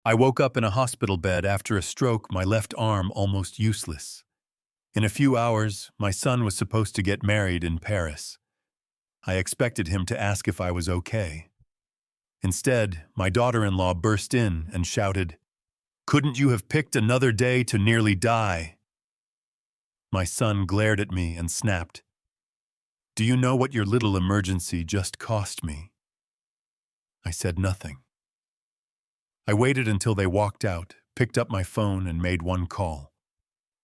I woke up in a hospital bed after a stroke, my left arm almost useless. In a few hours, my son was supposed to get married in Paris. I expected him to ask if I was okay. Instead, my daughter-in-law burst in and shouted, "Couldn't you have picked another day to nearly die?" My son glared at me and snapped, "Do you know what your little emergency just cost me?" I said nothing. I waited until they walked out, picked up my phone, and made one call.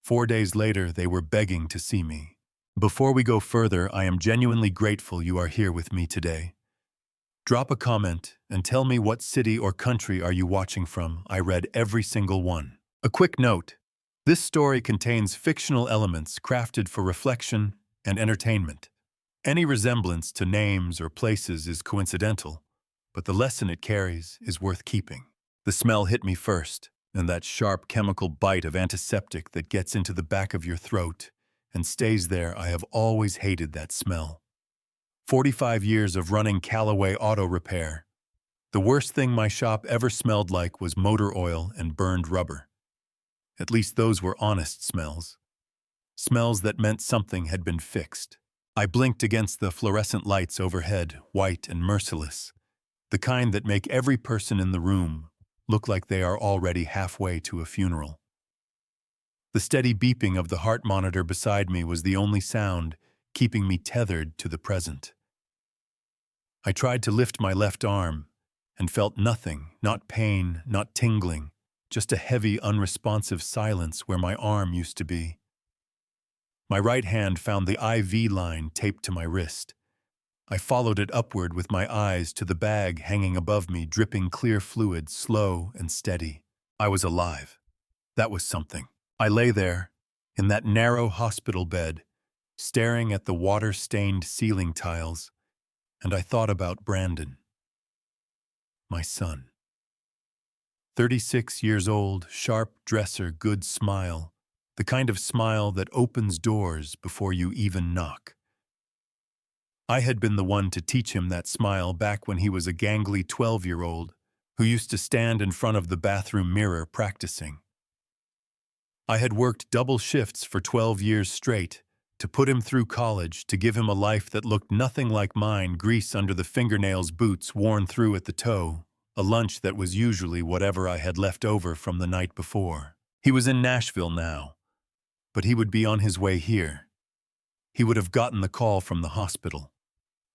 4 days later, they were begging to see me. Before we go further, I am genuinely grateful you are here with me today. Drop a comment and tell me what city or country are you watching from. I read every single one. A quick note. This story contains fictional elements crafted for reflection and entertainment. Any resemblance to names or places is coincidental, but the lesson it carries is worth keeping. The smell hit me first, and that sharp chemical bite of antiseptic that gets into the back of your throat and stays there. I have always hated that smell. 45 years of running Callaway Auto Repair. The worst thing my shop ever smelled like was motor oil and burned rubber. At least those were honest smells. Smells that meant something had been fixed. I blinked against the fluorescent lights overhead, white and merciless, the kind that make every person in the room look like they are already halfway to a funeral. The steady beeping of the heart monitor beside me was the only sound keeping me tethered to the present. I tried to lift my left arm and felt nothing, not pain, not tingling, just a heavy, unresponsive silence where my arm used to be. My right hand found the IV line taped to my wrist. I followed it upward with my eyes to the bag hanging above me, dripping clear fluid, slow and steady. I was alive. That was something. I lay there, in that narrow hospital bed, staring at the water-stained ceiling tiles, and I thought about Brandon, my son. 36 years old, sharp dresser, good smile, the kind of smile that opens doors before you even knock. I had been the one to teach him that smile back when he was a gangly 12-year-old who used to stand in front of the bathroom mirror practicing. I had worked double shifts for 12 years straight to put him through college, to give him a life that looked nothing like mine, grease under the fingernails, boots worn through at the toe, a lunch that was usually whatever I had left over from the night before. He was in Nashville now, but he would be on his way here. He would have gotten the call from the hospital.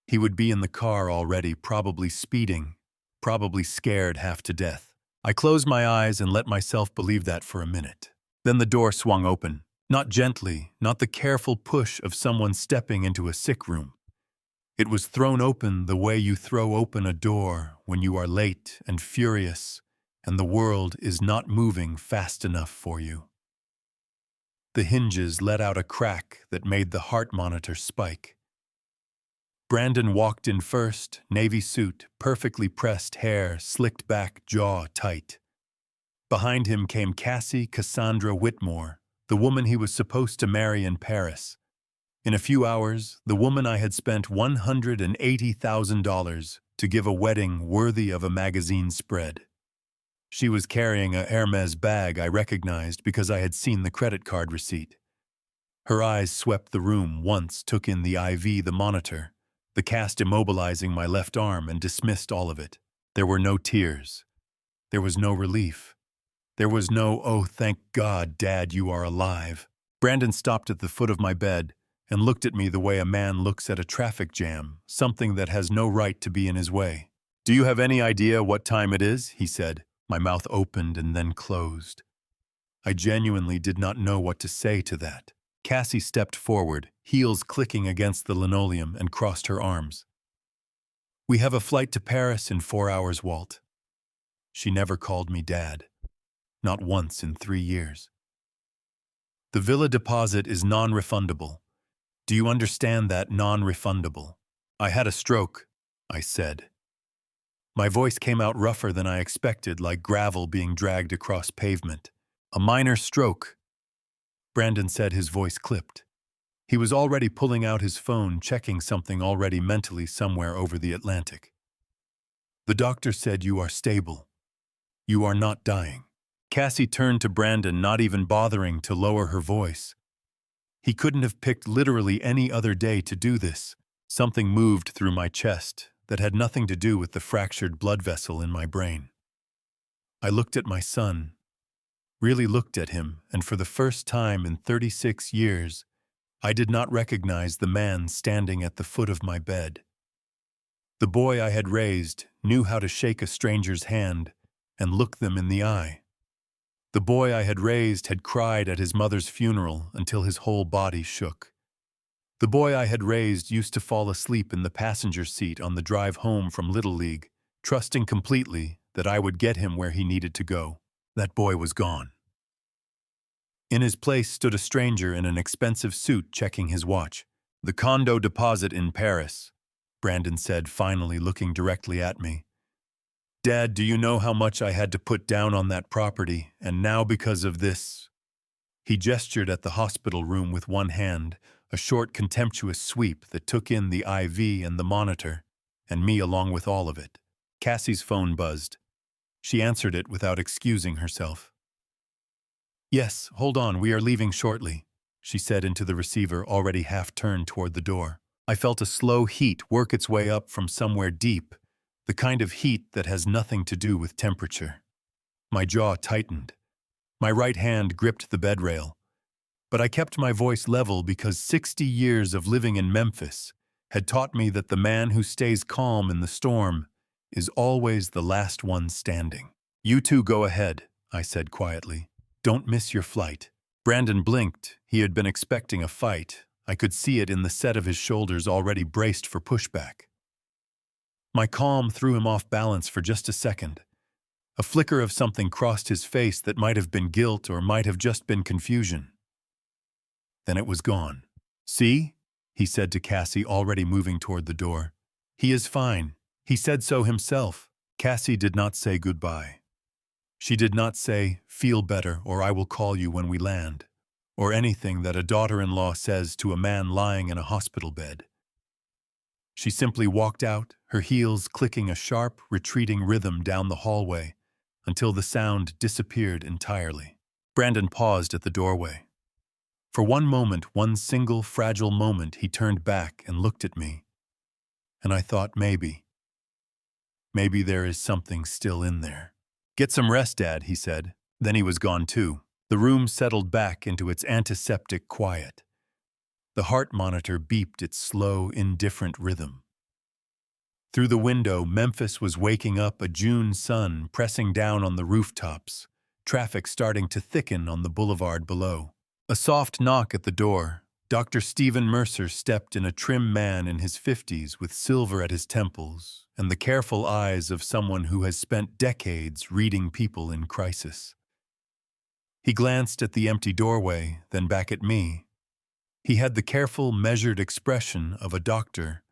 He would be in the car already, probably speeding, probably scared half to death. I closed my eyes and let myself believe that for a minute. Then the door swung open, not gently, not the careful push of someone stepping into a sick room. It was thrown open the way you throw open a door when you are late and furious and the world is not moving fast enough for you. The hinges let out a crack that made the heart monitor spike. Brandon walked in first, navy suit, perfectly pressed hair, slicked back, jaw tight. Behind him came Cassandra Whitmore, the woman he was supposed to marry in Paris. In a few hours, the woman I had spent $180,000 to give a wedding worthy of a magazine spread. She was carrying a Hermes bag I recognized because I had seen the credit card receipt. Her eyes swept the room once, took in the IV, the monitor, the cast immobilizing my left arm, and dismissed all of it. There were no tears. There was no relief. There was no, "Oh, thank God, Dad, you are alive." Brandon stopped at the foot of my bed and looked at me the way a man looks at a traffic jam, something that has no right to be in his way. "Do you have any idea what time it is?" he said. My mouth opened and then closed. I genuinely did not know what to say to that. Cassie stepped forward, heels clicking against the linoleum, and crossed her arms. "We have a flight to Paris in 4 hours, Walt." She never called me Dad. Not once in 3 years. "The villa deposit is non-refundable. Do you understand that? Non-refundable." "I had a stroke," I said. My voice came out rougher than I expected, like gravel being dragged across pavement. "A minor stroke," Brandon said, his voice clipped. He was already pulling out his phone, checking something already mentally somewhere over the Atlantic. "The doctor said you are stable. You are not dying." Cassie turned to Brandon, not even bothering to lower her voice. He couldn't have picked literally any other day to do this. Something moved through my chest that had nothing to do with the fractured blood vessel in my brain. I looked at my son, really looked at him, and for the first time in 36 years, I did not recognize the man standing at the foot of my bed. The boy I had raised knew how to shake a stranger's hand and look them in the eye. The boy I had raised had cried at his mother's funeral until his whole body shook. The boy I had raised used to fall asleep in the passenger seat on the drive home from Little League, trusting completely that I would get him where he needed to go. That boy was gone. In his place stood a stranger in an expensive suit checking his watch. "The condo deposit in Paris," Brandon said, finally looking directly at me. "Dad, do you know how much I had to put down on that property, and now because of this?" He gestured at the hospital room with one hand, a short, contemptuous sweep that took in the IV and the monitor, and me along with all of it. Cassie's phone buzzed. She answered it without excusing herself. "Yes, hold on, we are leaving shortly," she said into the receiver, already half turned toward the door. I felt a slow heat work its way up from somewhere deep, the kind of heat that has nothing to do with temperature. My jaw tightened. My right hand gripped the bed rail. But I kept my voice level because 60 years of living in Memphis had taught me that the man who stays calm in the storm is always the last one standing. "You two go ahead," I said quietly. "Don't miss your flight." Brandon blinked. He had been expecting a fight. I could see it in the set of his shoulders already braced for pushback. My calm threw him off balance for just a second. A flicker of something crossed his face that might have been guilt or might have just been confusion. Then it was gone. "See?" he said to Cassie, already moving toward the door. "He is fine. He said so himself." Cassie did not say goodbye. She did not say, "Feel better, or I will call you when we land," or anything that a daughter-in-law says to a man lying in a hospital bed. She simply walked out, her heels clicking a sharp, retreating rhythm down the hallway until the sound disappeared entirely. Brandon paused at the doorway. For one moment, one single, fragile moment, he turned back and looked at me. And I thought maybe there is something still in there. "Get some rest, Dad," he said. Then he was gone too. The room settled back into its antiseptic quiet. The heart monitor beeped its slow, indifferent rhythm. Through the window, Memphis was waking up, a June sun pressing down on the rooftops, traffic starting to thicken on the boulevard below. A soft knock at the door. Dr. Stephen Mercer stepped in, a trim man in his 50s with silver at his temples and the careful eyes of someone who has spent decades reading people in crisis. He glanced at the empty doorway, then back at me. He had the careful, measured expression of a doctor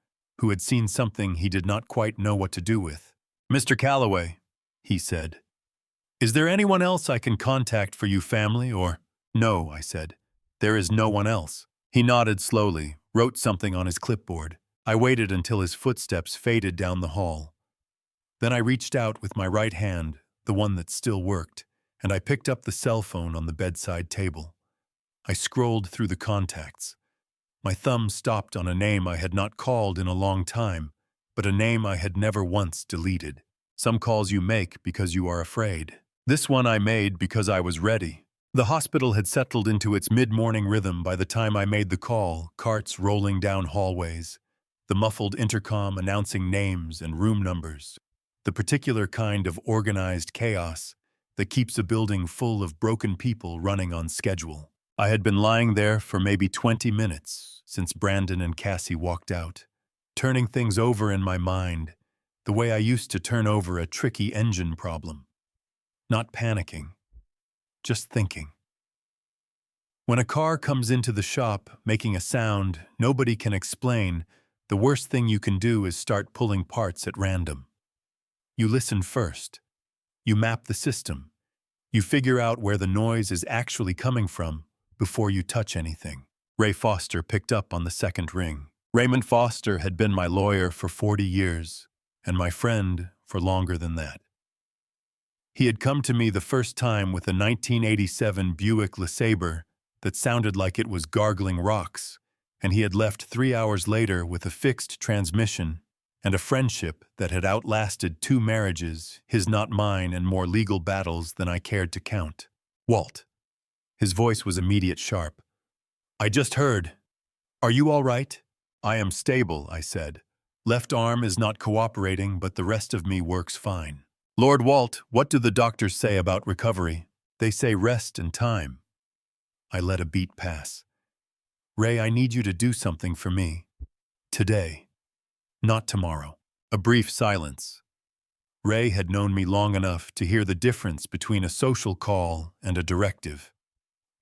who had seen something he did not quite know what to do with. "Mr. Calloway," he said, "is there anyone else I can contact for you family, or—" "No," I said. "There is no one else." He nodded slowly, wrote something on his clipboard. I waited until his footsteps faded down the hall. Then I reached out with my right hand, the one that still worked, and I picked up the cell phone on the bedside table. I scrolled through the contacts. My thumb stopped on a name I had not called in a long time, but a name I had never once deleted. Some calls you make because you are afraid. This one I made because I was ready. The hospital had settled into its mid-morning rhythm by the time I made the call, carts rolling down hallways, the muffled intercom announcing names and room numbers, the particular kind of organized chaos that keeps a building full of broken people running on schedule. I had been lying there for maybe 20 minutes since Brandon and Cassie walked out, turning things over in my mind the way I used to turn over a tricky engine problem. Not panicking, just thinking. When a car comes into the shop making a sound nobody can explain, the worst thing you can do is start pulling parts at random. You listen first. You map the system. You figure out where the noise is actually coming from before you touch anything. Ray Foster picked up on the second ring. Raymond Foster had been my lawyer for 40 years, and my friend for longer than that. He had come to me the first time with a 1987 Buick LeSabre that sounded like it was gargling rocks, and he had left 3 hours later with a fixed transmission and a friendship that had outlasted 2 marriages, his not mine, and more legal battles than I cared to count. Walt. His voice was immediate sharp. I just heard. Are you all right? I am stable, I said. Left arm is not cooperating, but the rest of me works fine. Lord Walt, what do the doctors say about recovery? They say rest and time. I let a beat pass. Ray, I need you to do something for me. Today. Not tomorrow. A brief silence. Ray had known me long enough to hear the difference between a social call and a directive.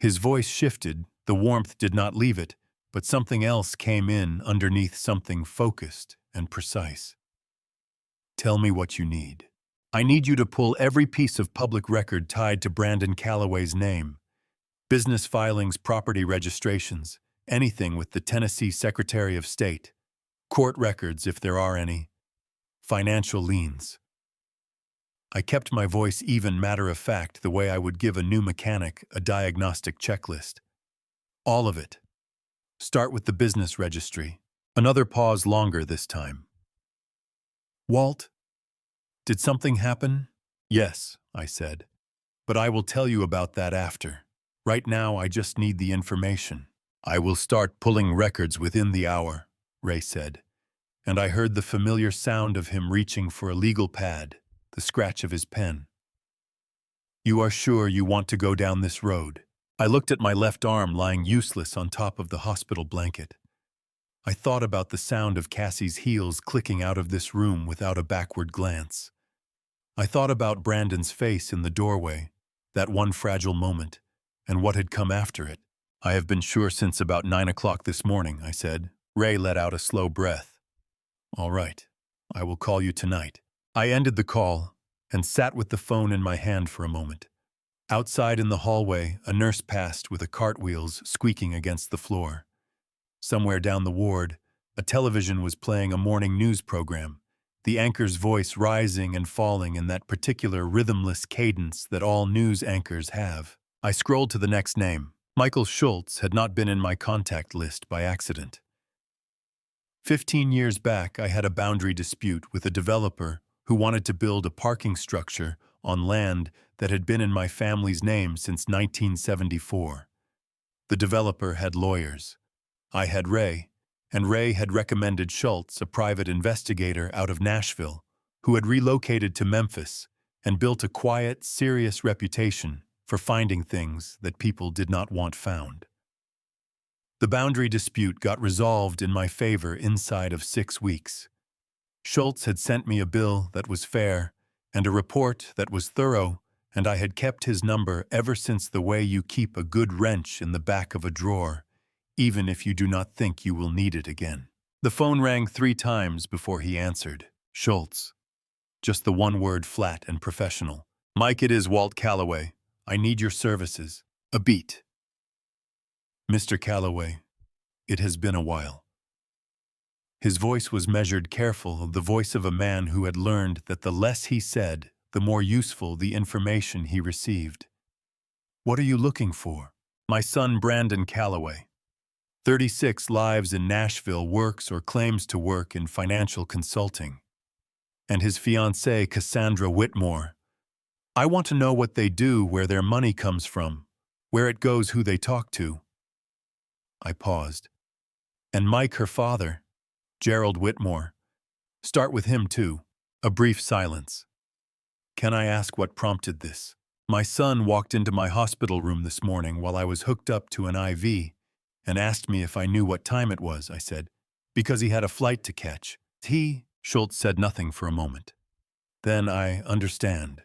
His voice shifted, the warmth did not leave it, but something else came in underneath something focused and precise. Tell me what you need. I need you to pull every piece of public record tied to Brandon Calloway's name. Business filings, property registrations, anything with the Tennessee Secretary of State. Court records, if there are any. Financial liens. I kept my voice even matter-of-fact, the way I would give a new mechanic a diagnostic checklist. All of it. Start with the business registry. Another pause longer this time. Walt, did something happen? Yes, I said. But I will tell you about that after. Right now, I just need the information. I will start pulling records within the hour, Ray said. And I heard the familiar sound of him reaching for a legal pad, the scratch of his pen. You are sure you want to go down this road? I looked at my left arm lying useless on top of the hospital blanket. I thought about the sound of Cassie's heels clicking out of this room without a backward glance. I thought about Brandon's face in the doorway, that one fragile moment, and what had come after it. I have been sure since about 9 o'clock this morning, I said. Ray let out a slow breath. All right, I will call you tonight. I ended the call and sat with the phone in my hand for a moment. Outside in the hallway, a nurse passed with a cartwheels squeaking against the floor. Somewhere down the ward, a television was playing a morning news program, the anchor's voice rising and falling in that particular rhythmless cadence that all news anchors have. I scrolled to the next name. Michael Schultz had not been in my contact list by accident. 15 years back, I had a boundary dispute with a developer who wanted to build a parking structure on land that had been in my family's name since 1974. The developer had lawyers. I had Ray, and Ray had recommended Schultz, a private investigator out of Nashville, who had relocated to Memphis and built a quiet, serious reputation for finding things that people did not want found. The boundary dispute got resolved in my favor inside of 6 weeks. Schultz had sent me a bill that was fair and a report that was thorough, and I had kept his number ever since, the way you keep a good wrench in the back of a drawer, even if you do not think you will need it again. The phone rang 3 times before he answered. Schultz. Just the one word, flat and professional. Mike, it is Walt Calloway. I need your services. A beat. Mr. Calloway, it has been a while. His voice was measured, careful, the voice of a man who had learned that the less he said, the more useful the information he received. What are you looking for? My son Brandon Calloway. 36, lives in Nashville, works or claims to work in financial consulting. And his fiancée, Cassandra Whitmore. I want to know what they do, where their money comes from, where it goes, who they talk to. I paused. And Mike, her father, Gerald Whitmore. Start with him, too. A brief silence. Can I ask what prompted this? My son walked into my hospital room this morning while I was hooked up to an IV and asked me if I knew what time it was, I said, because he had a flight to catch. Schultz said nothing for a moment. Then I understand.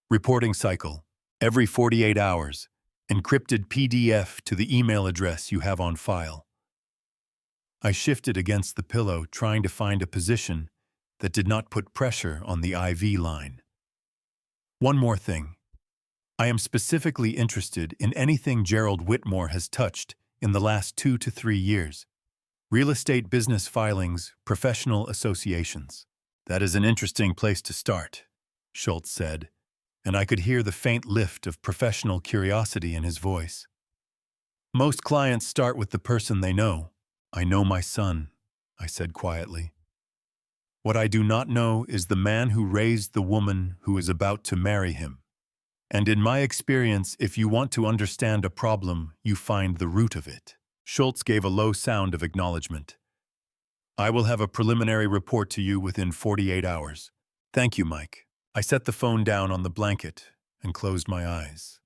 Reporting cycle. Every 48 hours. Encrypted PDF to the email address you have on file. I shifted against the pillow, trying to find a position that did not put pressure on the IV line. One more thing. I am specifically interested in anything Gerald Whitmore has touched in the last 2 to 3 years. Real estate business filings, professional associations. That is an interesting place to start, Schultz said, and I could hear the faint lift of professional curiosity in his voice. Most clients start with the person they know. I know my son, I said quietly. What I do not know is the man who raised the woman who is about to marry him. And in my experience, if you want to understand a problem, you find the root of it. Schultz gave a low sound of acknowledgement. I will have a preliminary report to you within 48 hours. Thank you, Mike. I set the phone down on the blanket and closed my eyes.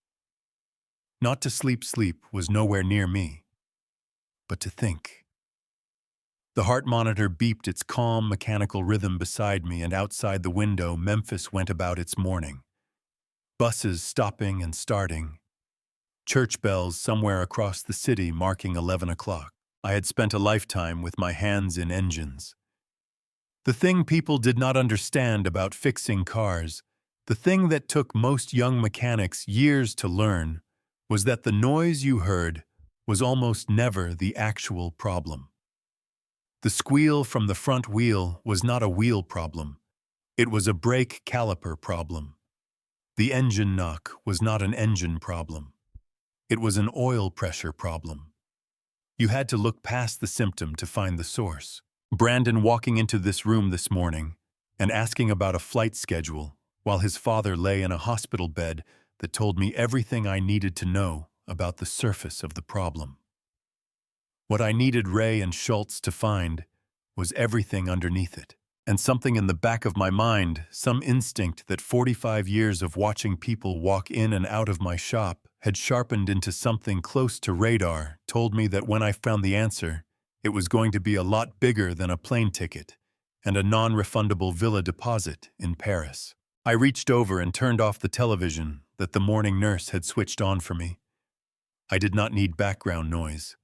Not to sleep was nowhere near me, but to think. The heart monitor beeped its calm mechanical rhythm beside me, and outside the window, Memphis went about its morning. Buses stopping and starting. Church bells somewhere across the city marking 11 o'clock. I had spent a lifetime with my hands in engines. The thing people did not understand about fixing cars, the thing that took most young mechanics years to learn, was that the noise you heard was almost never the actual problem. The squeal from the front wheel was not a wheel problem. It was a brake caliper problem. The engine knock was not an engine problem. It was an oil pressure problem. You had to look past the symptom to find the source. Brandon walking into this room this morning and asking about a flight schedule while his father lay in a hospital bed that told me everything I needed to know about the surface of the problem. What I needed Ray and Schultz to find was everything underneath it. And something in the back of my mind, some instinct that 45 years of watching people walk in and out of my shop had sharpened into something close to radar, told me that when I found the answer, it was going to be a lot bigger than a plane ticket and a non-refundable villa deposit in Paris. I reached over and turned off the television that the morning nurse had switched on for me. I did not need background noise.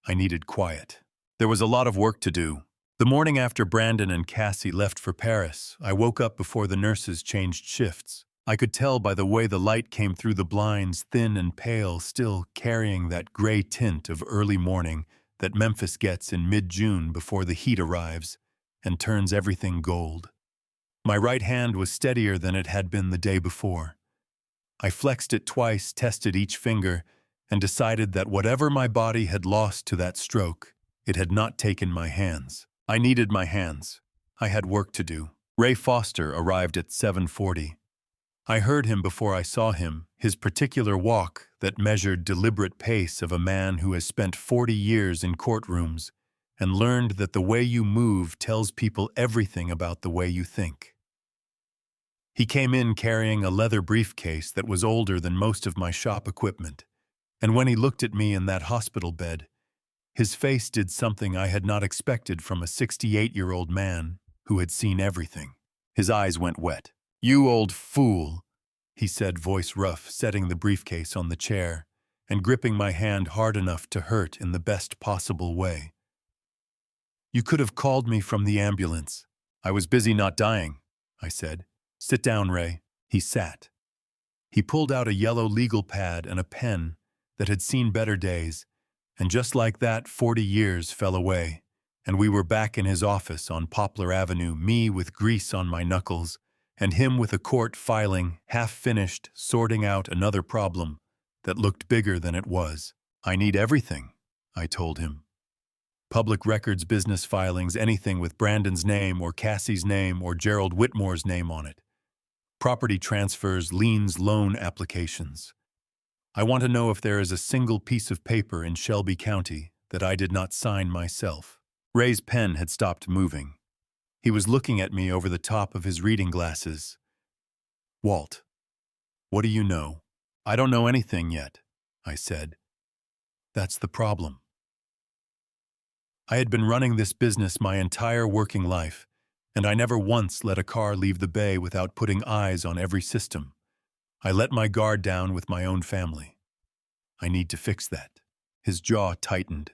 I needed quiet. There was a lot of work to do. The morning after Brandon and Cassie left for Paris, I woke up before the nurses changed shifts. I could tell by the way the light came through the blinds, thin and pale, still carrying that gray tint of early morning that Memphis gets in mid-June before the heat arrives and turns everything gold. My right hand was steadier than it had been the day before. I flexed it twice, tested each finger, and decided that whatever my body had lost to that stroke, it had not taken my hands. I needed my hands. I had work to do. Ray Foster arrived at 7:40. I heard him before I saw him, his particular walk that measured deliberate pace of a man who has spent 40 years in courtrooms and learned that the way you move tells people everything about the way you think. He came in carrying a leather briefcase that was older than most of my shop equipment, and when he looked at me in that hospital bed, his face did something I had not expected from a 68-year-old man who had seen everything. His eyes went wet. "You old fool," he said, voice rough, setting the briefcase on the chair and gripping my hand hard enough to hurt in the best possible way. "You could have called me from the ambulance." "I was busy not dying," I said. "Sit down, Ray." He sat. He pulled out a yellow legal pad and a pen that had seen better days, and just like that, 40 years fell away, and we were back in his office on Poplar Avenue, me with grease on my knuckles, and him with a court filing, half-finished, sorting out another problem that looked bigger than it was. "I need everything," I told him. "Public records, business filings, anything with Brandon's name or Cassie's name or Gerald Whitmore's name on it. Property transfers, liens, loan applications. I want to know if there is a single piece of paper in Shelby County that I did not sign myself." Ray's pen had stopped moving. He was looking at me over the top of his reading glasses. "Walt, what do you know?" "I don't know anything yet," I said. "That's the problem." I had been running this business my entire working life, and I never once let a car leave the bay without putting eyes on every system. I let my guard down with my own family. I need to fix that. His jaw tightened.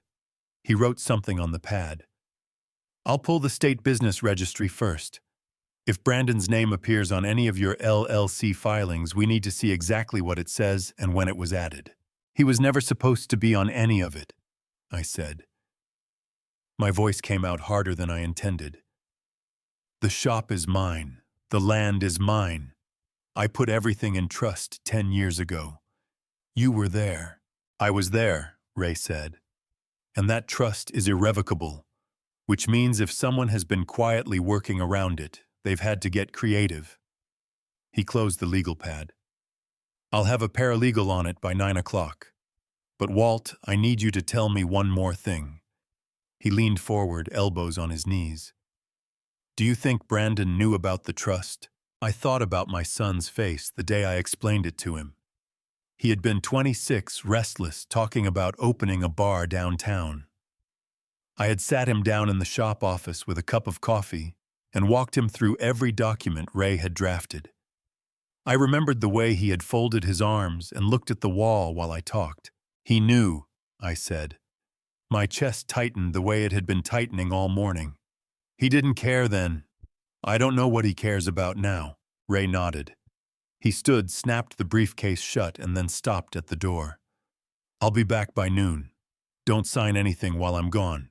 He wrote something on the pad. "I'll pull the state business registry first. If Brandon's name appears on any of your LLC filings, we need to see exactly what it says and when it was added." "He was never supposed to be on any of it," I said. My voice came out harder than I intended. "The shop is mine. The land is mine. I put everything in trust 10 years ago. You were there. I was there, Ray said. And that trust is irrevocable, which means if someone has been quietly working around it, they've had to get creative. He closed the legal pad. I'll have a paralegal on it by 9 o'clock. But Walt, I need you to tell me one more thing. He leaned forward, elbows on his knees. Do you think Brandon knew about the trust? I thought about my son's face the day I explained it to him. He had been 26, restless, talking about opening a bar downtown. I had sat him down in the shop office with a cup of coffee and walked him through every document Ray had drafted. I remembered the way he had folded his arms and looked at the wall while I talked. He knew, I said. My chest tightened the way it had been tightening all morning. He didn't care then. I don't know what he cares about now. Ray nodded. He stood, snapped the briefcase shut, and then stopped at the door. I'll be back by noon. Don't sign anything while I'm gone.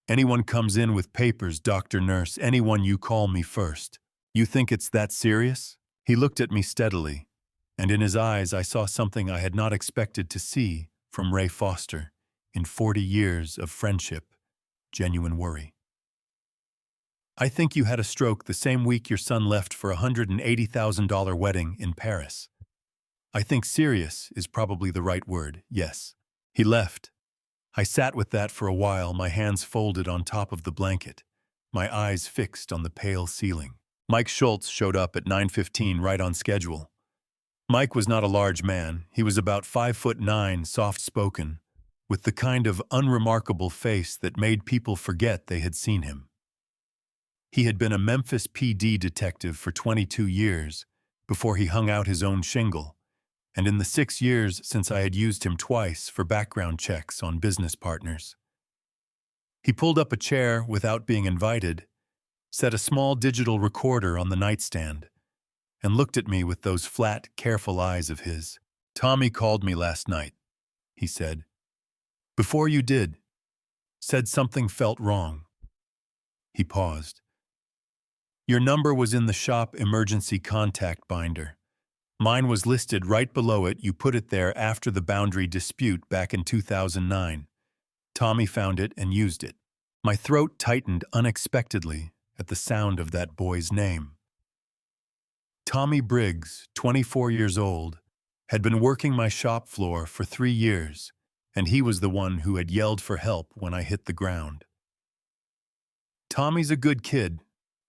Anyone comes in with papers, doctor, nurse, anyone, you call me first. You think it's that serious? He looked at me steadily, and in his eyes I saw something I had not expected to see from Ray Foster in 40 years of friendship, genuine worry. I think you had a stroke the same week your son left for a $180,000 wedding in Paris. I think serious is probably the right word, yes. He left. I sat with that for a while, my hands folded on top of the blanket, my eyes fixed on the pale ceiling. Mike Schultz showed up at 9:15 right on schedule. Mike was not a large man. He was about 5'9", soft-spoken, with the kind of unremarkable face that made people forget they had seen him. He had been a Memphis PD detective for 22 years before he hung out his own shingle, and in the 6 years since I had used him twice for background checks on business partners. He pulled up a chair without being invited, set a small digital recorder on the nightstand, and looked at me with those flat, careful eyes of his. Tommy called me last night, he said. Before you did, said something felt wrong. He paused. Your number was in the shop emergency contact binder. Mine was listed right below it. You put it there after the boundary dispute back in 2009. Tommy found it and used it. My throat tightened unexpectedly at the sound of that boy's name. Tommy Briggs, 24 years old, had been working my shop floor for 3 years, and he was the one who had yelled for help when I hit the ground. Tommy's a good kid,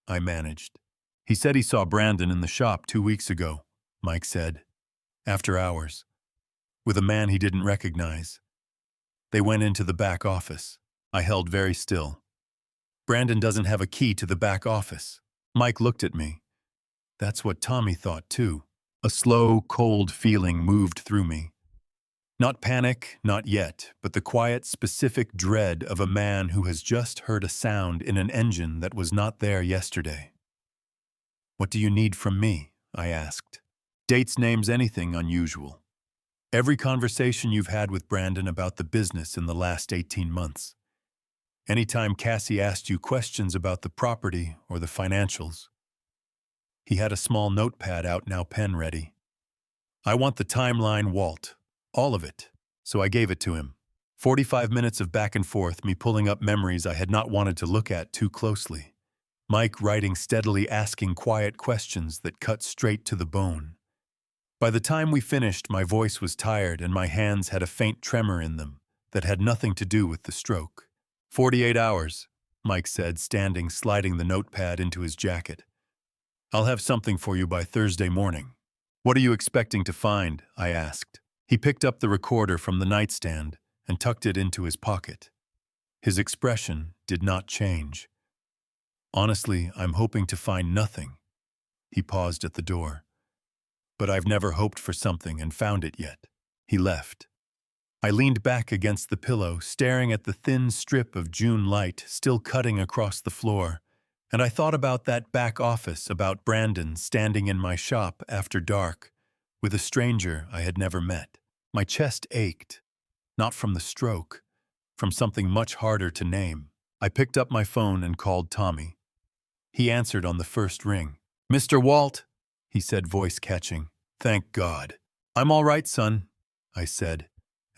I managed. He said he saw Brandon in the shop 2 weeks ago, Mike said, after hours, with a man he didn't recognize. They went into the back office. I held very still. Brandon doesn't have a key to the back office. Mike looked at me. That's what Tommy thought too. A slow, cold feeling moved through me. Not panic, not yet, but the quiet, specific dread of a man who has just heard a sound in an engine that was not there yesterday. What do you need from me? I asked. Dates, names, anything unusual. Every conversation you've had with Brandon about the business in the last 18 months. Anytime Cassie asked you questions about the property or the financials. He had a small notepad out, now pen ready. I want the timeline, Walt. All of it. So I gave it to him. 45 minutes of back and forth, me pulling up memories I had not wanted to look at too closely. Mike writing steadily, asking quiet questions that cut straight to the bone. By the time we finished, my voice was tired and my hands had a faint tremor in them that had nothing to do with the stroke. 48 hours, Mike said, standing, sliding the notepad into his jacket. I'll have something for you by Thursday morning. What are you expecting to find? I asked. He picked up the recorder from the nightstand and tucked it into his pocket. His expression did not change. Honestly, I'm hoping to find nothing. He paused at the door. But I've never hoped for something and found it yet. He left. I leaned back against the pillow, staring at the thin strip of June light still cutting across the floor, and I thought about that back office, about Brandon standing in my shop after dark, with a stranger I had never met. My chest ached, not from the stroke, from something much harder to name. I picked up my phone and called Tommy. He answered on the first ring. Mr. Walt, he said, voice catching. Thank God. I'm all right, son, I said,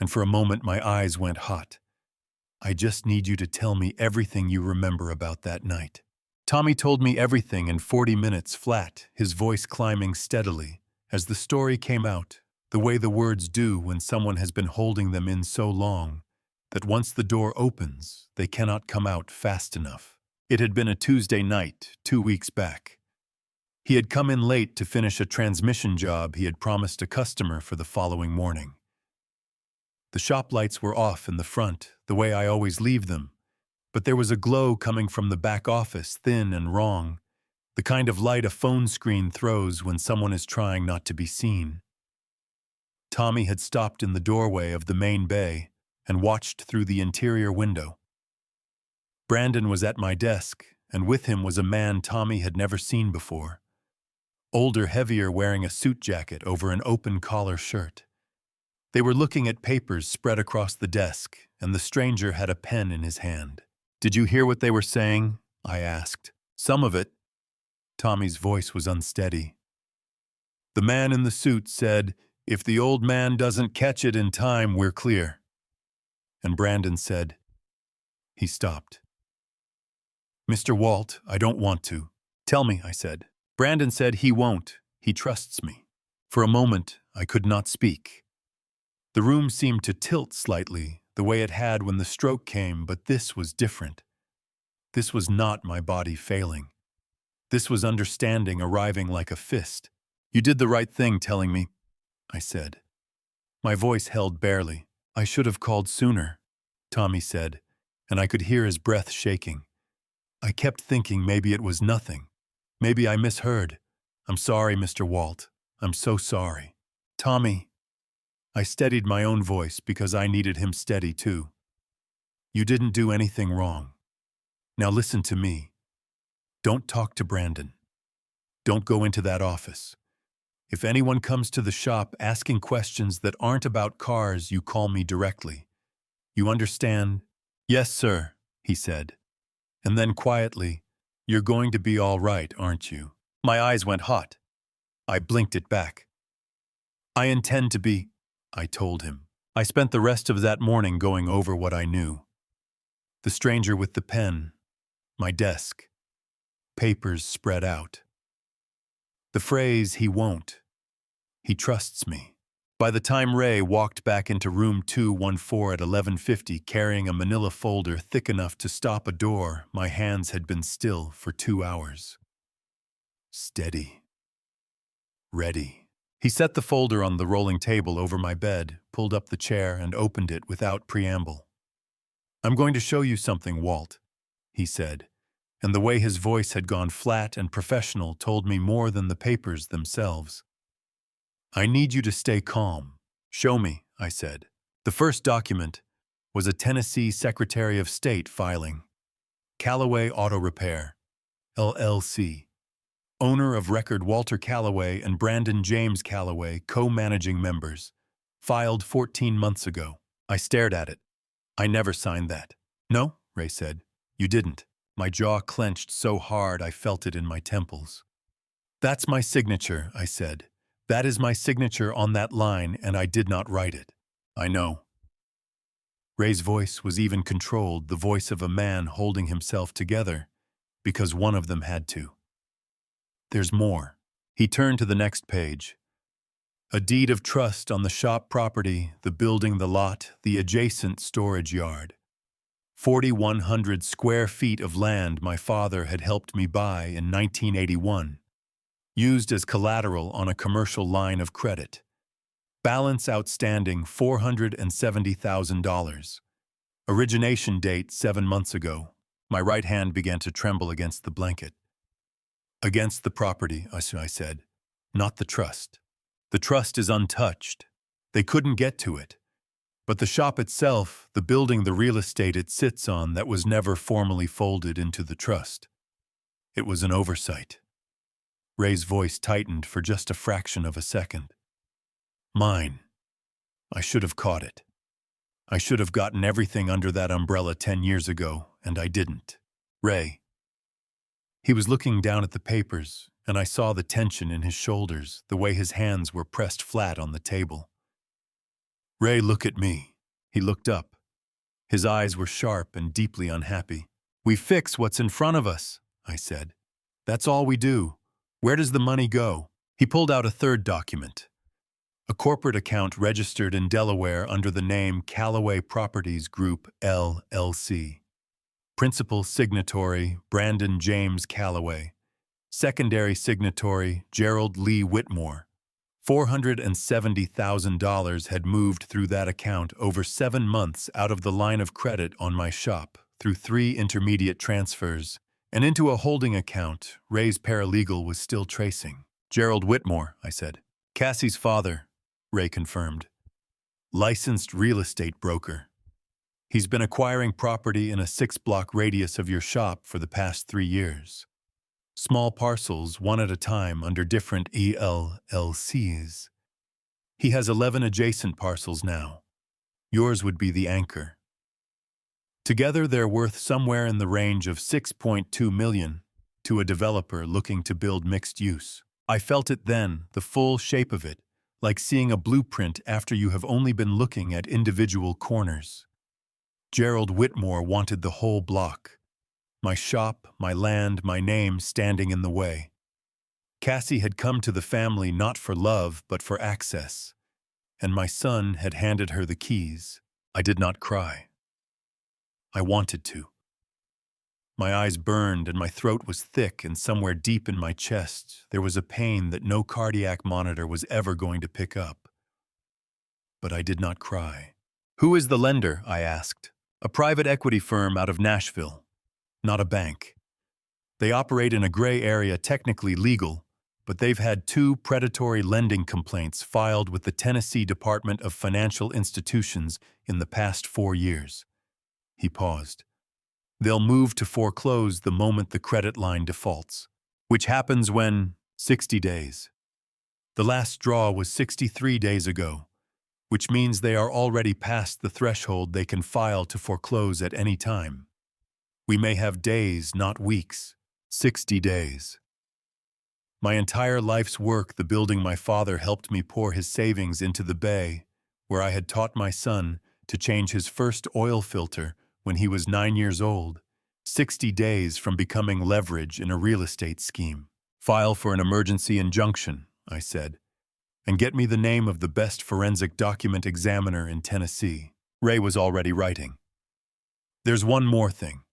and for a moment my eyes went hot. I just need you to tell me everything you remember about that night. Tommy told me everything in 40 minutes flat, his voice climbing steadily. As the story came out, the way the words do when someone has been holding them in so long, that once the door opens, they cannot come out fast enough. It had been a Tuesday night, 2 weeks back. He had come in late to finish a transmission job he had promised a customer for the following morning. The shop lights were off in the front, the way I always leave them, but there was a glow coming from the back office, thin and wrong, the kind of light a phone screen throws when someone is trying not to be seen. Tommy had stopped in the doorway of the main bay and watched through the interior window. Brandon was at my desk, and with him was a man Tommy had never seen before. Older, heavier, wearing a suit jacket over an open-collar shirt. They were looking at papers spread across the desk, and the stranger had a pen in his hand. Did you hear what they were saying? I asked. Some of it. Tommy's voice was unsteady. The man in the suit said, "If the old man doesn't catch it in time, we're clear." And Brandon said, he stopped. Mr. Walt, I don't want to. Tell me, I said. Brandon said he won't. He trusts me. For a moment, I could not speak. The room seemed to tilt slightly, the way it had when the stroke came, but this was different. This was not my body failing. This was understanding arriving like a fist. You did the right thing telling me, I said. My voice held barely. I should have called sooner, Tommy said, and I could hear his breath shaking. I kept thinking maybe it was nothing. Maybe I misheard. I'm sorry, Mr. Walt. I'm so sorry. Tommy. I steadied my own voice because I needed him steady too. You didn't do anything wrong. Now listen to me. Don't talk to Brandon. Don't go into that office. If anyone comes to the shop asking questions that aren't about cars, you call me directly. You understand? Yes, sir, he said. And then quietly, you're going to be all right, aren't you? My eyes went hot. I blinked it back. I intend to be, I told him. I spent the rest of that morning going over what I knew. The stranger with the pen, my desk, papers spread out. The phrase, he won't. He trusts me. By the time Ray walked back into room 214 at 11:50 carrying a manila folder thick enough to stop a door, my hands had been still for 2 hours. Steady. Ready. He set the folder on the rolling table over my bed, pulled up the chair, and opened it without preamble. I'm going to show you something, Walt, he said, and the way his voice had gone flat and professional told me more than the papers themselves. I need you to stay calm. Show me, I said. The first document was a Tennessee Secretary of State filing. Callaway Auto Repair, LLC. Owner of record Walter Callaway and Brandon James Callaway, co-managing members. Filed 14 months ago. I stared at it. I never signed that. No, Ray said. You didn't. My jaw clenched so hard I felt it in my temples. That's my signature, I said. That is my signature on that line, and I did not write it. I know. Ray's voice was even controlled, the voice of a man holding himself together, because one of them had to. There's more. He turned to the next page. A deed of trust on the shop property, the building, the lot, the adjacent storage yard. 4,100 square feet of land my father had helped me buy in 1981. Used as collateral on a commercial line of credit. Balance outstanding $470,000. Origination date 7 months ago. My right hand began to tremble against the blanket. Against the property, I said, not the trust. The trust is untouched. They couldn't get to it. But the shop itself, the building, the real estate it sits on, that was never formally folded into the trust. It was an oversight. Ray's voice tightened for just a fraction of a second. Mine. I should have caught it. I should have gotten everything under that umbrella 10 years ago, and I didn't. Ray. He was looking down at the papers, and I saw the tension in his shoulders, the way his hands were pressed flat on the table. "Ray, look at me." He looked up. His eyes were sharp and deeply unhappy. "We fix what's in front of us," I said. "That's all we do. Where does the money go?" He pulled out a third document. A corporate account registered in Delaware under the name Callaway Properties Group, LLC. Principal signatory, Brandon James Callaway. Secondary signatory, Gerald Lee Whitmore. $470,000 had moved through that account over 7 months out of the line of credit on my shop through 3 intermediate transfers and into a holding account Ray's paralegal was still tracing. "Gerald Whitmore," I said. "Cassie's father," Ray confirmed. "Licensed real estate broker. He's been acquiring property in a 6-block radius of your shop for the past 3 years. Small parcels, one at a time, under different ELLCs. He has 11 adjacent parcels now. Yours would be the anchor. Together, they're worth somewhere in the range of $6.2 million to a developer looking to build mixed use. I felt it then, the full shape of it, like seeing a blueprint after you have only been looking at individual corners. Gerald Whitmore wanted the whole block. My shop, my land, my name standing in the way. Cassie had come to the family not for love, but for access. And my son had handed her the keys. I did not cry. I wanted to. My eyes burned and my throat was thick, and somewhere deep in my chest there was a pain that no cardiac monitor was ever going to pick up. But I did not cry. "Who is the lender?" I asked. "A private equity firm out of Nashville. Not a bank. They operate in a gray area, technically legal, but they've had 2 predatory lending complaints filed with the Tennessee Department of Financial Institutions in the past 4 years." He paused. "They'll move to foreclose the moment the credit line defaults, which happens when 60 days. The last draw was 63 days ago, which means they are already past the threshold they can file to foreclose at any time. We may have days, not weeks. 60 days. My entire life's work, the building my father helped me pour his savings into the bay, where I had taught my son to change his first oil filter when he was 9 years old, 60 days from becoming leverage in a real estate scheme. File for an emergency injunction," I said, "and get me the name of the best forensic document examiner in Tennessee." Ray was already writing. "There's one more thing."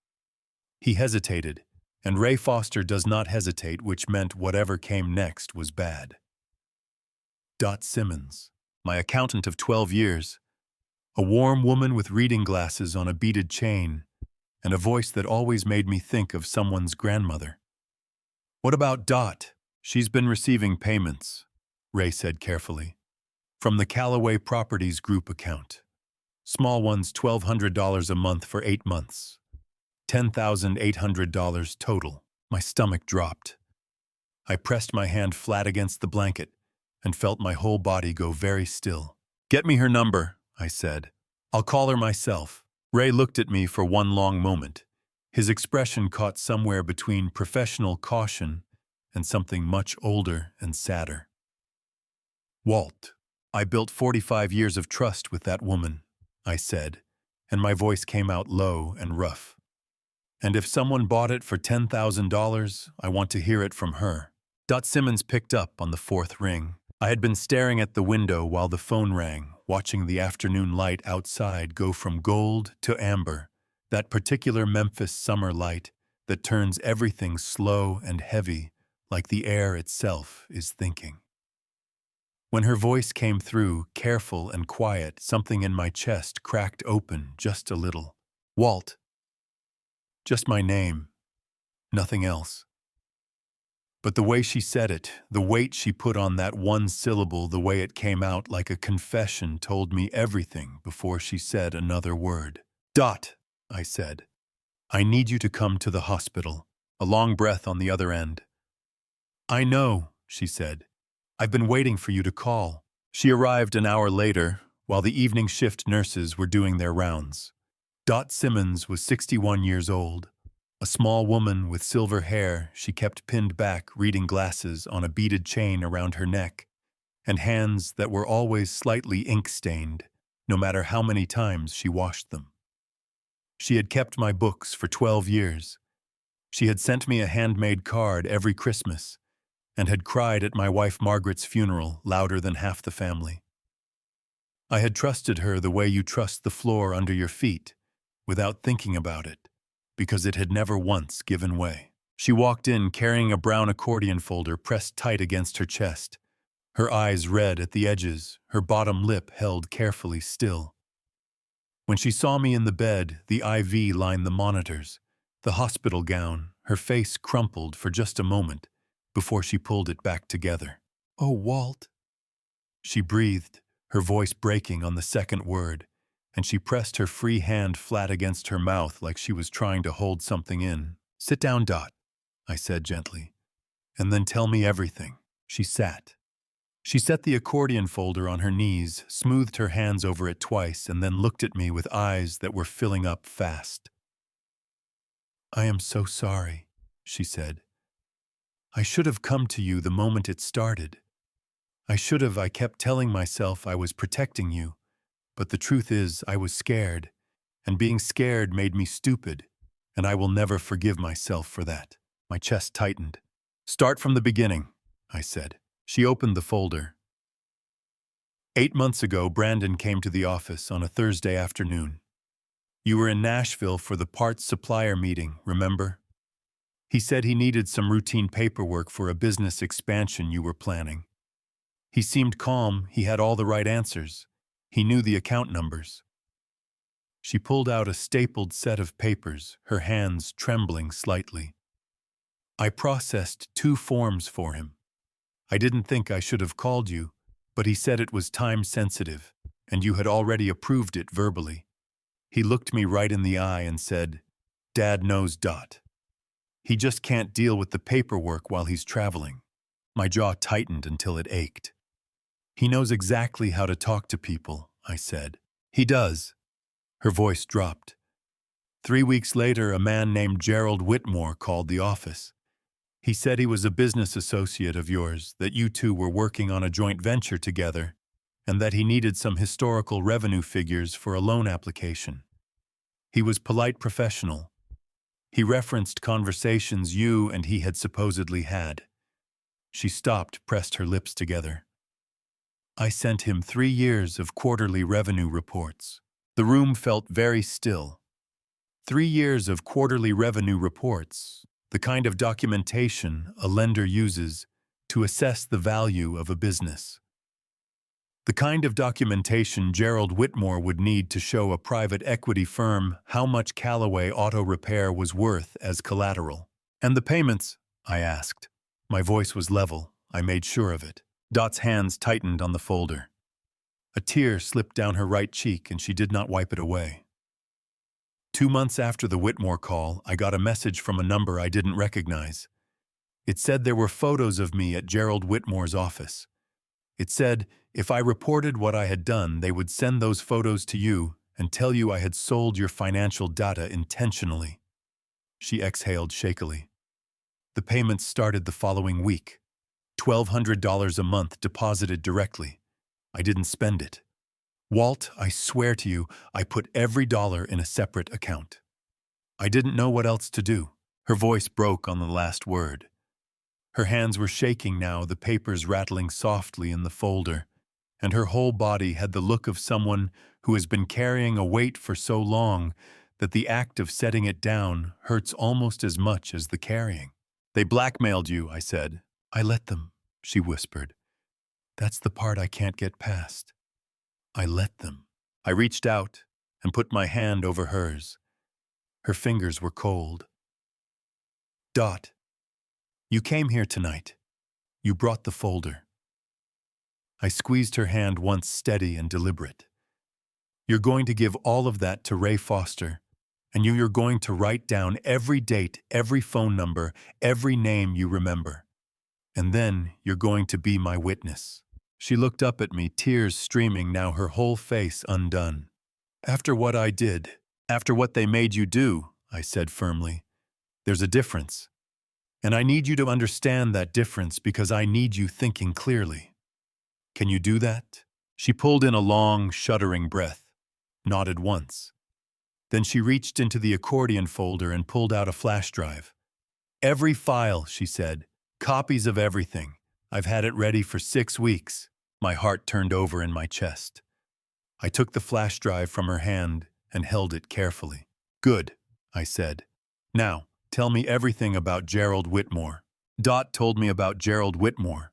He hesitated, and Ray Foster does not hesitate, which meant whatever came next was bad. Dot Simmons, my accountant of 12 years, a warm woman with reading glasses on a beaded chain, and a voice that always made me think of someone's grandmother. "What about Dot? She's been receiving payments," Ray said carefully, "from the Callaway Properties Group account. Small ones, $1,200 a month for 8 months. $10,800 total." My stomach dropped. I pressed my hand flat against the blanket and felt my whole body go very still. "Get me her number," I said. "I'll call her myself." Ray looked at me for one long moment. His expression caught somewhere between professional caution and something much older and sadder. "Walt, I built 45 years of trust with that woman," I said, and my voice came out low and rough. "And if someone bought it for $10,000, I want to hear it from her." Dot Simmons picked up on the 4th ring. I had been staring at the window while the phone rang, watching the afternoon light outside go from gold to amber, that particular Memphis summer light that turns everything slow and heavy, like the air itself is thinking. When her voice came through, careful and quiet, something in my chest cracked open just a little. "Walt." Just my name, nothing else. But the way she said it, the weight she put on that one syllable, the way it came out like a confession, told me everything before she said another word. "Dot," I said, "I need you to come to the hospital." A long breath on the other end. "I know," she said. "I've been waiting for you to call." She arrived an hour later, while the evening shift nurses were doing their rounds. Dot Simmons was 61 years old, A small woman with silver hair she kept pinned back, reading glasses on a beaded chain around her neck, and hands that were always slightly ink-stained, no matter how many times she washed them. She had kept my books for 12 years. She had sent me a handmade card every Christmas, and had cried at my wife Margaret's funeral louder than half the family. I had trusted her the way you trust the floor under your feet, without thinking about it, because it had never once given way. She walked in carrying a brown accordion folder pressed tight against her chest, her eyes red at the edges, her bottom lip held carefully still. When she saw me in the bed, the IV lined the monitors, the hospital gown, her face crumpled for just a moment before she pulled it back together. "Oh, Walt," she breathed, her voice breaking on the second word, and she pressed her free hand flat against her mouth like she was trying to hold something in. "Sit down, Dot," I said gently, "and then tell me everything." She sat. She set the accordion folder on her knees, smoothed her hands over it twice, and then looked at me with eyes that were filling up fast. "I am so sorry," she said. "I should have come to you the moment it started. I kept telling myself I was protecting you, but the truth is I was scared, and being scared made me stupid, and I will never forgive myself for that." My chest tightened. "Start from the beginning," I said. She opened the folder. 8 months ago, Brandon came to the office on a Thursday afternoon. You were in Nashville for the parts supplier meeting, remember? He said he needed some routine paperwork for a business expansion you were planning. He seemed calm, he had all the right answers. He knew the account numbers. She pulled out a stapled set of papers, her hands trembling slightly. "I processed 2 forms for him. I didn't think I should have called you, but he said it was time-sensitive, and you had already approved it verbally." He looked me right in the eye and said, "Dad knows Dot. He just can't deal with the paperwork while he's traveling." My jaw tightened until it ached. "He knows exactly how to talk to people," I said. "He does." Her voice dropped. 3 weeks later, a man named Gerald Whitmore called the office. He said he was a business associate of yours, that you two were working on a joint venture together, and that he needed some historical revenue figures for a loan application. He was polite professional. He referenced conversations you and he had supposedly had. She stopped, pressed her lips together. "I sent him 3 years of quarterly revenue reports." The room felt very still. 3 years of quarterly revenue reports, the kind of documentation a lender uses to assess the value of a business. The kind of documentation Gerald Whitmore would need to show a private equity firm how much Callaway Auto Repair was worth as collateral. "And the payments?" I asked. My voice was level. I made sure of it. Dot's hands tightened on the folder. A tear slipped down her right cheek and she did not wipe it away. 2 months after the Whitmore call, I got a message from a number I didn't recognize. It said there were photos of me at Gerald Whitmore's office. It said if I reported what I had done, they would send those photos to you and tell you I had sold your financial data intentionally. She exhaled shakily. The payments started the following week. $1,200 a month deposited directly. I didn't spend it. Walt, I swear to you, I put every dollar in a separate account. I didn't know what else to do. Her voice broke on the last word. Her hands were shaking now, the papers rattling softly in the folder, and her whole body had the look of someone who has been carrying a weight for so long that the act of setting it down hurts almost as much as the carrying. "They blackmailed you," I said. "I let them," she whispered. "That's the part I can't get past. I let them." I reached out and put my hand over hers. Her fingers were cold. "Dot, you came here tonight. You brought the folder." I squeezed her hand once, steady and deliberate. "You're going to give all of that to Ray Foster, and you're going to write down every date, every phone number, every name you remember. And then you're going to be my witness." She looked up at me, tears streaming now, her whole face undone. "After what I did, after what they made you do," I said firmly, There's a difference, and I need you to understand that difference because I need you thinking clearly. Can you do that? She pulled in a long, shuddering breath, nodded once. Then she reached into the accordion folder and pulled out a flash drive. Every file, she said. Copies of everything. I've had it ready for 6 weeks. My heart turned over in my chest. I took the flash drive from her hand and held it carefully. Good, I said. Now, tell me everything about Gerald Whitmore. Dot told me about Gerald Whitmore,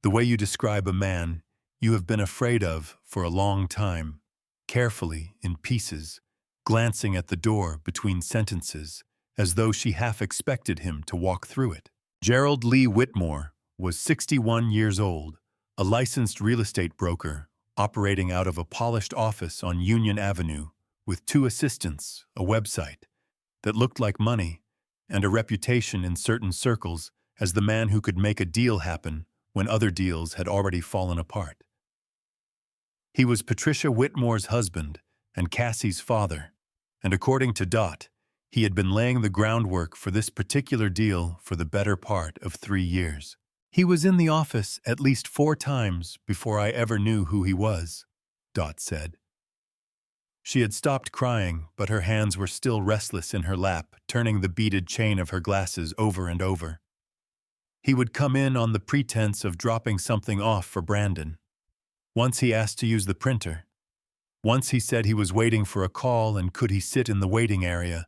the way you describe a man you have been afraid of for a long time, carefully, in pieces, glancing at the door between sentences, as though she half expected him to walk through it. Gerald Lee Whitmore was 61 years old, a licensed real estate broker, operating out of a polished office on Union Avenue, with 2 assistants, a website that looked like money, and a reputation in certain circles as the man who could make a deal happen when other deals had already fallen apart. He was Patricia Whitmore's husband and Cassie's father, and according to Dot, he had been laying the groundwork for this particular deal for the better part of 3 years. He was in the office at least 4 times before I ever knew who he was, Dot said. She had stopped crying, but her hands were still restless in her lap, turning the beaded chain of her glasses over and over. He would come in on the pretense of dropping something off for Brandon. Once he asked to use the printer. Once he said he was waiting for a call and could he sit in the waiting area.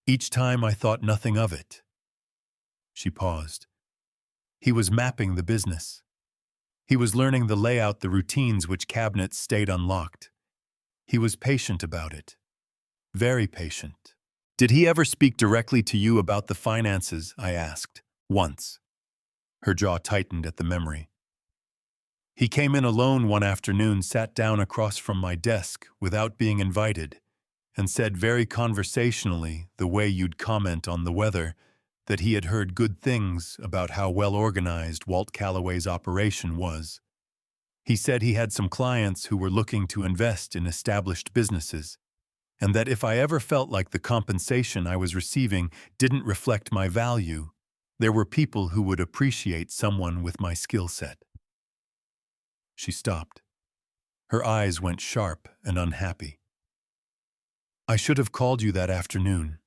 Each time I thought nothing of it. She paused. He was mapping the business. He was learning the layout, the routines which cabinets stayed unlocked. He was patient about it. Very patient. Did he ever speak directly to you about the finances? I asked. Once. Her jaw tightened at the memory. He came in alone one afternoon, sat down across from my desk without being invited, and said very conversationally, the way you'd comment on the weather, that he had heard good things about how well organized Walt Calloway's operation was. He said he had some clients who were looking to invest in established businesses, and that if I ever felt like the compensation I was receiving didn't reflect my value, there were people who would appreciate someone with my skill set. She stopped. Her eyes went sharp and unhappy. I should have called you that afternoon.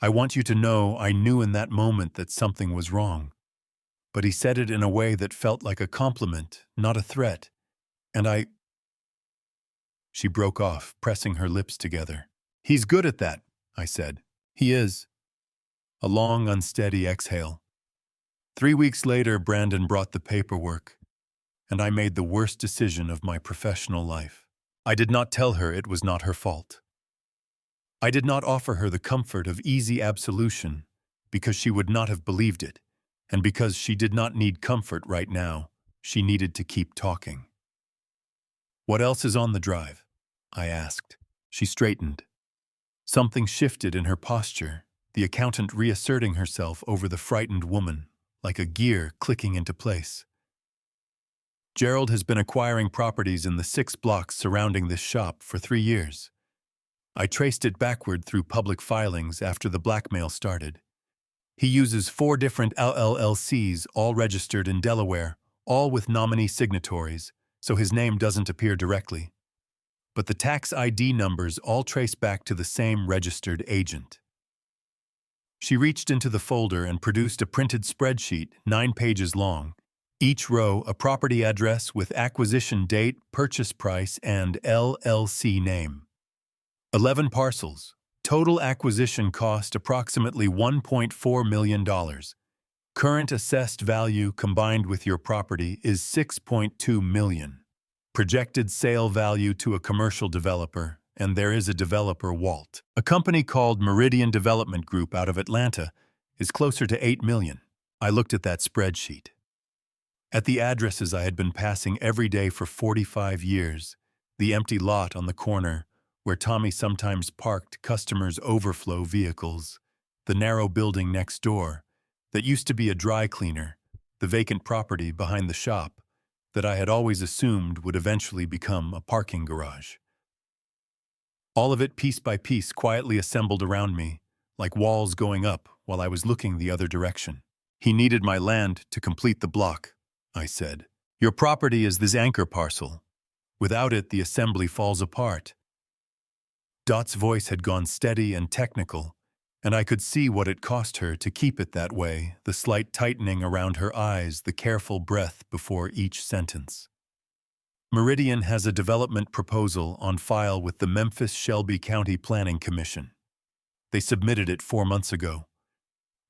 I want you to know I knew in that moment that something was wrong. But he said it in a way that felt like a compliment, not a threat. And She broke off, pressing her lips together. He's good at that, I said. He is. A long, unsteady exhale. 3 weeks later, Brandon brought the paperwork, and I made the worst decision of my professional life. I did not tell her it was not her fault. I did not offer her the comfort of easy absolution because she would not have believed it, and because she did not need comfort right now, she needed to keep talking. What else is on the drive? I asked. She straightened. Something shifted in her posture, the accountant reasserting herself over the frightened woman, like a gear clicking into place. Gerald has been acquiring properties in the 6 blocks surrounding this shop for 3 years. I traced it backward through public filings after the blackmail started. He uses 4 different LLCs, all registered in Delaware, all with nominee signatories, so his name doesn't appear directly. But the tax ID numbers all trace back to the same registered agent. She reached into the folder and produced a printed spreadsheet, 9 pages long. Each row a property address with acquisition date, purchase price, and LLC name. 11 parcels. Total acquisition cost approximately $1.4 million. Current assessed value combined with your property is $6.2 million. Projected sale value to a commercial developer, and there is a developer, Walt. A company called Meridian Development Group out of Atlanta is closer to $8 million. I looked at that spreadsheet. At the addresses I had been passing every day for 45 years, the empty lot on the corner, where Tommy sometimes parked customers' overflow vehicles, the narrow building next door, that used to be a dry cleaner, the vacant property behind the shop, that I had always assumed would eventually become a parking garage. All of it piece by piece quietly assembled around me, like walls going up while I was looking the other direction. He needed my land to complete the block, I said. Your property is this anchor parcel. Without it, the assembly falls apart. Dot's voice had gone steady and technical, and I could see what it cost her to keep it that way, the slight tightening around her eyes, the careful breath before each sentence. Meridian has a development proposal on file with the Memphis-Shelby County Planning Commission. They submitted it 4 months ago.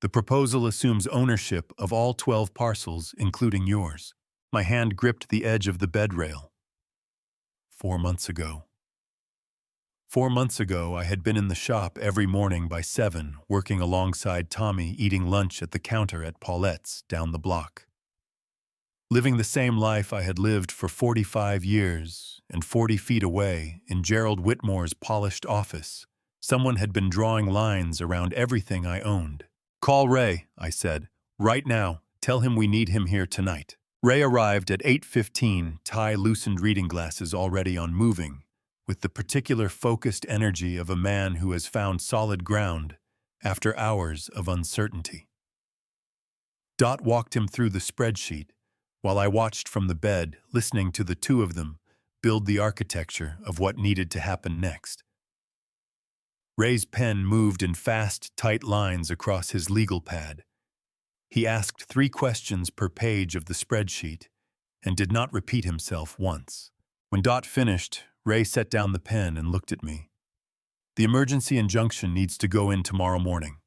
The proposal assumes ownership of all 12 parcels, including yours. My hand gripped the edge of the bed rail. 4 months ago. 4 months ago, I had been in the shop every morning by 7, working alongside Tommy, eating lunch at the counter at Paulette's down the block. Living the same life I had lived for 45 years, and 40 feet away, in Gerald Whitmore's polished office, someone had been drawing lines around everything I owned. Call Ray, I said. Right now. Tell him we need him here tonight. Ray arrived at 8:15, tie loosened reading glasses already on moving, with the particular focused energy of a man who has found solid ground after hours of uncertainty. Dot walked him through the spreadsheet, while I watched from the bed, listening to the two of them build the architecture of what needed to happen next. Ray's pen moved in fast, tight lines across his legal pad. He asked 3 questions per page of the spreadsheet and did not repeat himself once. When Dot finished, Ray set down the pen and looked at me. The emergency injunction needs to go in tomorrow morning.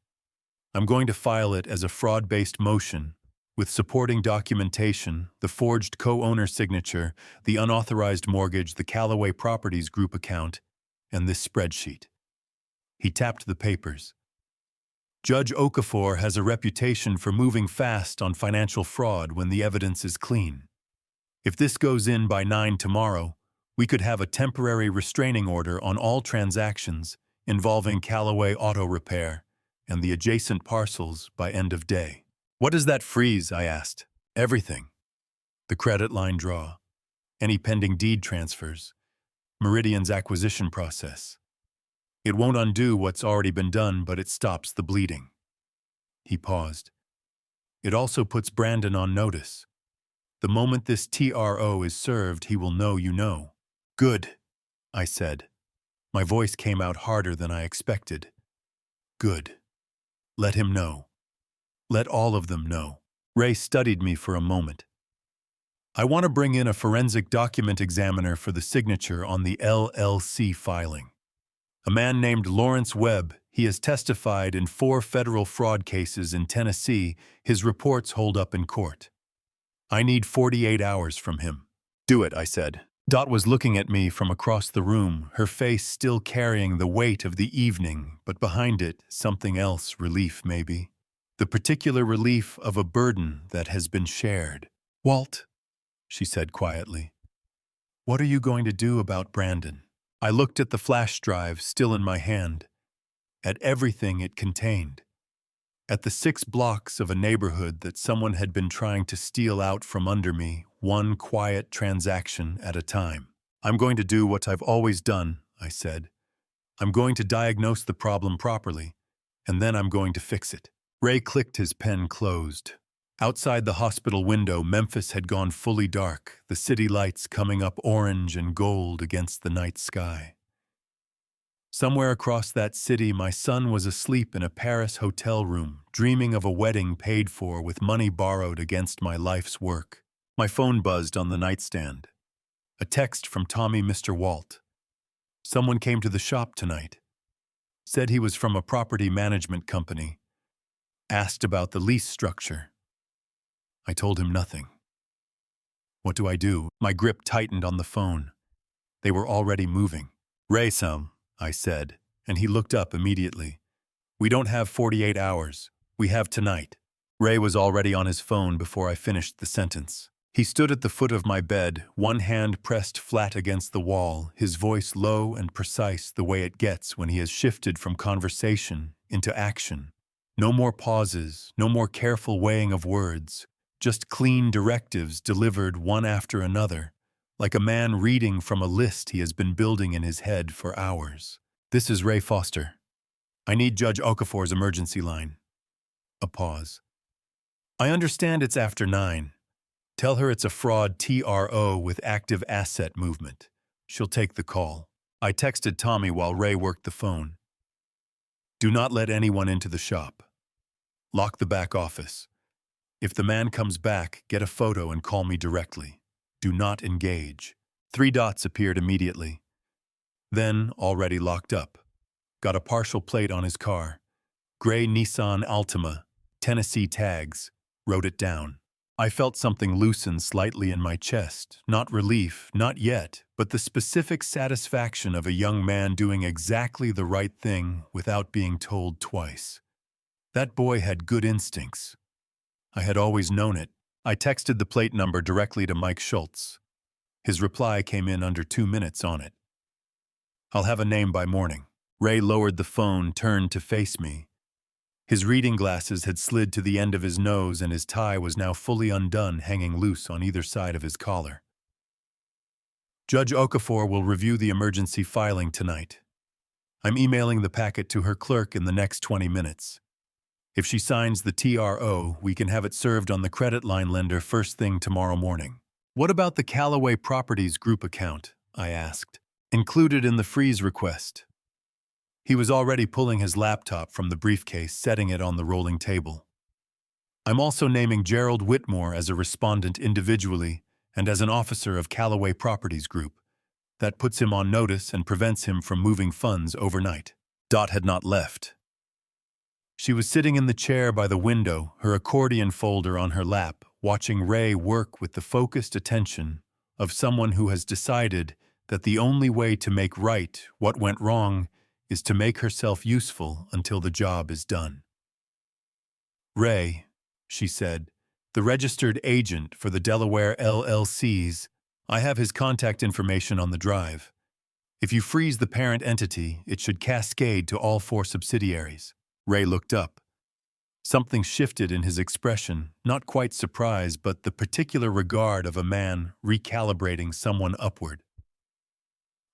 I'm going to file it as a fraud-based motion with supporting documentation, the forged co-owner signature, the unauthorized mortgage, the Callaway Properties Group account, and this spreadsheet. He tapped the papers. Judge Okafor has a reputation for moving fast on financial fraud when the evidence is clean. If this goes in by 9 tomorrow, we could have a temporary restraining order on all transactions involving Callaway Auto Repair and the adjacent parcels by end of day. What does that freeze? I asked. Everything. The credit line draw, any pending deed transfers, Meridian's acquisition process. It won't undo what's already been done, but it stops the bleeding. He paused. It also puts Brandon on notice. The moment this TRO is served, he will know you know. Good, I said. My voice came out harder than I expected. Good. Let him know. Let all of them know. Ray studied me for a moment. I want to bring in a forensic document examiner for the signature on the LLC filing. A man named Lawrence Webb. He has testified in 4 federal fraud cases in Tennessee. His reports hold up in court. I need 48 hours from him. Do it, I said. Dot was looking at me from across the room, her face still carrying the weight of the evening, but behind it, something else, relief maybe. The particular relief of a burden that has been shared. Walt, she said quietly, what are you going to do about Brandon? I looked at the flash drive still in my hand, at everything it contained, at the 6 blocks of a neighborhood that someone had been trying to steal out from under me, one quiet transaction at a time. I'm going to do what I've always done, I said. I'm going to diagnose the problem properly, and then I'm going to fix it. Ray clicked his pen closed. Outside the hospital window, Memphis had gone fully dark, the city lights coming up orange and gold against the night sky. Somewhere across that city, my son was asleep in a Paris hotel room, dreaming of a wedding paid for with money borrowed against my life's work. My phone buzzed on the nightstand. A text from Tommy Mr. Walt. Someone came to the shop tonight. Said he was from a property management company. Asked about the lease structure. I told him nothing. What do I do? My grip tightened on the phone. They were already moving. Ray, I said, and he looked up immediately. We don't have 48 hours. We have tonight. Ray was already on his phone before I finished the sentence. He stood at the foot of my bed, one hand pressed flat against the wall, his voice low and precise the way it gets when he has shifted from conversation into action. No more pauses, no more careful weighing of words, just clean directives delivered one after another, like a man reading from a list he has been building in his head for hours. This is Ray Foster. I need Judge Okafor's emergency line. A pause. I understand it's after 9. Tell her it's a fraud TRO with active asset movement. She'll take the call. I texted Tommy while Ray worked the phone. Do not let anyone into the shop. Lock the back office. If the man comes back, get a photo and call me directly. Do not engage. 3 dots appeared immediately. Then, already locked up. Got a partial plate on his car. Gray Nissan Altima, Tennessee tags. Wrote it down. I felt something loosen slightly in my chest. Not relief, not yet, but the specific satisfaction of a young man doing exactly the right thing without being told twice. That boy had good instincts. I had always known it. I texted the plate number directly to Mike Schultz. His reply came in under 2 minutes on it. I'll have a name by morning. Ray lowered the phone, turned to face me. His reading glasses had slid to the end of his nose and his tie was now fully undone, hanging loose on either side of his collar. Judge Okafor will review the emergency filing tonight. I'm emailing the packet to her clerk in the next 20 minutes. If she signs the TRO, we can have it served on the credit line lender first thing tomorrow morning. What about the Callaway Properties Group account? I asked. Included in the freeze request. He was already pulling his laptop from the briefcase, setting it on the rolling table. I'm also naming Gerald Whitmore as a respondent individually and as an officer of Callaway Properties Group. That puts him on notice and prevents him from moving funds overnight. Dot had not left. She was sitting in the chair by the window, her accordion folder on her lap, watching Ray work with the focused attention of someone who has decided that the only way to make right what went wrong is to make herself useful until the job is done. Ray, she said, the registered agent for the Delaware LLCs, I have his contact information on the drive. If you freeze the parent entity, it should cascade to all 4 subsidiaries. Ray looked up. Something shifted in his expression, not quite surprise, but the particular regard of a man recalibrating someone upward.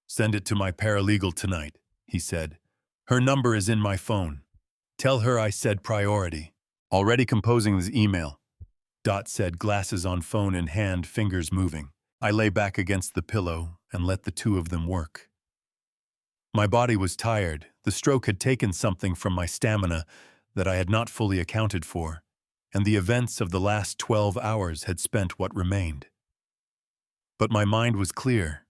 Send it to my paralegal tonight, he said. Her number is in my phone. Tell her I said priority. Already composing this email. Dot said, glasses on phone in hand, fingers moving. I lay back against the pillow and let the two of them work. My body was tired. The stroke had taken something from my stamina that I had not fully accounted for, and the events of the last 12 hours had spent what remained. But my mind was clear.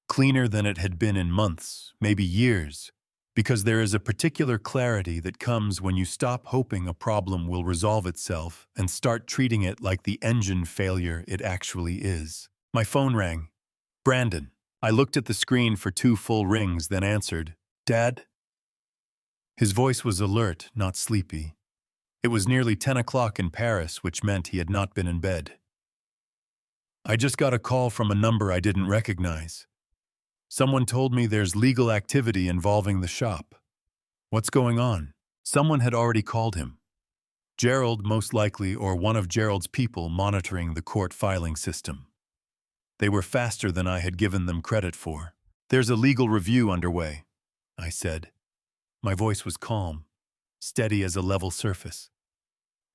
Cleaner than it had been in months, maybe years, because there is a particular clarity that comes when you stop hoping a problem will resolve itself and start treating it like the engine failure it actually is. My phone rang. Brandon. I looked at the screen for 2 full rings, then answered, Dad? His voice was alert, not sleepy. It was nearly 10 o'clock in Paris, which meant he had not been in bed. I just got a call from a number I didn't recognize. Someone told me there's legal activity involving the shop. What's going on? Someone had already called him. Gerald, most likely, or one of Gerald's people monitoring the court filing system. They were faster than I had given them credit for. There's a legal review underway, I said. My voice was calm, steady as a level surface.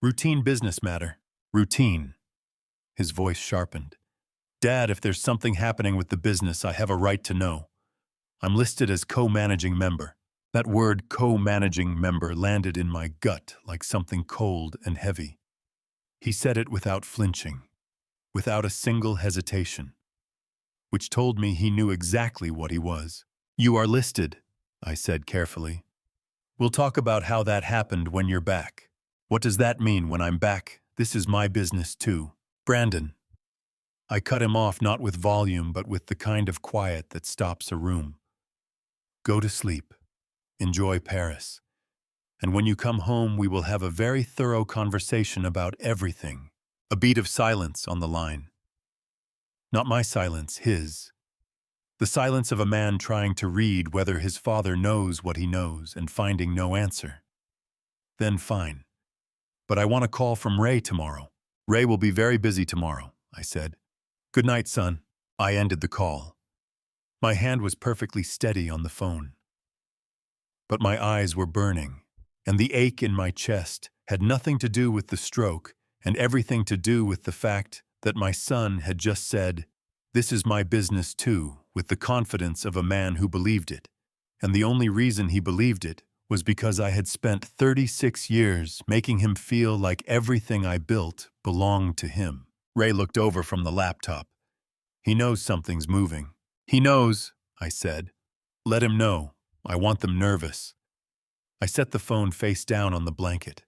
Routine business matter. Routine. His voice sharpened. Dad, if there's something happening with the business, I have a right to know. I'm listed as co-managing member. That word co-managing member landed in my gut like something cold and heavy. He said it without flinching, without a single hesitation, which told me he knew exactly what he was. You are listed, I said carefully. We'll talk about how that happened when you're back. What does that mean when I'm back? This is my business too. Brandon. I cut him off not with volume but with the kind of quiet that stops a room. Go to sleep. Enjoy Paris. And when you come home, we will have a very thorough conversation about everything. A beat of silence on the line. Not my silence, his. The silence of a man trying to read whether his father knows what he knows and finding no answer. Then fine. But I want a call from Ray tomorrow. Ray will be very busy tomorrow, I said. Good night, son. I ended the call. My hand was perfectly steady on the phone. but my eyes were burning, and the ache in my chest had nothing to do with the stroke and everything to do with the fact that my son had just said, "This is my business too," with the confidence of a man who believed it. And the only reason he believed it was because I had spent 36 years making him feel like everything I built belonged to him. Ray looked over from the laptop. "He knows something's moving." "He knows," I said. "Let him know. I want them nervous." I set the phone face down on the blanket.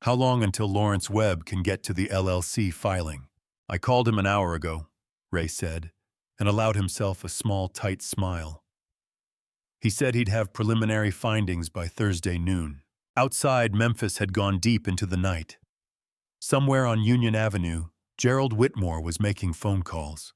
"How long until Lawrence Webb can get to the LLC filing?" "I called him an hour ago," Ray said, and allowed himself a small, tight smile. "He said he'd have preliminary findings by Thursday noon." Outside, Memphis had gone deep into the night. Somewhere on Union Avenue, Gerald Whitmore was making phone calls.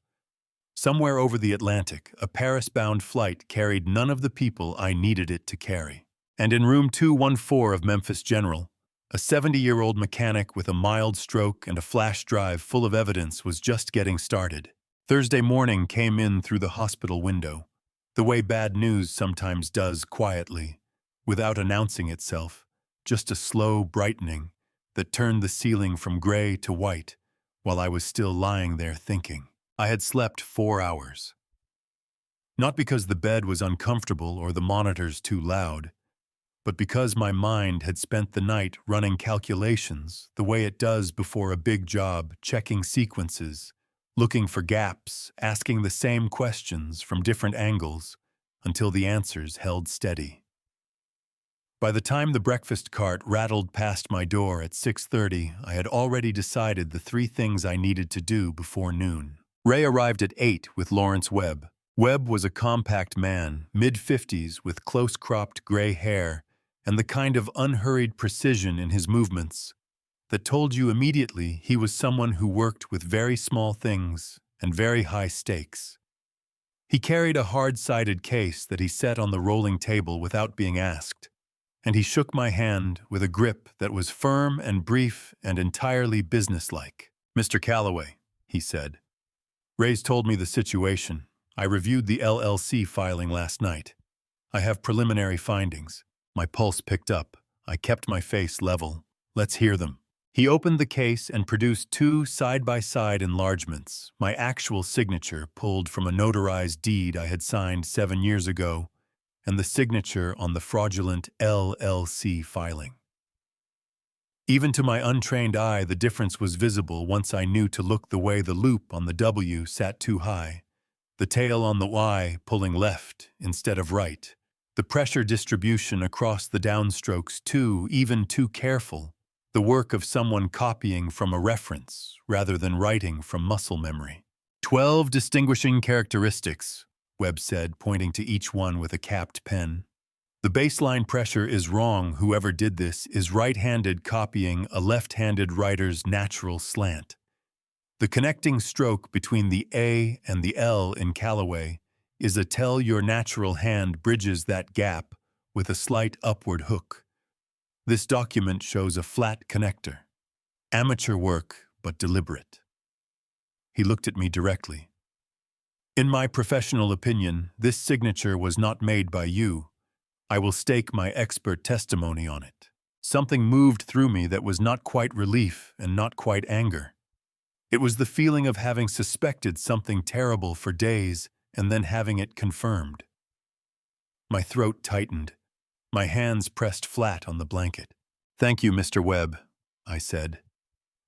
Somewhere over the Atlantic, a Paris-bound flight carried none of the people I needed it to carry. And in room 214 of Memphis General, a 70-year-old mechanic with a mild stroke and a flash drive full of evidence was just getting started. Thursday morning came in through the hospital window, the way bad news sometimes does quietly, without announcing itself, just a slow brightening that turned the ceiling from gray to white while I was still lying there thinking. I had slept 4 hours. Not because the bed was uncomfortable or the monitors too loud, but because my mind had spent the night running calculations the way it does before a big job, checking sequences, looking for gaps, asking the same questions from different angles until the answers held steady. By the time the breakfast cart rattled past my door at 6:30, I had already decided the 3 things I needed to do before noon. Ray arrived at 8 with Lawrence Webb. Webb was a compact man, mid-50s, with close-cropped gray hair and the kind of unhurried precision in his movements that told you immediately he was someone who worked with very small things and very high stakes. He carried a hard-sided case that he set on the rolling table without being asked, and he shook my hand with a grip that was firm and brief and entirely businesslike. "Mr. Calloway," he said. "Ray's told me the situation. I reviewed the LLC filing last night. I have preliminary findings." My pulse picked up. I kept my face level. "Let's hear them." He opened the case and produced 2 side-by-side enlargements, my actual signature pulled from a notarized deed I had signed 7 years ago, and the signature on the fraudulent LLC filing. Even to my untrained eye, the difference was visible once I knew to look the way the loop on the W sat too high, the tail on the Y pulling left instead of right, the pressure distribution across the downstrokes even too careful, the work of someone copying from a reference rather than writing from muscle memory. 12 distinguishing characteristics, Webb said, pointing to each one with a capped pen. The baseline pressure is wrong. Whoever did this is right-handed copying a left-handed writer's natural slant. The connecting stroke between the A and the L in Calloway is a tell your natural hand bridges that gap with a slight upward hook. This document shows a flat connector. Amateur work, but deliberate. He looked at me directly. "In my professional opinion, this signature was not made by you. I will stake my expert testimony on it." Something moved through me that was not quite relief and not quite anger. It was the feeling of having suspected something terrible for days and then having it confirmed. My throat tightened. My hands pressed flat on the blanket. "Thank you, Mr. Webb," I said.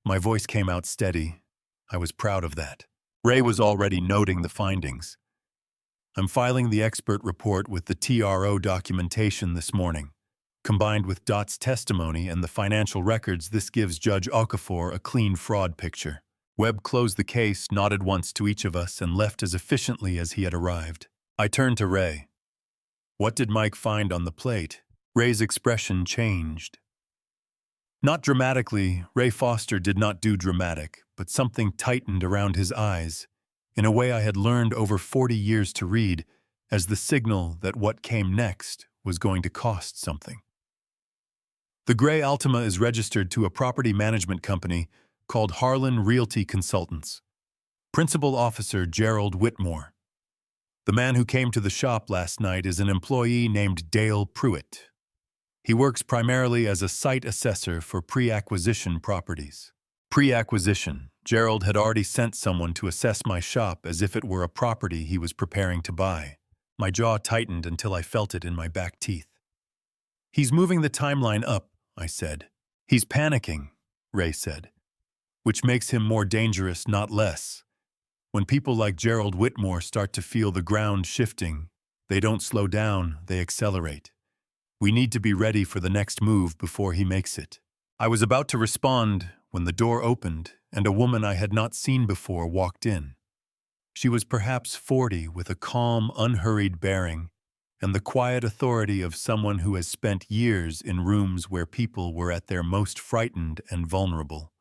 My voice came out steady. I was proud of that. Ray was already noting the findings. "I'm filing the expert report with the TRO documentation this morning. Combined with Dot's testimony and the financial records, this gives Judge Okafor a clean fraud picture." Webb closed the case, nodded once to each of us, and left as efficiently as he had arrived. I turned to Ray. "What did Mike find on the plate?" Ray's expression changed. Not dramatically. Ray Foster did not do dramatic, but something tightened around his eyes, in a way I had learned over 40 years to read, as the signal that what came next was going to cost something. "The gray Altima is registered to a property management company called Harlan Realty Consultants. Principal Officer Gerald Whitmore." The man who came to the shop last night is an employee named Dale Pruitt. He works primarily as a site assessor for pre-acquisition properties. Pre-acquisition. Gerald had already sent someone to assess my shop as if it were a property he was preparing to buy. My jaw tightened until I felt it in my back teeth. He's moving the timeline up, I said. He's panicking, Ray said, which makes him more dangerous, not less. When people like Gerald Whitmore start to feel the ground shifting, they don't slow down, they accelerate. We need to be ready for the next move before he makes it. I was about to respond when the door opened and a woman I had not seen before walked in. She was perhaps 40 with a calm, unhurried bearing and the quiet authority of someone who has spent years in rooms where people were at their most frightened and vulnerable.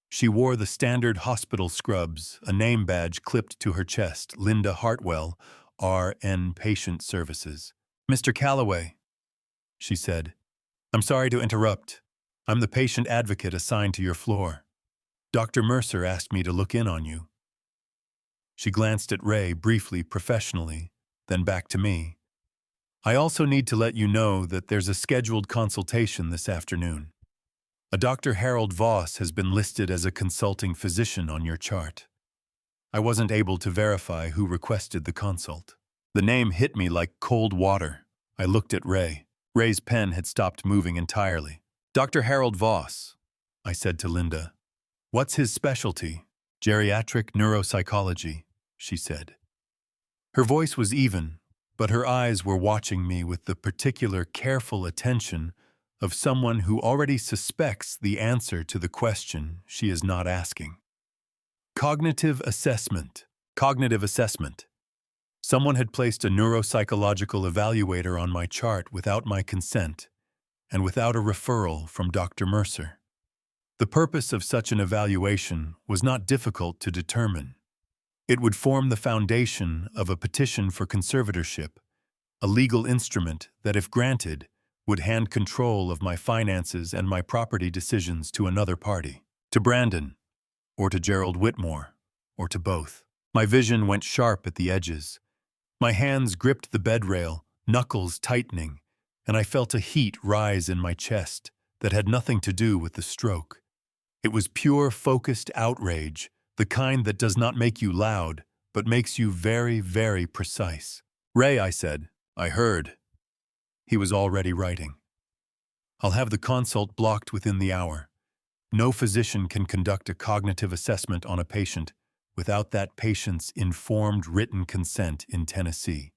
She wore the standard hospital scrubs, a name badge clipped to her chest, Linda Hartwell, RN Patient Services. "Mr. Calloway," she said, "I'm sorry to interrupt. I'm the patient advocate assigned to your floor. Dr. Mercer asked me to look in on you." She glanced at Ray briefly, professionally, then back to me. "I also need to let you know that there's a scheduled consultation this afternoon. A Dr. Harold Voss has been listed as a consulting physician on your chart." I wasn't able to verify who requested the consult. The name hit me like cold water. I looked at Ray. Ray's pen had stopped moving entirely. "Dr. Harold Voss," I said to Linda. "What's his specialty?" "Geriatric neuropsychology," she said. Her voice was even, but her eyes were watching me with the particular careful attention of someone who already suspects the answer to the question she is not asking. Cognitive assessment. Cognitive assessment. Someone had placed a neuropsychological evaluator on my chart without my consent and without a referral from Dr. Mercer. The purpose of such an evaluation was not difficult to determine. It would form the foundation of a petition for conservatorship, a legal instrument that, if granted, would hand control of my finances and my property decisions to another party, to Brandon, or to Gerald Whitmore, or to both. My vision went sharp at the edges. My hands gripped the bed rail, knuckles tightening, and I felt a heat rise in my chest that had nothing to do with the stroke. It was pure, focused outrage, the kind that does not make you loud, but makes you very, very precise. "Ray," I said, "I heard." He was already writing. "I'll have the consult blocked within the hour. No physician can conduct a cognitive assessment on a patient without that patient's informed written consent in Tennessee.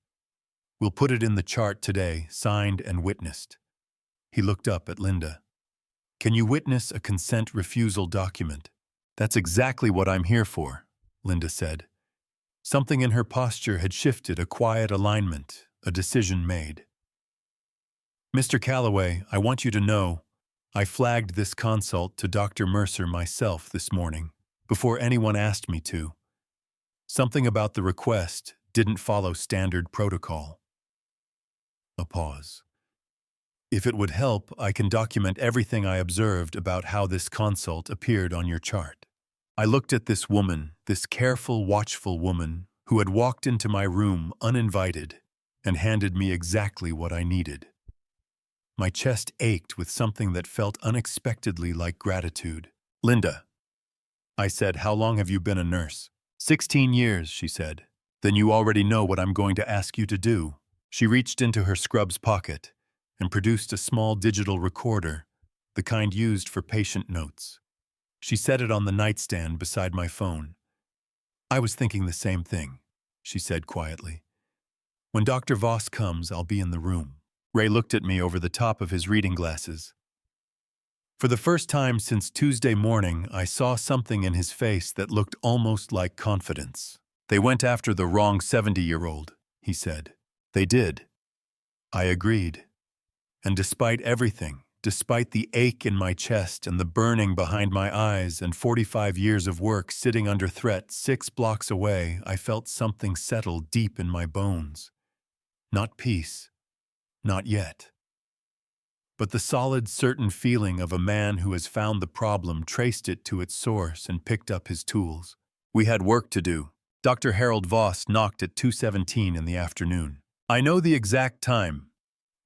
We'll put it in the chart today, signed and witnessed." He looked up at Linda. "Can you witness a consent refusal document?" "That's exactly what I'm here for," Linda said. Something in her posture had shifted, a quiet alignment, a decision made. "Mr. Calloway, I want you to know, I flagged this consult to Dr. Mercer myself this morning, before anyone asked me to. Something about the request didn't follow standard protocol." A pause. "If it would help, I can document everything I observed about how this consult appeared on your chart." I looked at this woman, this careful, watchful woman, who had walked into my room uninvited and handed me exactly what I needed. My chest ached with something that felt unexpectedly like gratitude. "Linda," I said, "how long have you been a nurse?" 16 years, she said. "Then you already know what I'm going to ask you to do." She reached into her scrubs pocket and produced a small digital recorder, the kind used for patient notes. She set it on the nightstand beside my phone. "I was thinking the same thing," she said quietly. "When Dr. Voss comes, I'll be in the room." Ray looked at me over the top of his reading glasses. For the first time since Tuesday morning, I saw something in his face that looked almost like confidence. "They went after the wrong 70-year-old, he said. "They did." I agreed. And despite everything, despite the ache in my chest and the burning behind my eyes and 45 years of work sitting under threat 6 blocks away, I felt something settle deep in my bones. Not peace. Not yet. But the solid, certain feeling of a man who has found the problem, traced it to its source, and picked up his tools. We had work to do. Dr. Harold Voss knocked at 2:17 in the afternoon. I know the exact time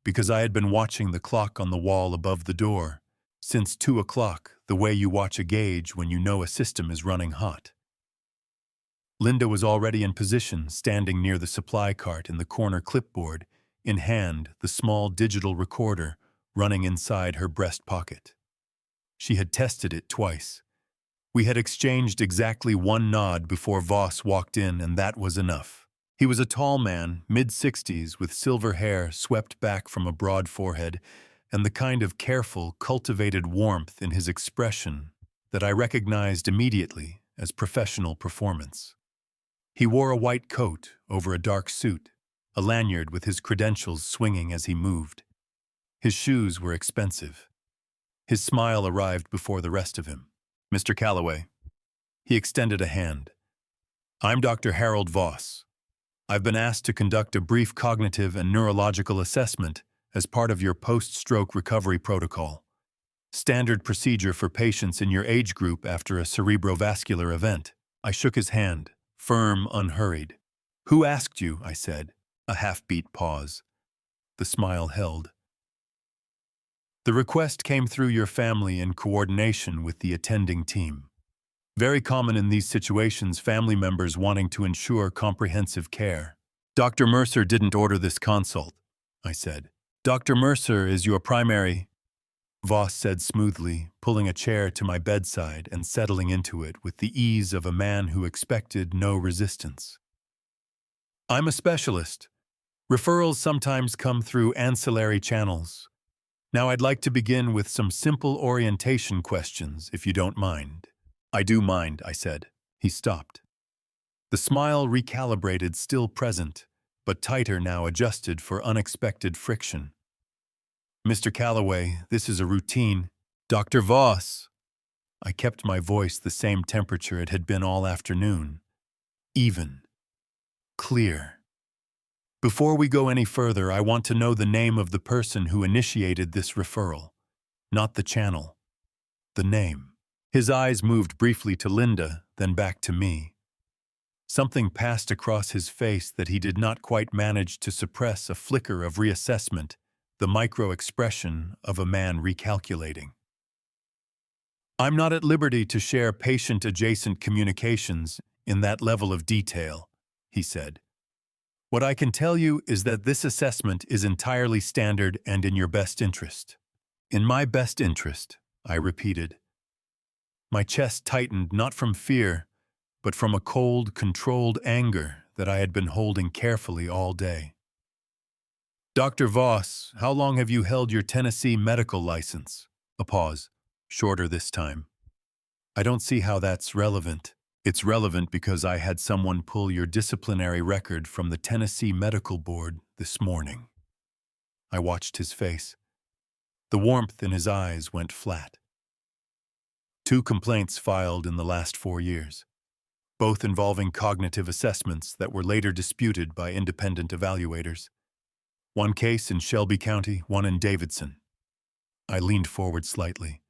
because I had been watching the clock on the wall above the door since 2 o'clock, the way you watch a gauge when you know a system is running hot. Linda was already in position, standing near the supply cart in the corner, clipboard in hand, the small digital recorder running inside her breast pocket. She had tested it twice. We had exchanged exactly one nod before Voss walked in, and that was enough. He was a tall man, mid-60s, with silver hair swept back from a broad forehead, and the kind of careful, cultivated warmth in his expression that I recognized immediately as professional performance. He wore a white coat over a dark suit, a lanyard with his credentials swinging as he moved. His shoes were expensive. His smile arrived before the rest of him. "Mr. Calloway." He extended a hand. "I'm Dr. Harold Voss. I've been asked to conduct a brief cognitive and neurological assessment as part of your post-stroke recovery protocol. Standard procedure for patients in your age group after a cerebrovascular event." I shook his hand, firm, unhurried. "Who asked you?" I said. A half-beat pause. The smile held. "The request came through your family in coordination with the attending team. Very common in these situations, family members wanting to ensure comprehensive care." "Dr. Mercer didn't order this consult," I said. "Dr. Mercer is your primary," Voss said smoothly, pulling a chair to my bedside and settling into it with the ease of a man who expected no resistance. "I'm a specialist. Referrals sometimes come through ancillary channels. Now I'd like to begin with some simple orientation questions, if you don't mind." "I do mind," I said. He stopped. The smile recalibrated, still present, but tighter now, adjusted for unexpected friction. "Mr. Calloway, this is a routine." "Dr. Voss." I kept my voice the same temperature it had been all afternoon. Even. Clear. "Before we go any further, I want to know the name of the person who initiated this referral. Not the channel. The name." His eyes moved briefly to Linda, then back to me. Something passed across his face that he did not quite manage to suppress, a flicker of reassessment, the micro-expression of a man recalculating. "I'm not at liberty to share patient-adjacent communications in that level of detail," he said. "What I can tell you is that this assessment is entirely standard and in your best interest." "In my best interest," I repeated. My chest tightened, not from fear, but from a cold, controlled anger that I had been holding carefully all day. "Dr. Voss, how long have you held your Tennessee medical license?" A pause, shorter this time. "I don't see how that's relevant." "It's relevant because I had someone pull your disciplinary record from the Tennessee Medical Board this morning." I watched his face. The warmth in his eyes went flat. 2 complaints filed in the last 4 years, both involving cognitive assessments that were later disputed by independent evaluators. One case in Shelby County, one in Davidson. I leaned forward slightly.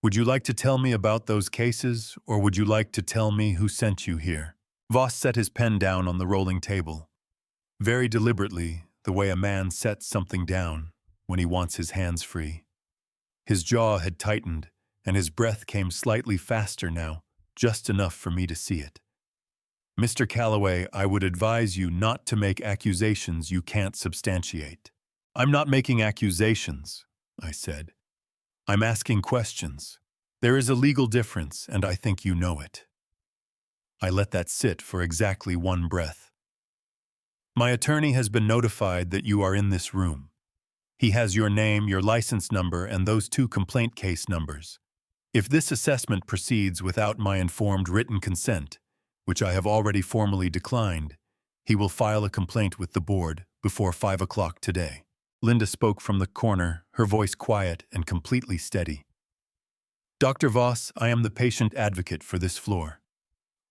"Would you like to tell me about those cases, or would you like to tell me who sent you here?" Voss set his pen down on the rolling table, very deliberately, the way a man sets something down when he wants his hands free. His jaw had tightened, and his breath came slightly faster now, just enough for me to see it. "Mr. Calloway, I would advise you not to make accusations you can't substantiate." "I'm not making accusations," I said. "I'm asking questions. There is a legal difference, and I think you know it." I let that sit for exactly one breath. "My attorney has been notified that you are in this room. He has your name, your license number, and those 2 complaint case numbers. If this assessment proceeds without my informed written consent, which I have already formally declined, he will file a complaint with the board before 5 o'clock today." Linda spoke from the corner, her voice quiet and completely steady. "Dr. Voss, I am the patient advocate for this floor.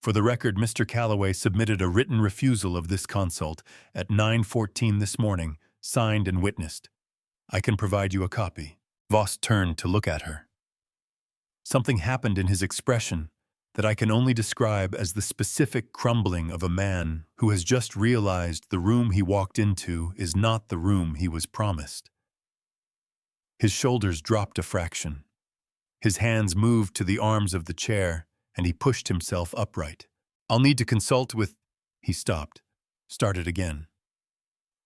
For the record, Mr. Calloway submitted a written refusal of this consult at 9:14 this morning, signed and witnessed. I can provide you a copy." Voss turned to look at her. Something happened in his expression, that I can only describe as the specific crumbling of a man who has just realized the room he walked into is not the room he was promised. His shoulders dropped a fraction. His hands moved to the arms of the chair, and he pushed himself upright. "I'll need to consult with—" He stopped, started again.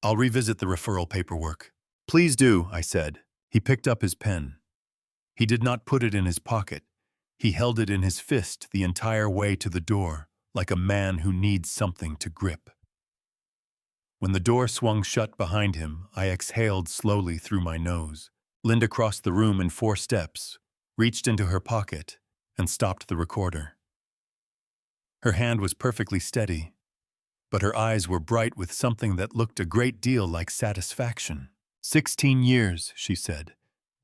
"I'll revisit the referral paperwork." "Please do," I said. He picked up his pen. He did not put it in his pocket. He held it in his fist the entire way to the door, like a man who needs something to grip. When the door swung shut behind him, I exhaled slowly through my nose. Linda crossed the room in 4 steps, reached into her pocket, and stopped the recorder. Her hand was perfectly steady, but her eyes were bright with something that looked a great deal like satisfaction. 16 years, she said,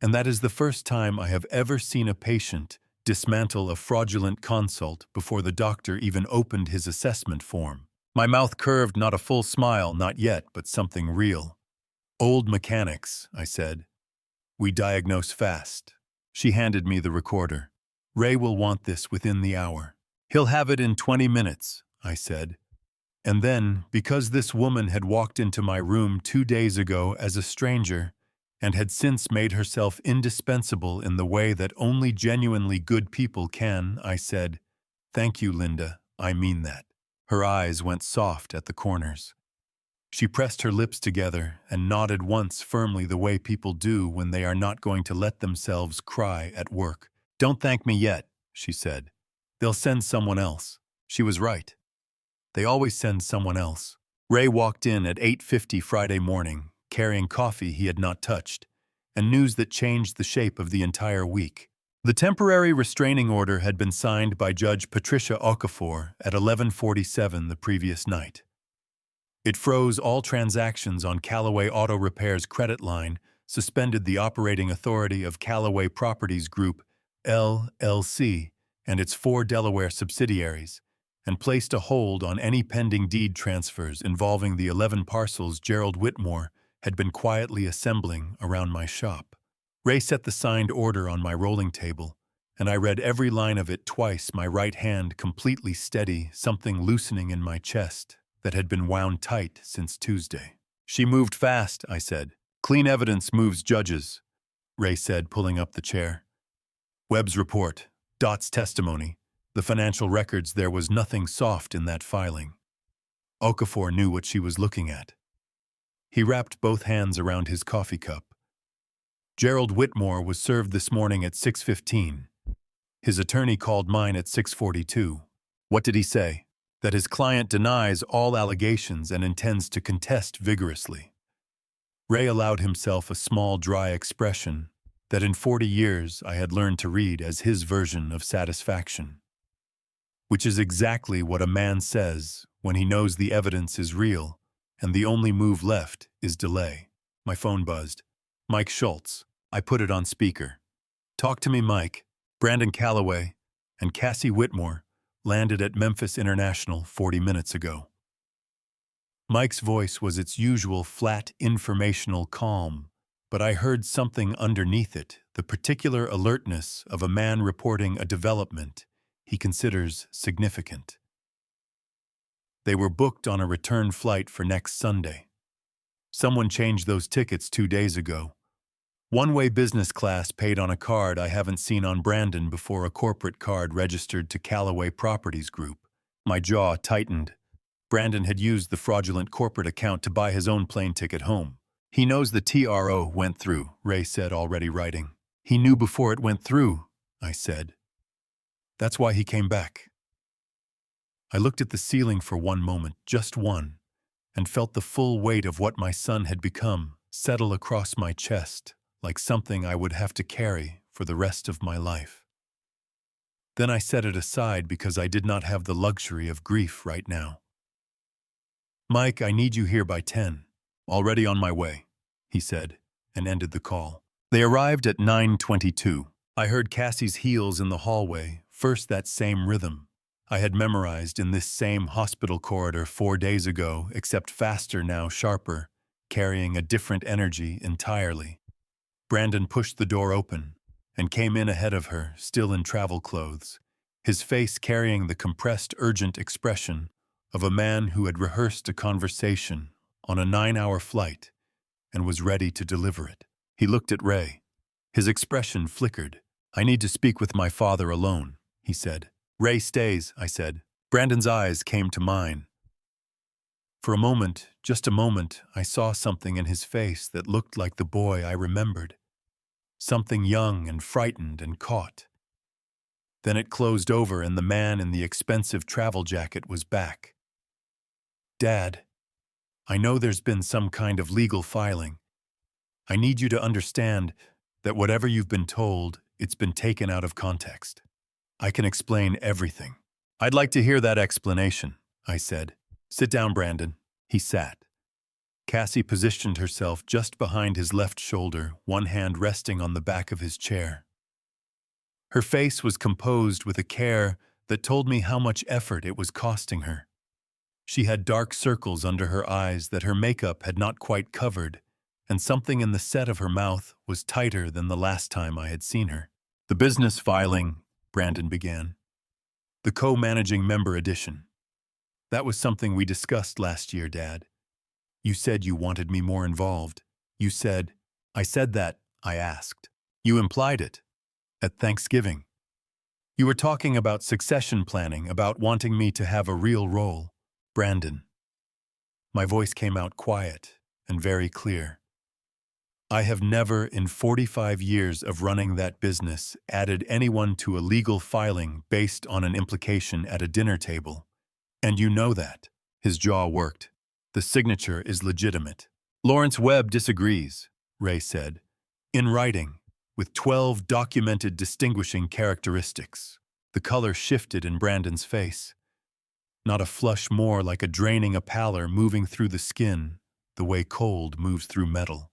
and that is the first time I have ever seen a patient dismantle a fraudulent consult before the doctor even opened his assessment form. My mouth curved, not a full smile, not yet, but something real. "Old mechanics," I said. "We diagnose fast." She handed me the recorder. "Ray will want this within the hour." "He'll have it in 20 minutes, I said. And then, because this woman had walked into my room 2 days ago as a stranger and had since made herself indispensable in the way that only genuinely good people can, I said, "Thank you, Linda, I mean that." Her eyes went soft at the corners. She pressed her lips together and nodded once firmly the way people do when they are not going to let themselves cry at work. "Don't thank me yet," she said. "They'll send someone else." She was right. They always send someone else. Ray walked in at 8:50 Friday morning, carrying coffee he had not touched, and news that changed the shape of the entire week. The temporary restraining order had been signed by Judge Patricia Okafor at 11:47 the previous night. It froze all transactions on Callaway Auto Repair's credit line, suspended the operating authority of Callaway Properties Group, LLC, and its 4 Delaware subsidiaries, and placed a hold on any pending deed transfers involving the 11 parcels Gerald Whitmore had been quietly assembling around my shop. Ray set the signed order on my rolling table, and I read every line of it twice, my right hand completely steady, something loosening in my chest that had been wound tight since Tuesday. "She moved fast," I said. "Clean evidence moves judges," Ray said, pulling up the chair. "Webb's report, Dot's testimony, the financial records, there was nothing soft in that filing." Okafor knew what she was looking at. He wrapped both hands around his coffee cup. "Gerald Whitmore was served this morning at 6:15. His attorney called mine at 6:42. What did he say?" "That his client denies all allegations and intends to contest vigorously." Ray allowed himself a small, dry expression that in 40 years I had learned to read as his version of satisfaction. Which is exactly what a man says when he knows the evidence is real and the only move left is delay. My phone buzzed. "Mike Schultz." I put it on speaker. "Talk to me, Mike. Brandon Callaway and Cassie Whitmore landed at Memphis International 40 minutes ago." Mike's voice was its usual flat, informational calm, but I heard something underneath it, the particular alertness of a man reporting a development he considers significant. They were booked on a return flight for next Sunday. Someone changed those tickets 2 days ago. One-way business class paid on a card I haven't seen on Brandon before, a corporate card registered to Callaway Properties Group. My jaw tightened. Brandon had used the fraudulent corporate account to buy his own plane ticket home. "He knows the TRO went through," Ray said, already writing. "He knew before it went through," I said. "That's why he came back." I looked at the ceiling for one moment, just one, and felt the full weight of what my son had become settle across my chest, like something I would have to carry for the rest of my life. Then I set it aside because I did not have the luxury of grief right now. "Mike, I need you here by 10. Already on my way," he said, and ended the call. They arrived at 9:22. I heard Cassie's heels in the hallway, first that same rhythm I had memorized in this same hospital corridor 4 days ago, except faster now, sharper, carrying a different energy entirely. Brandon pushed the door open and came in ahead of her, still in travel clothes. his face carrying the compressed, urgent expression of a man who had rehearsed a conversation on a 9-hour flight and was ready to deliver it. He looked at Ray. His expression flickered. "I need to speak with my father alone," he said. "Ray stays," I said. Brandon's eyes came to mine. For a moment, just a moment, I saw something in his face that looked like the boy I remembered. Something young and frightened and caught. Then it closed over and the man in the expensive travel jacket was back. "Dad, I know there's been some kind of legal filing. I need you to understand that whatever you've been told, it's been taken out of context. I can explain everything." "I'd like to hear that explanation," I said. "Sit down, Brandon." He sat. Cassie positioned herself just behind his left shoulder, one hand resting on the back of his chair. Her face was composed with a care that told me how much effort it was costing her. She had dark circles under her eyes that her makeup had not quite covered, and something in the set of her mouth was tighter than the last time I had seen her. "The business filing," Brandon began. "The co-managing member edition. That was something we discussed last year, Dad. You said you wanted me more involved. You said—" "I said that," I asked. "You implied it. At Thanksgiving. You were talking about succession planning, about wanting me to have a real role." "Brandon." My voice came out quiet and very clear. "I have never, in 45 years of running that business, added anyone to a legal filing based on an implication at a dinner table. And you know that." His jaw worked. "The signature is legitimate." "Lawrence Webb disagrees," Ray said. "In writing, with 12 documented distinguishing characteristics." The color shifted in Brandon's face. Not a flush more, like a draining a pallor moving through the skin, the way cold moves through metal.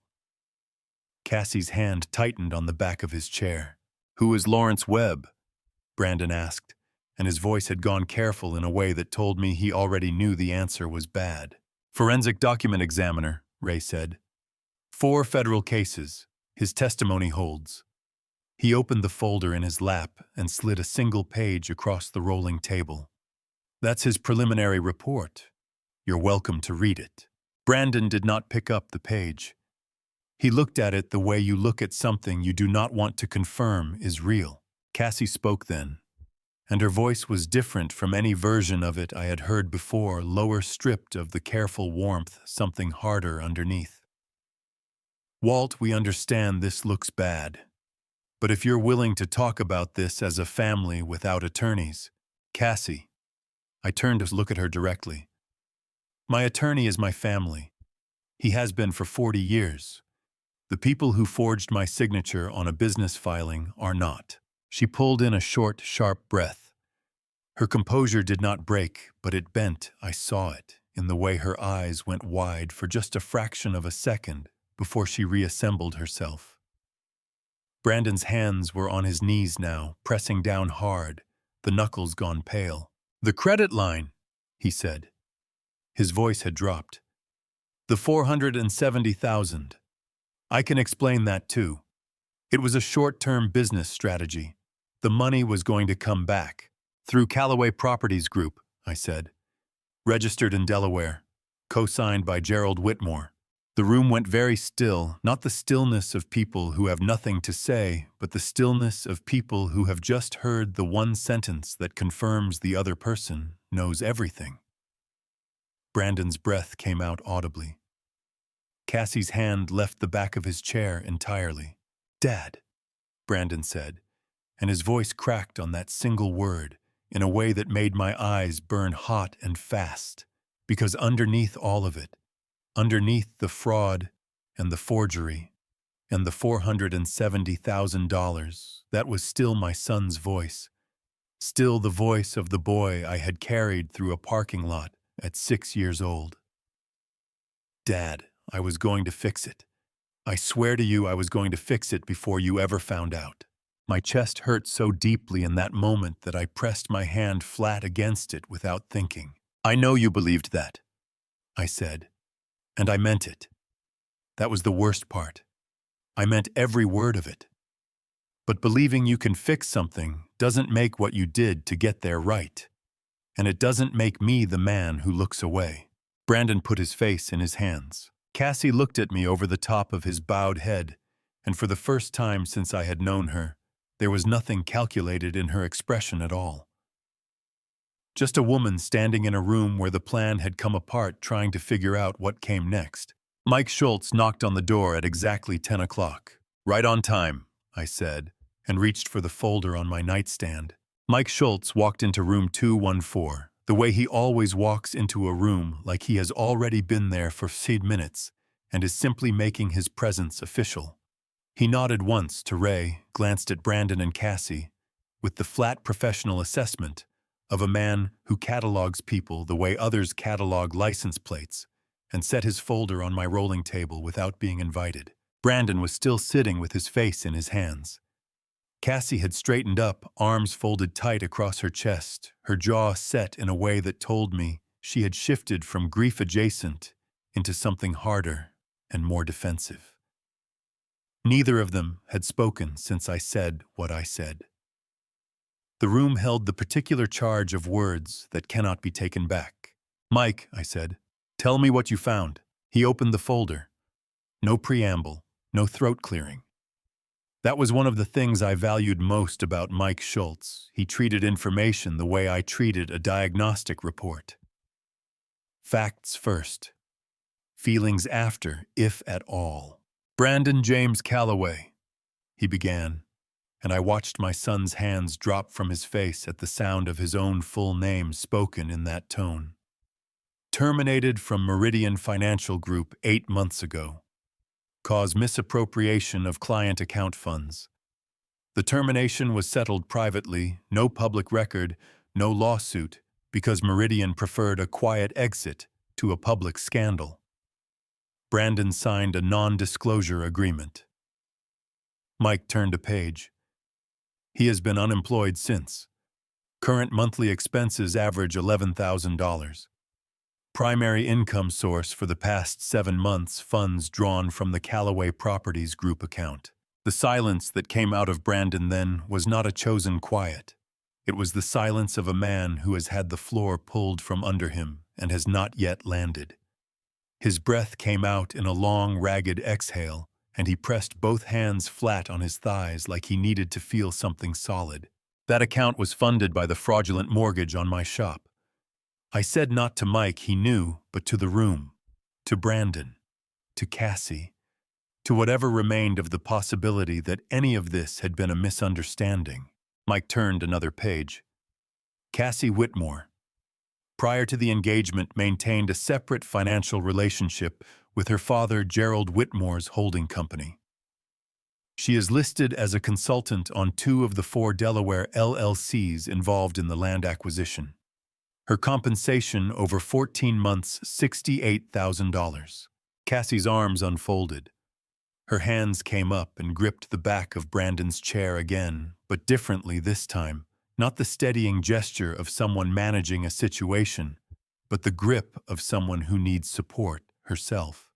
Cassie's hand tightened on the back of his chair. "Who is Lawrence Webb?" Brandon asked, and his voice had gone careful in a way that told me he already knew the answer was bad. "Forensic document examiner," Ray said. 4 federal cases. His testimony holds." He opened the folder in his lap and slid a single page across the rolling table. "That's his preliminary report. You're welcome to read it." Brandon did not pick up the page. He looked at it the way you look at something you do not want to confirm is real. Cassie spoke then, and her voice was different from any version of it I had heard before, lower stripped of the careful warmth, something harder underneath. "Walt, we understand this looks bad. But if you're willing to talk about this as a family without attorneys—" "Cassie." I turned to look at her directly. "My attorney is my family. He has been for 40 years. The people who forged my signature on a business filing are not." She pulled in a short, sharp breath. Her composure did not break, but it bent. I saw it, in the way her eyes went wide for just a fraction of a second before she reassembled herself. Brandon's hands were on his knees now, pressing down hard, the knuckles gone pale. "The credit line," he said. His voice had dropped. "The 470,000. I can explain that too. It was a short-term business strategy. The money was going to come back. Through Callaway Properties Group," I said. "Registered in Delaware. Co-signed by Gerald Whitmore." The room went very still, not the stillness of people who have nothing to say, but the stillness of people who have just heard the one sentence that confirms the other person knows everything. Brandon's breath came out audibly. Cassie's hand left the back of his chair entirely. "Dad," Brandon said, and his voice cracked on that single word in a way that made my eyes burn hot and fast, because underneath all of it, underneath the fraud and the forgery and the $470,000, that was still my son's voice, still the voice of the boy I had carried through a parking lot at 6 years old. "Dad, I was going to fix it. I swear to you I was going to fix it before you ever found out." My chest hurt so deeply in that moment that I pressed my hand flat against it without thinking. "I know you believed that," I said. And I meant it. That was the worst part. I meant every word of it. But believing you can fix something doesn't make what you did to get there right. And it doesn't make me the man who looks away." Brandon put his face in his hands. Cassie looked at me over the top of his bowed head, and for the first time since I had known her, there was nothing calculated in her expression at all. Just a woman standing in a room where the plan had come apart trying to figure out what came next. Mike Schultz knocked on the door at exactly 10 o'clock. "Right on time," I said, and reached for the folder on my nightstand. Mike Schultz walked into room 214, the way he always walks into a room like he has already been there for 5 minutes and is simply making his presence official. He nodded once to Ray, glanced at Brandon and Cassie, with the flat professional assessment of a man who catalogs people the way others catalog license plates, and set his folder on my rolling table without being invited. Brandon was still sitting with his face in his hands. Cassie had straightened up, arms folded tight across her chest, her jaw set in a way that told me she had shifted from grief-adjacent into something harder and more defensive. Neither of them had spoken since I said what I said. The room held the particular charge of words that cannot be taken back. "Mike," I said, "tell me what you found." He opened the folder. No preamble, no throat clearing. That was one of the things I valued most about Mike Schultz. He treated information the way I treated a diagnostic report. Facts first. Feelings after, if at all. "Brandon James Calloway," he began, and I watched my son's hands drop from his face at the sound of his own full name spoken in that tone. "Terminated from Meridian Financial Group 8 months ago. Cause misappropriation of client account funds. The termination was settled privately, no public record, no lawsuit, because Meridian preferred a quiet exit to a public scandal. Brandon signed a non-disclosure agreement." Mike turned a page. "He has been unemployed since. Current monthly expenses average $11,000. Primary income source for the past 7 months, funds drawn from the Callaway Properties Group account." The silence that came out of Brandon then was not a chosen quiet. It was the silence of a man who has had the floor pulled from under him and has not yet landed. His breath came out in a long, ragged exhale, and he pressed both hands flat on his thighs like he needed to feel something solid. "That account was funded by the fraudulent mortgage on my shop." I said not to Mike, he knew, but to the room, to Brandon, to Cassie, to whatever remained of the possibility that any of this had been a misunderstanding. Mike turned another page. "Cassie Whitmore, prior to the engagement, maintained a separate financial relationship with her father, Gerald Whitmore's holding company. She is listed as a consultant on 2 of the 4 Delaware LLCs involved in the land acquisition. Her compensation over 14 months, $68,000. Cassie's arms unfolded. Her hands came up and gripped the back of Brandon's chair again, but differently this time. Not the steadying gesture of someone managing a situation, but the grip of someone who needs support herself.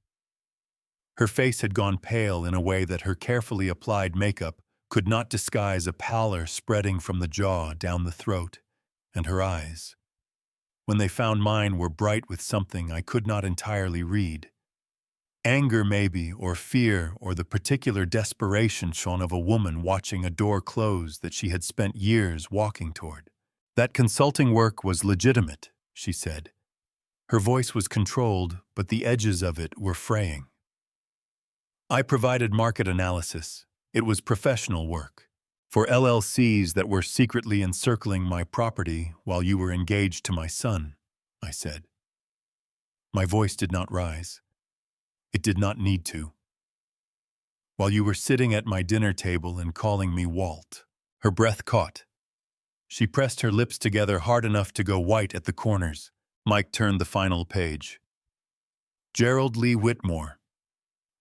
Her face had gone pale in a way that her carefully applied makeup could not disguise, a pallor spreading from the jaw down the throat, and her eyes, when they found mine, were bright with something I could not entirely read. Anger maybe, or fear, or the particular desperation shown of a woman watching a door close that she had spent years walking toward. "That consulting work was legitimate," she said. Her voice was controlled, but the edges of it were fraying. "I provided market analysis. It was professional work. For LLCs that were secretly encircling my property while you were engaged to my son," I said. My voice did not rise. It did not need to. "While you were sitting at my dinner table and calling me Walt." Her breath caught. She pressed her lips together hard enough to go white at the corners. Mike turned the final page. "Gerald Lee Whitmore.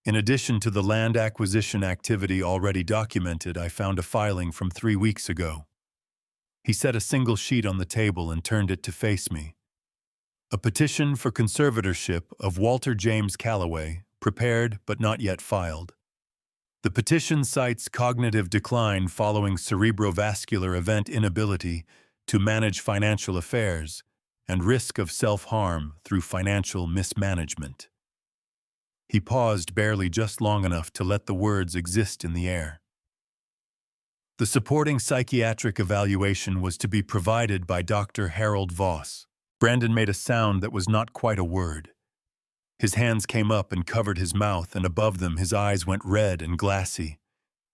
In addition to the land acquisition activity already documented, I found a filing from 3 weeks ago." He set a single sheet on the table and turned it to face me. "A petition for conservatorship of Walter James Calloway, prepared but not yet filed. The petition cites cognitive decline following cerebrovascular event inability to manage financial affairs and risk of self-harm through financial mismanagement. He paused barely just long enough to let the words exist in the air. The supporting psychiatric evaluation was to be provided by Dr. Harold Voss. Brandon made a sound that was not quite a word. His hands came up and covered his mouth, and above them his eyes went red and glassy,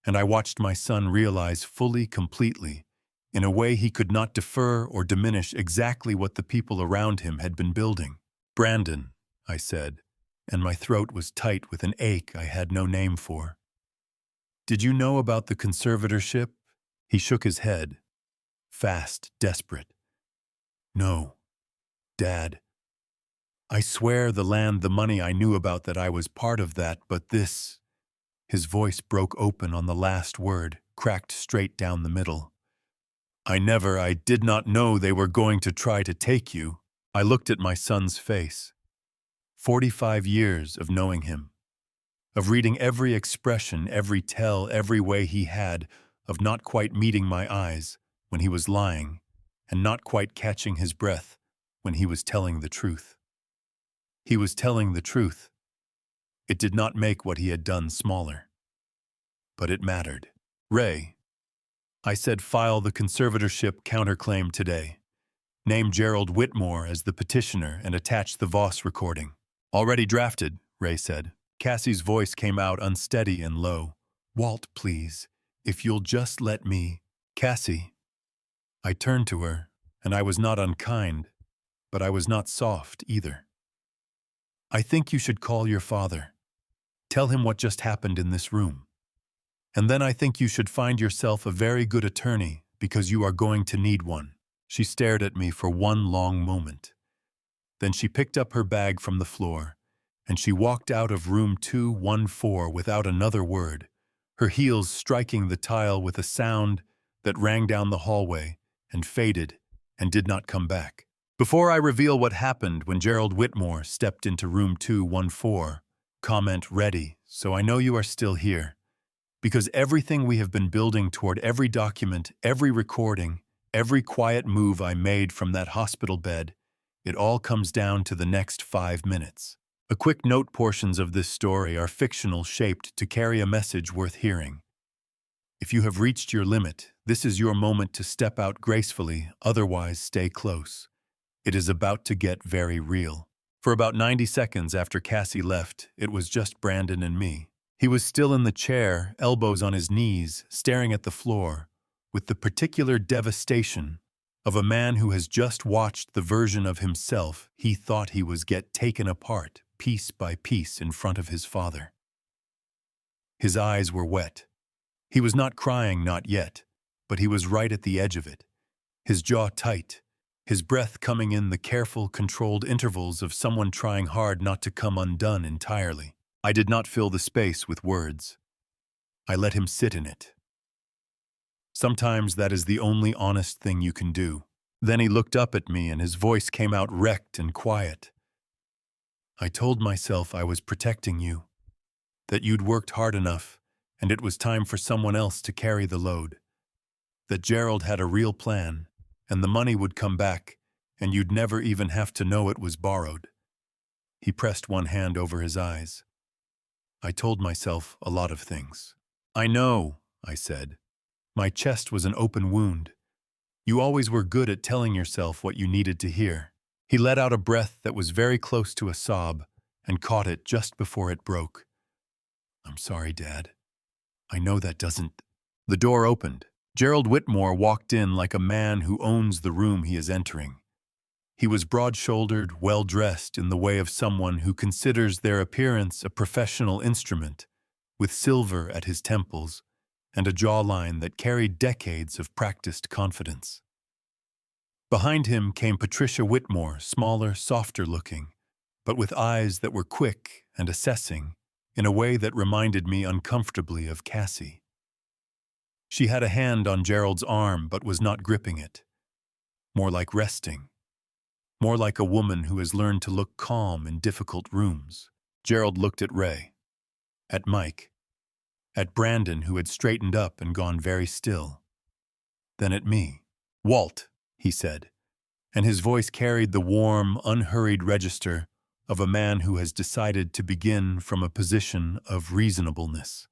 and I watched my son realize fully, completely, in a way he could not defer or diminish exactly what the people around him had been building. "Brandon," I said, and my throat was tight with an ache I had no name for. "Did you know about the conservatorship?" He shook his head, fast, desperate. "No, Dad. I swear the land, the money, I knew about that, I was part of that, but this—" His voice broke open on the last word, cracked straight down the middle. I did not know they were going to try to take you." I looked at my son's face. 45 years of knowing him, of reading every expression, every tell, every way he had, of not quite meeting my eyes when he was lying, and not quite catching his breath when he was telling the truth. He was telling the truth. It did not make what he had done smaller. But it mattered. "Ray," I said, "file the conservatorship counterclaim today. Name Gerald Whitmore as the petitioner and attach the Voss recording." "Already drafted," Ray said. Cassie's voice came out unsteady and low. "Walt, please, if you'll just let me—" "Cassie." I turned to her, and I was not unkind, but I was not soft either. "I think you should call your father. Tell him what just happened in this room. And then I think you should find yourself a very good attorney, because you are going to need one." She stared at me for one long moment. Then she picked up her bag from the floor, and she walked out of room 214 without another word, her heels striking the tile with a sound that rang down the hallway and faded and did not come back. Before I reveal what happened when Gerald Whitmore stepped into room 214, comment ready, so I know you are still here. Because everything we have been building toward, every document, every recording, every quiet move I made from that hospital bed, it all comes down to the next 5 minutes. A quick note: portions of this story are fictional, shaped to carry a message worth hearing. If you have reached your limit, this is your moment to step out gracefully, otherwise stay close. It is about to get very real. For about 90 seconds after Cassie left, it was just Brandon and me. He was still in the chair, elbows on his knees, staring at the floor, with the particular devastation of a man who has just watched the version of himself he thought he was get taken apart, piece by piece, in front of his father. His eyes were wet. He was not crying, not yet, but he was right at the edge of it. His jaw tight, his breath coming in the careful, controlled intervals of someone trying hard not to come undone entirely. I did not fill the space with words. I let him sit in it. Sometimes that is the only honest thing you can do. Then he looked up at me and his voice came out wrecked and quiet. "I told myself I was protecting you, that you'd worked hard enough and it was time for someone else to carry the load. That Gerald had a real plan and the money would come back and you'd never even have to know it was borrowed." He pressed one hand over his eyes. "I told myself a lot of things." "I know," I said. My chest was an open wound. "You always were good at telling yourself what you needed to hear." He let out a breath that was very close to a sob and caught it just before it broke. "I'm sorry, Dad. I know that doesn't—" The door opened. Gerald Whitmore walked in like a man who owns the room he is entering. He was broad-shouldered, well-dressed in the way of someone who considers their appearance a professional instrument, with silver at his temples and a jawline that carried decades of practiced confidence. Behind him came Patricia Whitmore, smaller, softer-looking, but with eyes that were quick and assessing in a way that reminded me uncomfortably of Cassie. She had a hand on Gerald's arm but was not gripping it, more like resting. More like a woman who has learned to look calm in difficult rooms. Gerald looked at Ray, at Mike, at Brandon, who had straightened up and gone very still. Then at me. "Walt," he said, and his voice carried the warm, unhurried register of a man who has decided to begin from a position of reasonableness.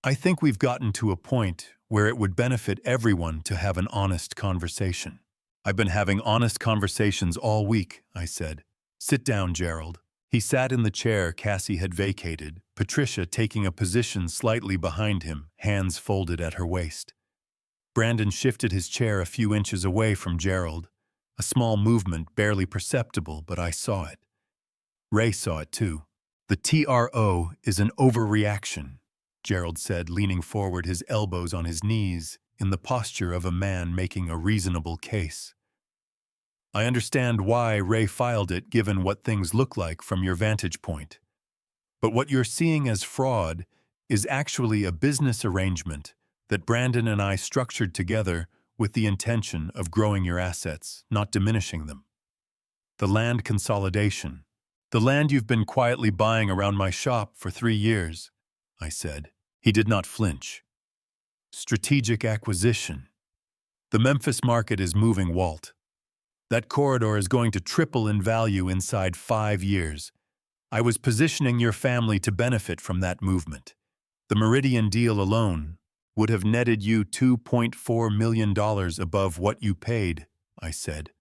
"I think we've gotten to a point where it would benefit everyone to have an honest conversation." "I've been having honest conversations all week," I said. "Sit down, Gerald." He sat in the chair Cassie had vacated, Patricia taking a position slightly behind him, hands folded at her waist. Brandon shifted his chair a few inches away from Gerald, a small movement barely perceptible, but I saw it. Ray saw it too. "The TRO is an overreaction," Gerald said, leaning forward, his elbows on his knees, in the posture of a man making a reasonable case. "I understand why Ray filed it given what things look like from your vantage point. But what you're seeing as fraud is actually a business arrangement that Brandon and I structured together with the intention of growing your assets, not diminishing them. The land consolidation. The land you've been quietly buying around my shop for 3 years," I said. He did not flinch. "Strategic acquisition. The Memphis market is moving, Walt. That corridor is going to triple in value inside 5 years. I was positioning your family to benefit from that movement. The Meridian deal alone would have netted you $2.4 million above what you paid," I said,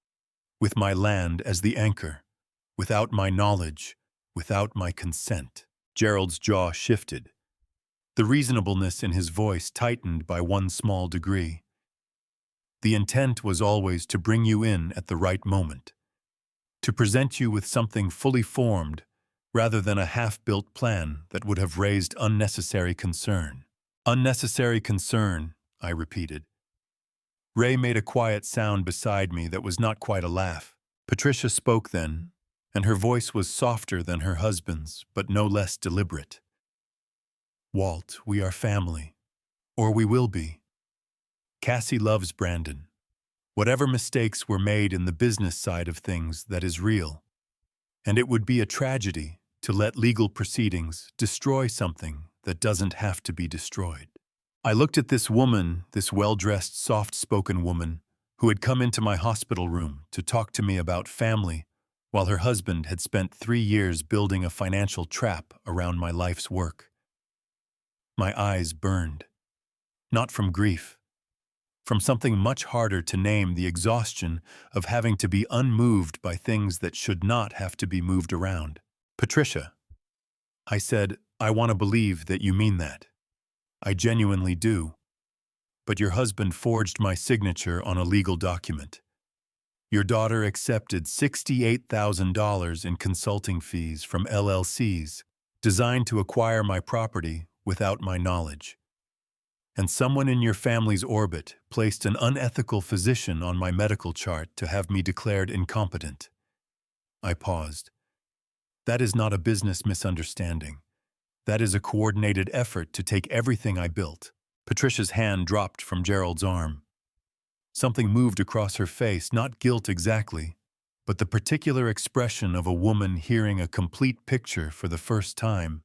"with my land as the anchor, without my knowledge, without my consent." Gerald's jaw shifted. The reasonableness in his voice tightened by one small degree. "The intent was always to bring you in at the right moment, to present you with something fully formed rather than a half-built plan that would have raised unnecessary concern." "Unnecessary concern," I repeated. Ray made a quiet sound beside me that was not quite a laugh. Patricia spoke then, and her voice was softer than her husband's, but no less deliberate. "Walt, we are family. Or we will be. Cassie loves Brandon. Whatever mistakes were made in the business side of things, that is real. And it would be a tragedy to let legal proceedings destroy something that doesn't have to be destroyed." I looked at this woman, this well-dressed, soft-spoken woman, who had come into my hospital room to talk to me about family, while her husband had spent 3 years building a financial trap around my life's work. My eyes burned. Not from grief. From something much harder to name, the exhaustion of having to be unmoved by things that should not have to be moved around. "Patricia," I said, "I want to believe that you mean that. I genuinely do. But your husband forged my signature on a legal document. Your daughter accepted $68,000 in consulting fees from LLCs designed to acquire my property without my knowledge. And someone in your family's orbit placed an unethical physician on my medical chart to have me declared incompetent." I paused. "That is not a business misunderstanding. That is a coordinated effort to take everything I built." Patricia's hand dropped from Gerald's arm. Something moved across her face, not guilt exactly, but the particular expression of a woman hearing a complete picture for the first time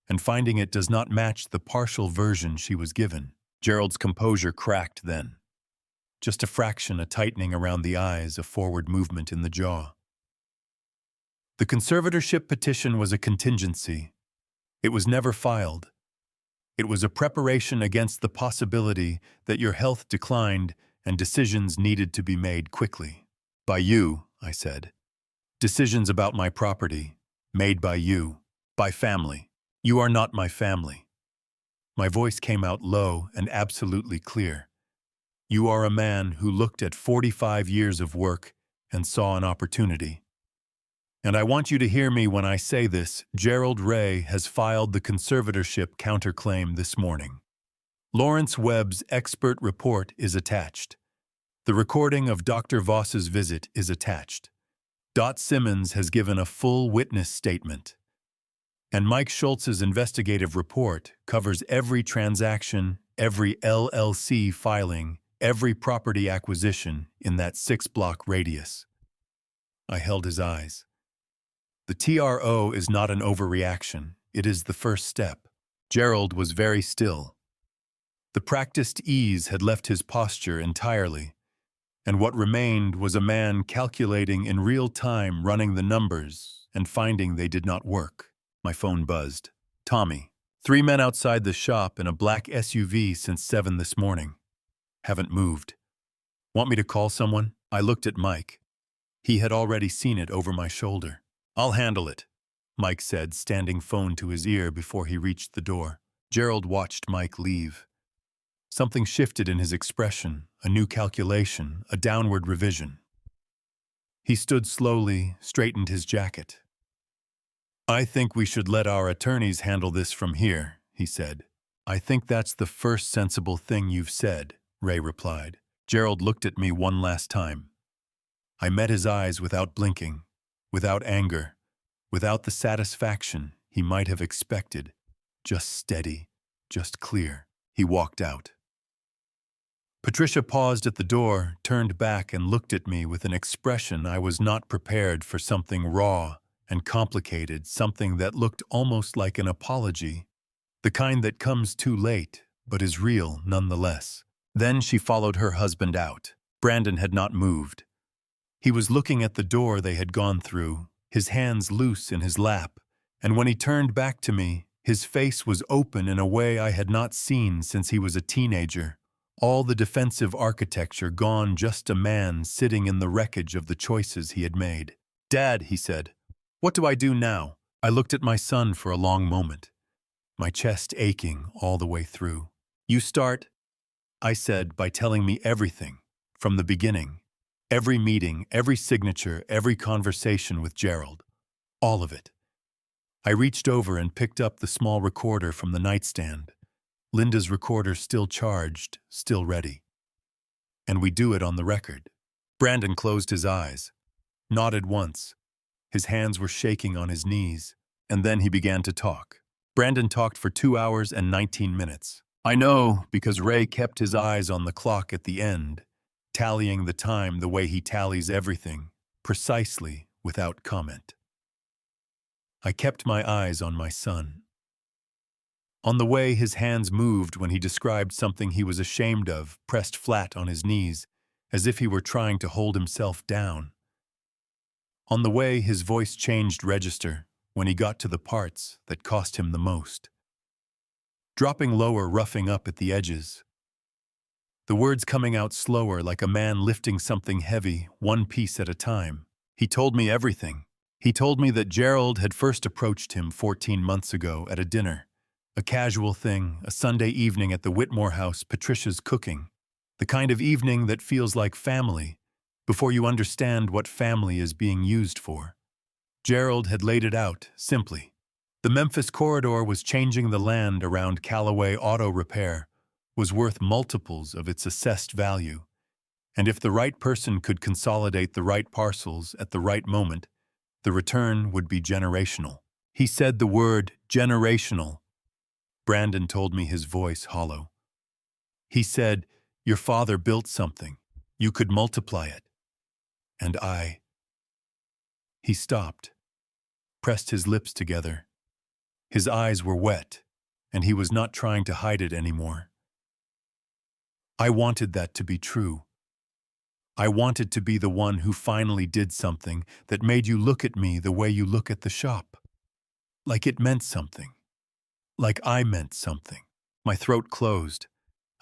and finding it does not match the partial version she was given. Gerald's composure cracked then. Just a fraction, a tightening around the eyes, a forward movement in the jaw. "The conservatorship petition was a contingency. It was never filed. It was a preparation against the possibility that your health declined and decisions needed to be made quickly. By you," I said. "Decisions about my property, made by you, by family. You are not my family." My voice came out low and absolutely clear. "You are a man who looked at 45 years of work and saw an opportunity. And I want you to hear me when I say this. Gerald Ray has filed the conservatorship counterclaim this morning. Lawrence Webb's expert report is attached. The recording of Dr. Voss's visit is attached. Dot Simmons has given a full witness statement. And Mike Schultz's investigative report covers every transaction, every LLC filing, every property acquisition in that 6-block radius." I held his eyes. "The TRO is not an overreaction. It is the first step." Gerald was very still. The practiced ease had left his posture entirely, and what remained was a man calculating in real time, running the numbers, and finding they did not work. My phone buzzed. Tommy. 3 men outside the shop in a black SUV since 7 this morning. Haven't moved. Want me to call someone? I looked at Mike. He had already seen it over my shoulder. I'll handle it, Mike said, standing phone to his ear before he reached the door. Gerald watched Mike leave. Something shifted in his expression, a new calculation, a downward revision. He stood slowly, straightened his jacket. I think we should let our attorneys handle this from here, he said. I think that's the first sensible thing you've said, Ray replied. Gerald looked at me one last time. I met his eyes without blinking, without anger, without the satisfaction he might have expected. Just steady, just clear. He walked out. Patricia paused at the door, turned back and looked at me with an expression I was not prepared for. Something raw and complicated, something that looked almost like an apology, the kind that comes too late, but is real nonetheless. Then she followed her husband out. Brandon had not moved. He was looking at the door they had gone through, his hands loose in his lap, and when he turned back to me, his face was open in a way I had not seen since he was a teenager. All the defensive architecture gone, just a man sitting in the wreckage of the choices he had made. Dad, he said, what do I do now? I looked at my son for a long moment, my chest aching all the way through. You start, I said, by telling me everything, from the beginning. Every meeting, every signature, every conversation with Gerald. All of it. I reached over and picked up the small recorder from the nightstand. Linda's recorder still charged, still ready. And we do it on the record. Brandon closed his eyes, nodded once. His hands were shaking on his knees, and then he began to talk. Brandon talked for 2 hours and 19 minutes. I know, because Ray kept his eyes on the clock at the end, tallying the time the way he tallies everything, precisely, without comment. I kept my eyes on my son. On the way, his hands moved when he described something he was ashamed of, pressed flat on his knees, as if he were trying to hold himself down. On the way, his voice changed register when he got to the parts that cost him the most. Dropping lower, roughing up at the edges. The words coming out slower, like a man lifting something heavy, one piece at a time. He told me everything. He told me that Gerald had first approached him 14 months ago at a dinner. A casual thing, a Sunday evening at the Whitmore house, Patricia's cooking. The kind of evening that feels like family, before you understand what family is being used for. Gerald had laid it out, simply. The Memphis corridor was changing the land around Callaway Auto Repair, was worth multiples of its assessed value. And if the right person could consolidate the right parcels at the right moment, the return would be generational. He said the word generational. Brandon told me, his voice hollow. He said, your father built something. You could multiply it. And I. He stopped, pressed his lips together. His eyes were wet, and he was not trying to hide it anymore. I wanted that to be true. I wanted to be the one who finally did something that made you look at me the way you look at the shop. Like it meant something. Like I meant something. My throat closed.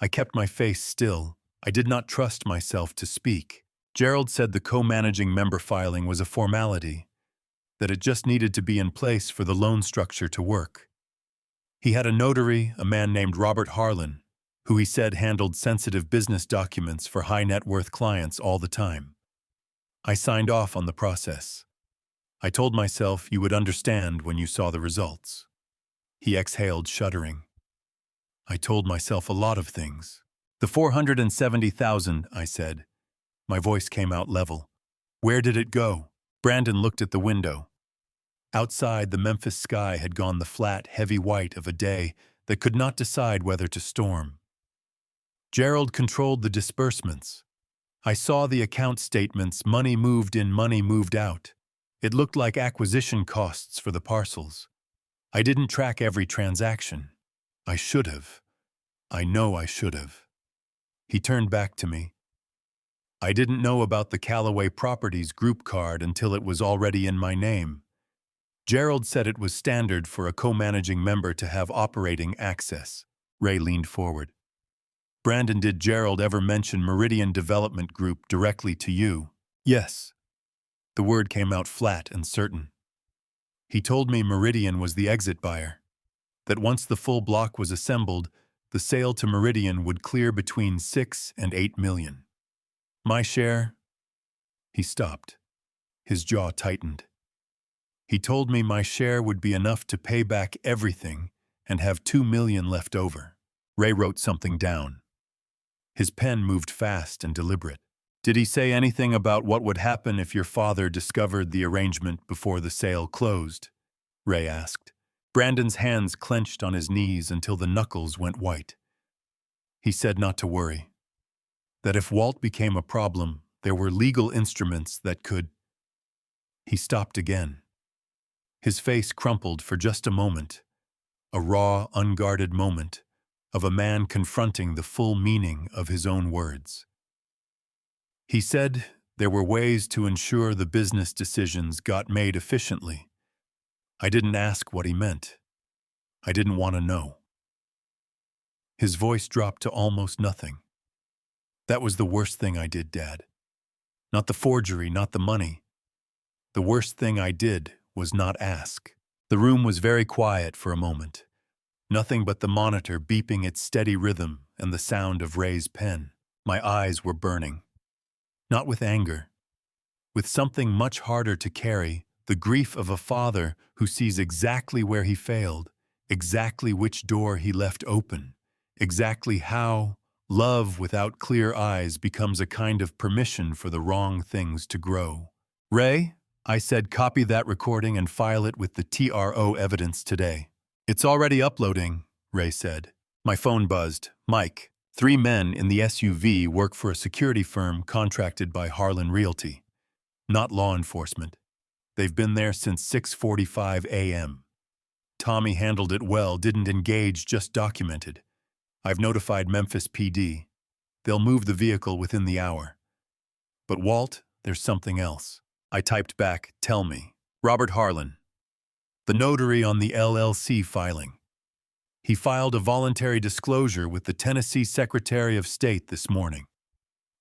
I kept my face still. I did not trust myself to speak. Gerald said the co-managing member filing was a formality, that it just needed to be in place for the loan structure to work. He had a notary, a man named Robert Harlan, who he said handled sensitive business documents for high-net-worth clients all the time. I signed off on the process. I told myself you would understand when you saw the results. He exhaled, shuddering. I told myself a lot of things. The 470,000, I said. My voice came out level. Where did it go? Brandon looked at the window. Outside, the Memphis sky had gone the flat, heavy white of a day that could not decide whether to storm. Gerald controlled the disbursements. I saw the account statements, money moved in, money moved out. It looked like acquisition costs for the parcels. I didn't track every transaction. I should have. I know I should have. He turned back to me. I didn't know about the Callaway Properties group card until it was already in my name. Gerald said it was standard for a co-managing member to have operating access. Ray leaned forward. Brandon, did Gerald ever mention Meridian Development Group directly to you? Yes. The word came out flat and certain. He told me Meridian was the exit buyer, that once the full block was assembled, the sale to Meridian would clear between 6 and 8 million. My share? He stopped. His jaw tightened. He told me my share would be enough to pay back everything and have 2 million left over. Ray wrote something down. His pen moved fast and deliberate. Did he say anything about what would happen if your father discovered the arrangement before the sale closed? Ray asked. Brandon's hands clenched on his knees until the knuckles went white. He said not to worry. That if Walt became a problem, there were legal instruments that could... He stopped again. His face crumpled for just a moment, a raw, unguarded moment of a man confronting the full meaning of his own words. He said there were ways to ensure the business decisions got made efficiently. I didn't ask what he meant. I didn't want to know. His voice dropped to almost nothing. That was the worst thing I did, Dad. Not the forgery, not the money. The worst thing I did was not ask. The room was very quiet for a moment. Nothing but the monitor beeping its steady rhythm and the sound of Ray's pen. My eyes were burning. Not with anger. With something much harder to carry, the grief of a father who sees exactly where he failed, exactly which door he left open, exactly how love without clear eyes becomes a kind of permission for the wrong things to grow. Ray, I said, copy that recording and file it with the TRO evidence today. It's already uploading, Ray said. My phone buzzed. Mike, 3 men in the SUV work for a security firm contracted by Harlan Realty. Not law enforcement. They've been there since 6:45 a.m. Tommy handled it well, didn't engage, just documented. I've notified Memphis PD. They'll move the vehicle within the hour. But Walt, there's something else. I typed back, tell me. Robert Harlan, the notary on the LLC filing. He filed a voluntary disclosure with the Tennessee Secretary of State this morning.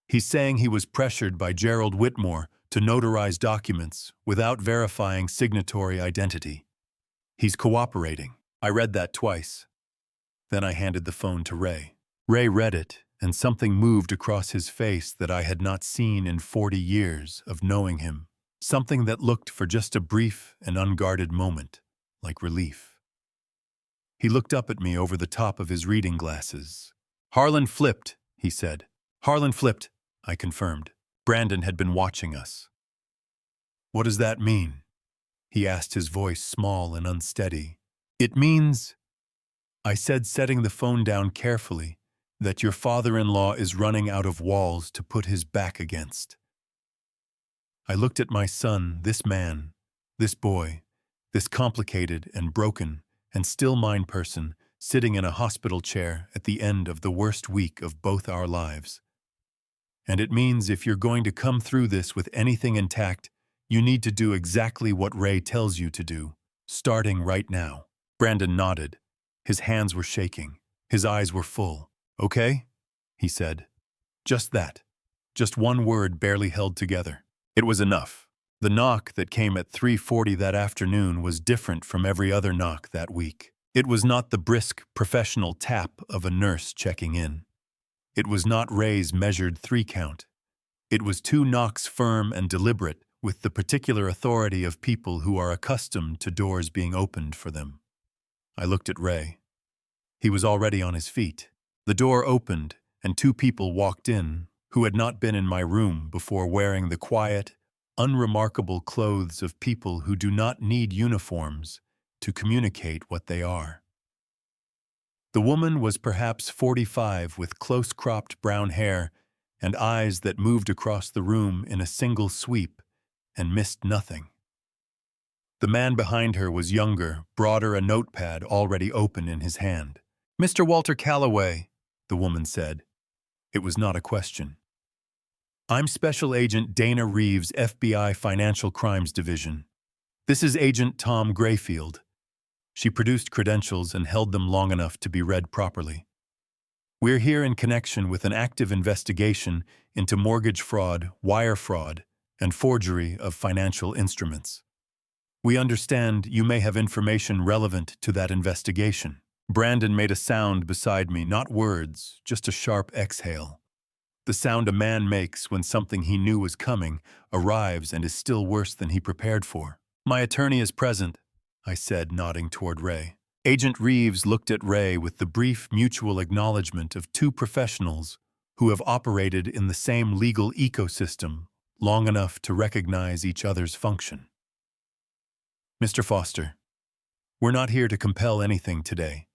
He's saying he was pressured by Gerald Whitmore to notarize documents without verifying signatory identity. He's cooperating. I read that twice. Then I handed the phone to Ray. Ray read it, and something moved across his face that I had not seen in 40 years of knowing him. Something that looked for just a brief and unguarded moment, like relief. He looked up at me over the top of his reading glasses. Harlan flipped, he said. Harlan flipped, I confirmed. Brandon had been watching us. What does that mean? He asked, his voice small and unsteady. It means, I said, setting the phone down carefully, that your father-in-law is running out of walls to put his back against. I looked at my son, this man, this boy, this complicated and broken and still mine person, sitting in a hospital chair at the end of the worst week of both our lives. And it means if you're going to come through this with anything intact, you need to do exactly what Ray tells you to do, starting right now. Brandon nodded. His hands were shaking. His eyes were full. Okay? He said. Just that. Just one word barely held together. It was enough. The knock that came at 3:40 that afternoon was different from every other knock that week. It was not the brisk, professional tap of a nurse checking in. It was not Ray's measured 3-count. It was 2 knocks, firm and deliberate, with the particular authority of people who are accustomed to doors being opened for them. I looked at Ray. He was already on his feet. The door opened, and 2 people walked in who had not been in my room before, wearing the quiet, unremarkable clothes of people who do not need uniforms to communicate what they are. The woman was perhaps 45, with close-cropped brown hair and eyes that moved across the room in a single sweep and missed nothing. The man behind her was younger, broader, a notepad already open in his hand. Mr. Walter Calloway, the woman said. It was not a question. I'm Special Agent Dana Reeves, FBI Financial Crimes Division. This is Agent Tom Grayfield. She produced credentials and held them long enough to be read properly. We're here in connection with an active investigation into mortgage fraud, wire fraud, and forgery of financial instruments. We understand you may have information relevant to that investigation. Brandon made a sound beside me, not words, just a sharp exhale. The sound a man makes when something he knew was coming arrives and is still worse than he prepared for. My attorney is present, I said, nodding toward Ray. Agent Reeves looked at Ray with the brief mutual acknowledgement of two professionals who have operated in the same legal ecosystem long enough to recognize each other's function. Mr. Foster, we're not here to compel anything today.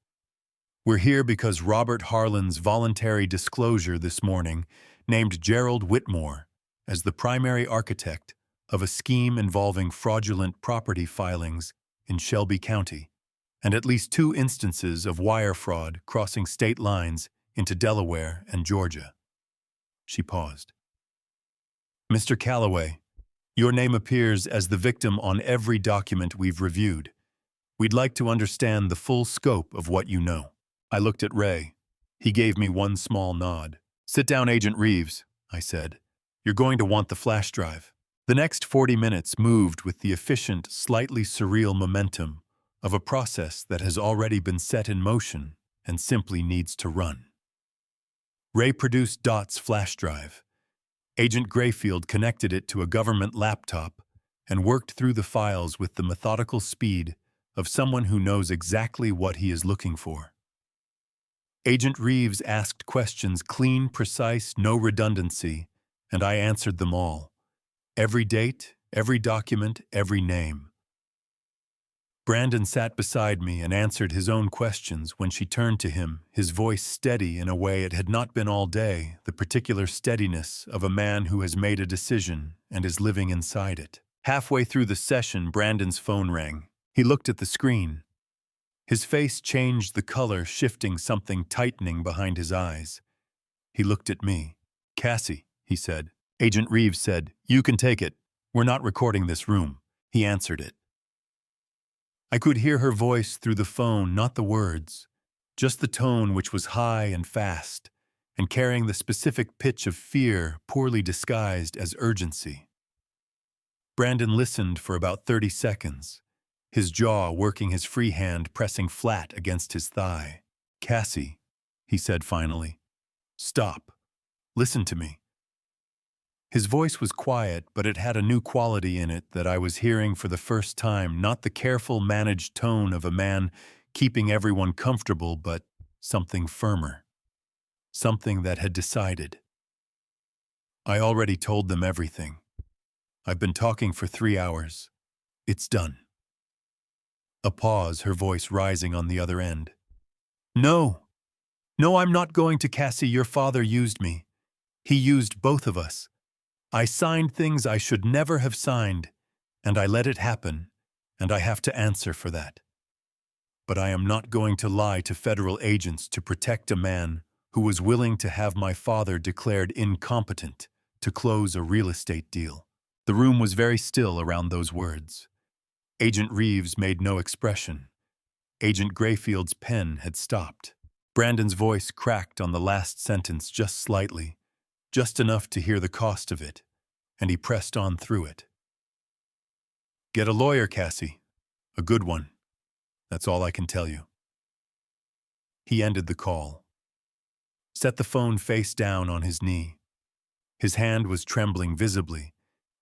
We're here because Robert Harlan's voluntary disclosure this morning named Gerald Whitmore as the primary architect of a scheme involving fraudulent property filings in Shelby County, and at least 2 instances of wire fraud crossing state lines into Delaware and Georgia. She paused. Mr. Calloway, your name appears as the victim on every document we've reviewed. We'd like to understand the full scope of what you know. I looked at Ray. He gave me one small nod. Sit down, Agent Reeves, I said. You're going to want the flash drive. The next 40 minutes moved with the efficient, slightly surreal momentum of a process that has already been set in motion and simply needs to run. Ray produced Dot's flash drive. Agent Grayfield connected it to a government laptop and worked through the files with the methodical speed of someone who knows exactly what he is looking for. Agent Reeves asked questions clean, precise, no redundancy, and I answered them all. Every date, every document, every name. Brandon sat beside me and answered his own questions when she turned to him, his voice steady in a way it had not been all day, the particular steadiness of a man who has made a decision and is living inside it. Halfway through the session, Brandon's phone rang. He looked at the screen. His face changed the color, shifting, something tightening behind his eyes. He looked at me. Cassie, he said. Agent Reeves said, you can take it. We're not recording this room. He answered it. I could hear her voice through the phone, not the words, just the tone, which was high and fast, and carrying the specific pitch of fear poorly disguised as urgency. Brandon listened for about 30 seconds, his jaw working, his free hand pressing flat against his thigh. Cassie, he said finally, stop. Listen to me. His voice was quiet, but it had a new quality in it that I was hearing for the first time, not the careful, managed tone of a man keeping everyone comfortable, but something firmer. Something that had decided. I already told them everything. I've been talking for 3 hours. It's done. A pause, her voice rising on the other end. No, I'm not going to. Cassie, your father used me. He used both of us. I signed things I should never have signed, and I let it happen, and I have to answer for that. But I am not going to lie to federal agents to protect a man who was willing to have my father declared incompetent to close a real estate deal. The room was very still around those words. Agent Reeves made no expression. Agent Grayfield's pen had stopped. Brandon's voice cracked on the last sentence just slightly, just enough to hear the cost of it, and he pressed on through it. Get a lawyer, Cassie. A good one. That's all I can tell you. He ended the call. Set the phone face down on his knee. His hand was trembling visibly,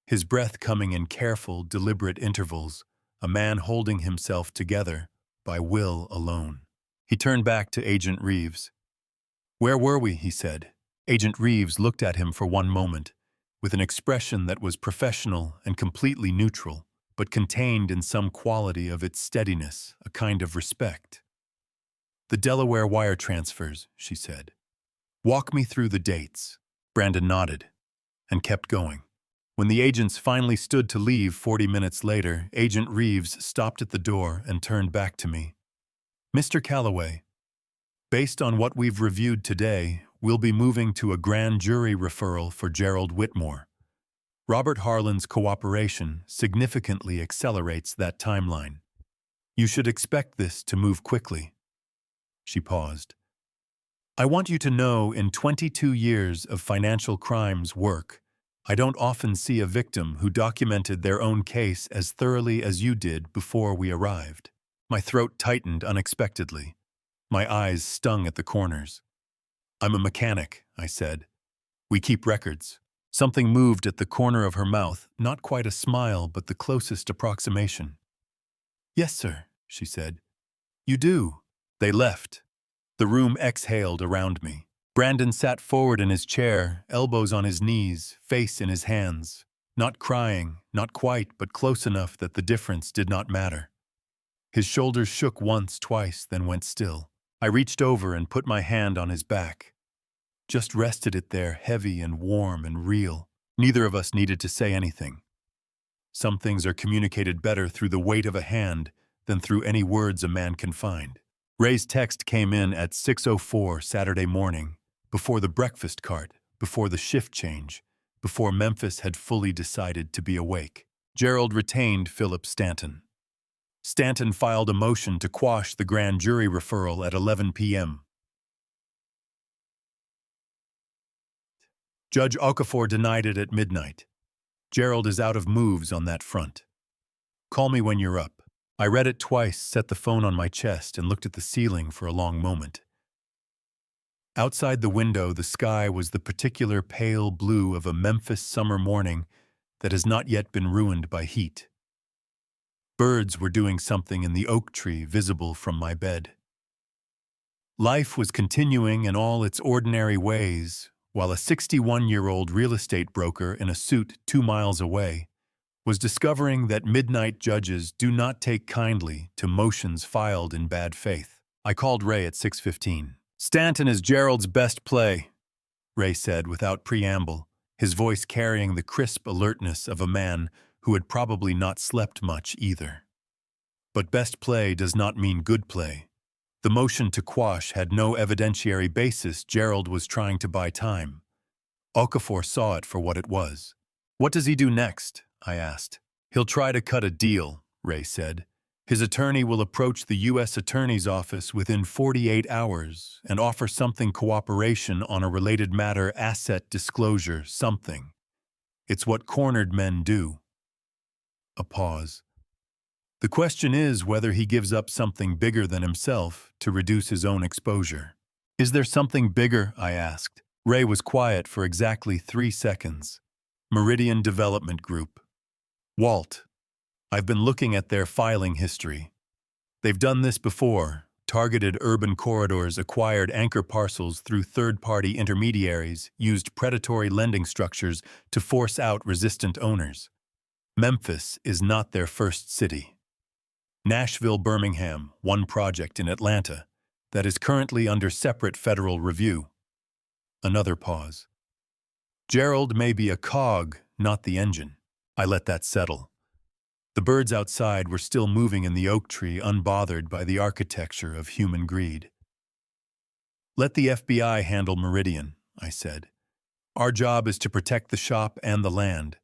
his breath coming in careful, deliberate intervals, a man holding himself together by will alone. He turned back to Agent Reeves. Where were we? He said. Agent Reeves looked at him for one moment, with an expression that was professional and completely neutral, but contained in some quality of its steadiness, a kind of respect. The Delaware wire transfers, she said. Walk me through the dates. Brandon nodded and kept going. When the agents finally stood to leave 40 minutes later, Agent Reeves stopped at the door and turned back to me. Mr. Calloway. Based on what we've reviewed today, we'll be moving to a grand jury referral for Gerald Whitmore. Robert Harlan's cooperation significantly accelerates that timeline. You should expect this to move quickly. She paused. I want you to know, in 22 years of financial crimes work, I don't often see a victim who documented their own case as thoroughly as you did before we arrived. My throat tightened unexpectedly. My eyes stung at the corners. I'm a mechanic, I said. We keep records. Something moved at the corner of her mouth, not quite a smile, but the closest approximation. Yes, sir, she said. You do. They left. The room exhaled around me. Brandon sat forward in his chair, elbows on his knees, face in his hands. Not crying, not quite, but close enough that the difference did not matter. His shoulders shook once, twice, then went still. I reached over and put my hand on his back. Just rested it there, heavy and warm and real. Neither of us needed to say anything. Some things are communicated better through the weight of a hand than through any words a man can find. Ray's text came in at 6:04 Saturday morning, before the breakfast cart, before the shift change, before Memphis had fully decided to be awake. Gerald retained Philip Stanton. Stanton filed a motion to quash the grand jury referral at 11 p.m. Judge Okafor denied it at midnight. Gerald is out of moves on that front. Call me when you're up. I read it twice, set the phone on my chest, and looked at the ceiling for a long moment. Outside the window, the sky was the particular pale blue of a Memphis summer morning that has not yet been ruined by heat. Birds were doing something in the oak tree visible from my bed. Life was continuing in all its ordinary ways, while a 61-year-old real estate broker in a suit 2 miles away was discovering that midnight judges do not take kindly to motions filed in bad faith. I called Ray at 6:15. Stanton is Gerald's best play, Ray said without preamble, his voice carrying the crisp alertness of a man who had probably not slept much either. But best play does not mean good play. The motion to quash had no evidentiary basis. Gerald was trying to buy time. Okafor saw it for what it was. What does he do next? I asked. He'll try to cut a deal, Ray said. His attorney will approach the U.S. Attorney's Office within 48 hours and offer something cooperation on a related matter, asset disclosure, something. It's what cornered men do. A pause. The question is whether he gives up something bigger than himself to reduce his own exposure. Is there something bigger? I asked. Ray was quiet for exactly 3 seconds. Meridian Development Group. Walt. I've been looking at their filing history. They've done this before. Targeted urban corridors, acquired anchor parcels through third-party intermediaries, used predatory lending structures to force out resistant owners. Memphis is not their first city. Nashville, Birmingham, one project in Atlanta that is currently under separate federal review. Another pause. Gerald may be a cog, not the engine. I let that settle. The birds outside were still moving in the oak tree, unbothered by the architecture of human greed. Let the FBI handle Meridian, I said. Our job is to protect the shop and the land.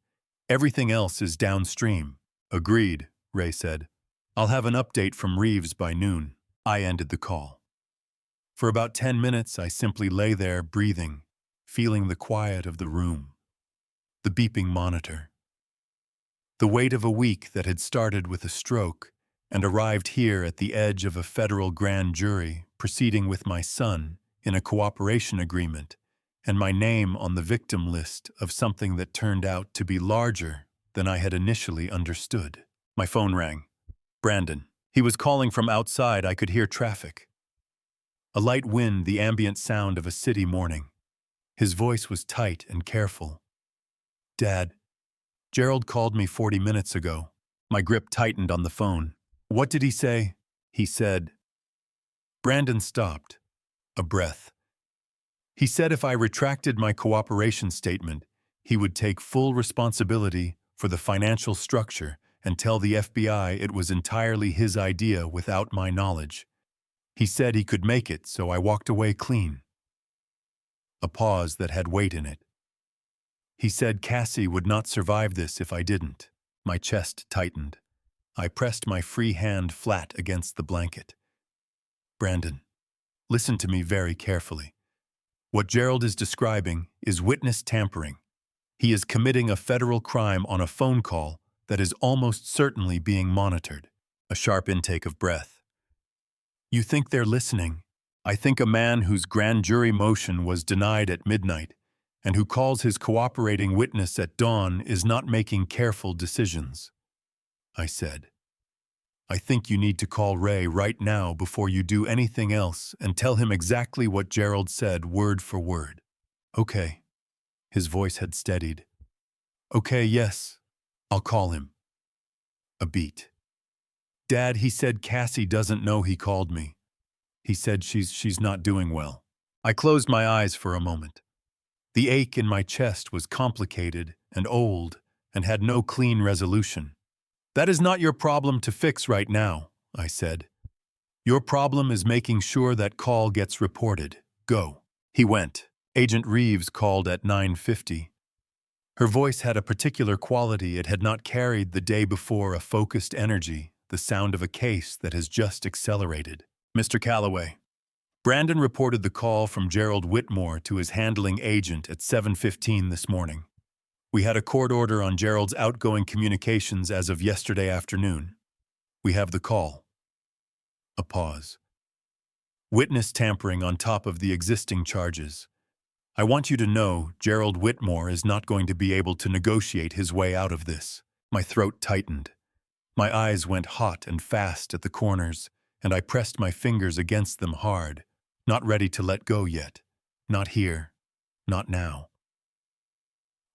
Everything else is downstream. Agreed, Ray said. I'll have an update from Reeves by noon. I ended the call. For about 10 minutes, I simply lay there breathing, feeling the quiet of the room. The beeping monitor. The weight of a week that had started with a stroke and arrived here at the edge of a federal grand jury proceeding with my son in a cooperation agreement and my name on the victim list of something that turned out to be larger than I had initially understood. My phone rang. Brandon. He was calling from outside. I could hear traffic. A light wind, the ambient sound of a city morning. His voice was tight and careful. Dad, Gerald called me 40 minutes ago. My grip tightened on the phone. What did he say? He said. Brandon stopped. A breath. He said if I retracted my cooperation statement, he would take full responsibility for the financial structure and tell the FBI it was entirely his idea without my knowledge. He said he could make it, so I walked away clean. A pause that had weight in it. He said Cassie would not survive this if I didn't. My chest tightened. I pressed my free hand flat against the blanket. Brandon, listen to me very carefully. What Gerald is describing is witness tampering. He is committing a federal crime on a phone call that is almost certainly being monitored. A sharp intake of breath. You think they're listening? I think a man whose grand jury motion was denied at midnight and who calls his cooperating witness at dawn is not making careful decisions. I said, I think you need to call Ray right now before you do anything else and tell him exactly what Gerald said word for word. Okay. His voice had steadied. Okay, yes. I'll call him. A beat. Dad, he said Cassie doesn't know he called me. He said she's not doing well. I closed my eyes for a moment. The ache in my chest was complicated and old and had no clean resolution. That is not your problem to fix right now, I said. Your problem is making sure that call gets reported. Go. He went. Agent Reeves called at 9:50. Her voice had a particular quality it had not carried the day before, a focused energy, the sound of a case that has just accelerated. Mr. Calloway. Brandon reported the call from Gerald Whitmore to his handling agent at 7:15 this morning. We had a court order on Gerald's outgoing communications as of yesterday afternoon. We have the call. A pause. Witness tampering on top of the existing charges. I want you to know Gerald Whitmore is not going to be able to negotiate his way out of this. My throat tightened. My eyes went hot and fast at the corners, and I pressed my fingers against them hard, not ready to let go yet. Not here. Not now.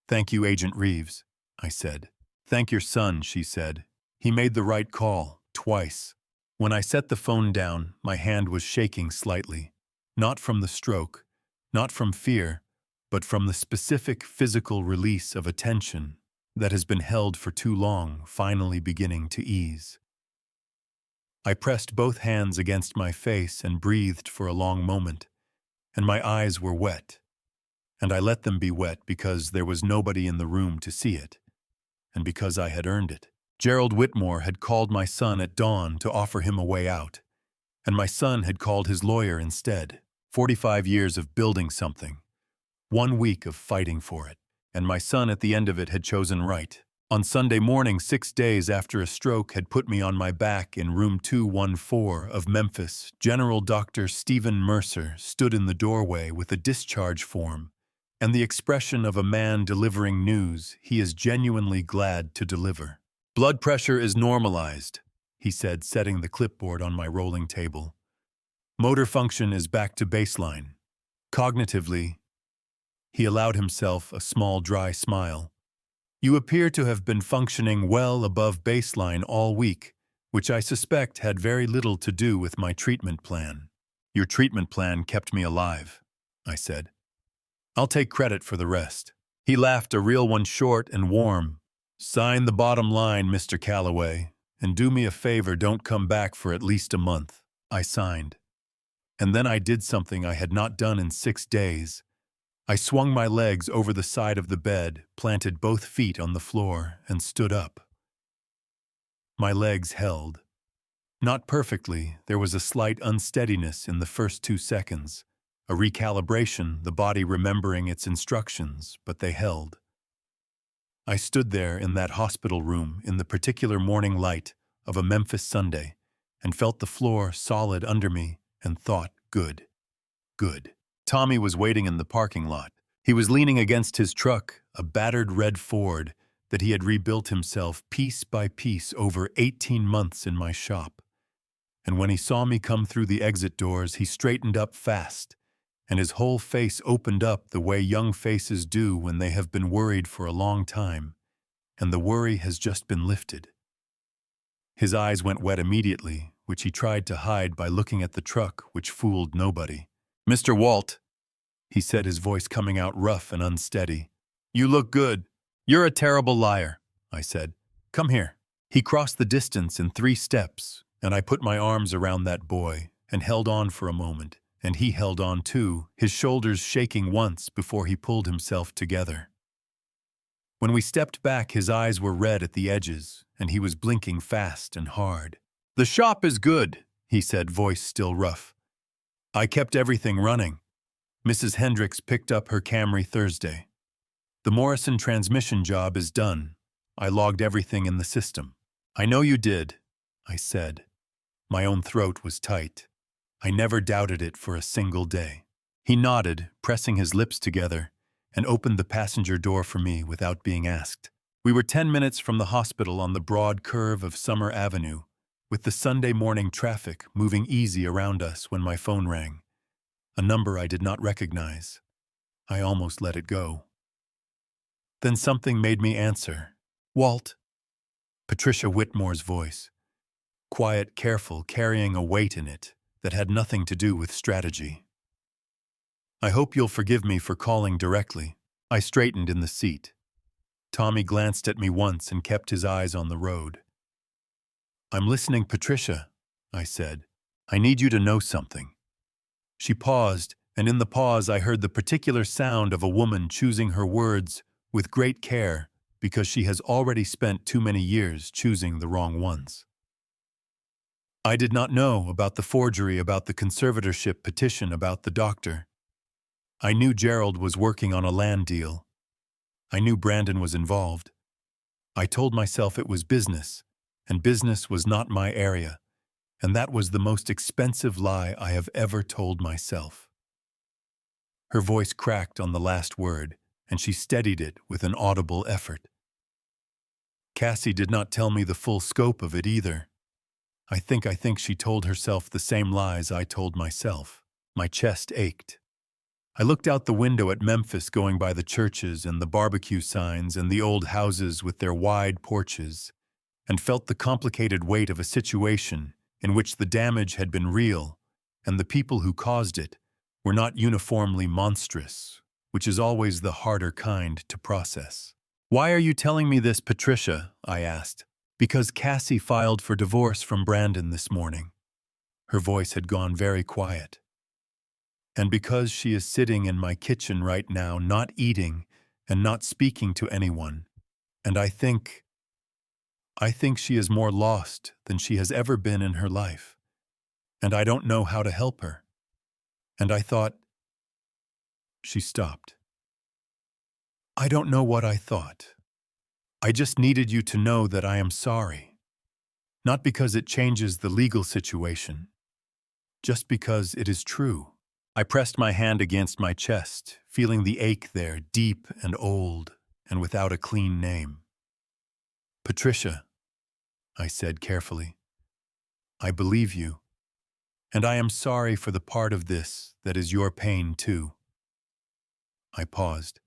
Thank you, Agent Reeves, I said. Thank your son, she said. He made the right call, twice. When I set the phone down, my hand was shaking slightly. Not from the stroke, not from fear, but from the specific physical release of a tension that has been held for too long, finally beginning to ease. I pressed both hands against my face and breathed for a long moment, and my eyes were wet. And I let them be wet because there was nobody in the room to see it, and because I had earned it. Gerald Whitmore had called my son at dawn to offer him a way out, and my son had called his lawyer instead. 45 years of building something, 1 week of fighting for it, and my son at the end of it had chosen right. On Sunday morning, 6 days after a stroke had put me on my back in room 214 of Memphis, General Dr. Stephen Mercer stood in the doorway with a discharge form and the expression of a man delivering news he is genuinely glad to deliver. Blood pressure is normalized, he said, setting the clipboard on my rolling table. Motor function is back to baseline. Cognitively, he allowed himself a small dry smile. You appear to have been functioning well above baseline all week, which I suspect had very little to do with my treatment plan. Your treatment plan kept me alive, I said. I'll take credit for the rest. He laughed, a real one, short and warm. Sign the bottom line, Mr. Calloway, and do me a favor, don't come back for at least a month. I signed. And then I did something I had not done in 6 days. I swung my legs over the side of the bed, planted both feet on the floor, and stood up. My legs held. Not perfectly, there was a slight unsteadiness in the first 2 seconds. A recalibration, the body remembering its instructions, but they held. I stood there in that hospital room in the particular morning light of a Memphis Sunday and felt the floor solid under me and thought, good, good. Tommy was waiting in the parking lot. He was leaning against his truck, a battered red Ford that he had rebuilt himself piece by piece over 18 months in my shop. And when he saw me come through the exit doors, he straightened up fast, and his whole face opened up the way young faces do when they have been worried for a long time, and the worry has just been lifted. His eyes went wet immediately, which he tried to hide by looking at the truck, which fooled nobody. Mr. Walt, he said, his voice coming out rough and unsteady. You look good. You're a terrible liar, I said. Come here. He crossed the distance in 3 steps, and I put my arms around that boy and held on for a moment, and he held on too, his shoulders shaking once before he pulled himself together. When we stepped back, his eyes were red at the edges, and he was blinking fast and hard. "The shop is good," he said, voice still rough. "I kept everything running. Mrs. Hendricks picked up her Camry Thursday. The Morrison transmission job is done. I logged everything in the system." "I know you did," I said. My own throat was tight. I never doubted it for a single day. He nodded, pressing his lips together, and opened the passenger door for me without being asked. We were 10 minutes from the hospital on the broad curve of Summer Avenue, with the Sunday morning traffic moving easy around us when my phone rang. A number I did not recognize. I almost let it go. Then something made me answer. "Walt." Patricia Whitmore's voice. Quiet, careful, carrying a weight in it that had nothing to do with strategy. "I hope you'll forgive me for calling directly." I straightened in the seat. Tommy glanced at me once and kept his eyes on the road. "I'm listening, Patricia," I said. "I need you to know something." She paused, and in the pause I heard the particular sound of a woman choosing her words with great care because she has already spent too many years choosing the wrong ones. "I did not know about the forgery, about the conservatorship petition, about the doctor. I knew Gerald was working on a land deal. I knew Brandon was involved. I told myself it was business, and business was not my area, and that was the most expensive lie I have ever told myself." Her voice cracked on the last word, and she steadied it with an audible effort. "Cassie did not tell me the full scope of it either. I think she told herself the same lies I told myself." My chest ached. I looked out the window at Memphis, going by the churches and the barbecue signs and the old houses with their wide porches, and felt the complicated weight of a situation in which the damage had been real and the people who caused it were not uniformly monstrous, which is always the harder kind to process. "Why are you telling me this, Patricia?" I asked. "Because Cassie filed for divorce from Brandon this morning." Her voice had gone very quiet. "And because she is sitting in my kitchen right now, not eating and not speaking to anyone. And I think she is more lost than she has ever been in her life. And I don't know how to help her. And I thought—" She stopped. "I don't know what I thought. I just needed you to know that I am sorry. Not because it changes the legal situation. Just because it is true." I pressed my hand against my chest, feeling the ache there, deep and old, and without a clean name. "Patricia," I said carefully, "I believe you, and I am sorry for the part of this that is your pain too." I paused.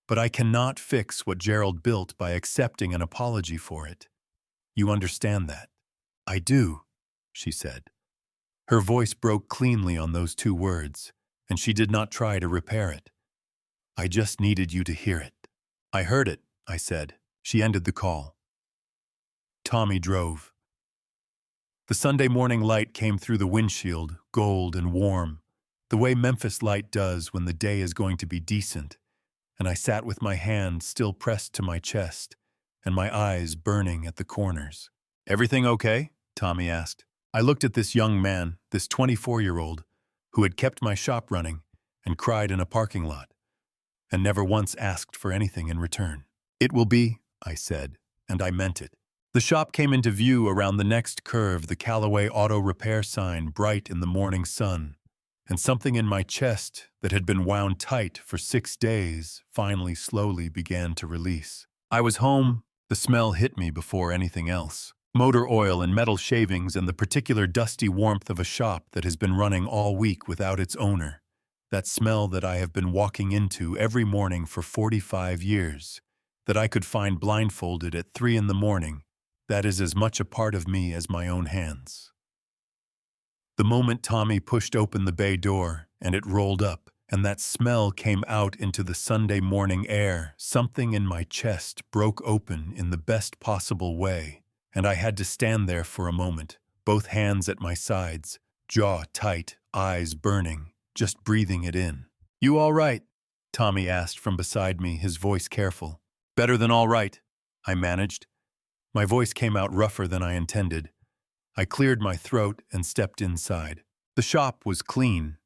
"But I cannot fix what Gerald built by accepting an apology for it. You understand that?" "I do," she said. Her voice broke cleanly on those two words, and she did not try to repair it. "I just needed you to hear it." "I heard it," I said. She ended the call. Tommy drove. The Sunday morning light came through the windshield, gold and warm, the way Memphis light does when the day is going to be decent, and I sat with my hand still pressed to my chest and my eyes burning at the corners. "Everything okay?" Tommy asked. I looked at this young man, this 24-year-old, who had kept my shop running and cried in a parking lot, and never once asked for anything in return. "It will be," I said, and I meant it. The shop came into view around the next curve, the Callaway Auto Repair sign bright in the morning sun, and something in my chest that had been wound tight for 6 days finally slowly began to release. I was home. The smell hit me before anything else. Motor oil and metal shavings and the particular dusty warmth of a shop that has been running all week without its owner. That smell that I have been walking into every morning for 45 years, that I could find blindfolded at 3 in the morning, that is as much a part of me as my own hands. The moment Tommy pushed open the bay door and it rolled up, and that smell came out into the Sunday morning air, something in my chest broke open in the best possible way, and I had to stand there for a moment, both hands at my sides, jaw tight, eyes burning, just breathing it in. "You all right?" Tommy asked from beside me, his voice careful. "Better than all right," I managed. My voice came out rougher than I intended. I cleared my throat and stepped inside. The shop was clean,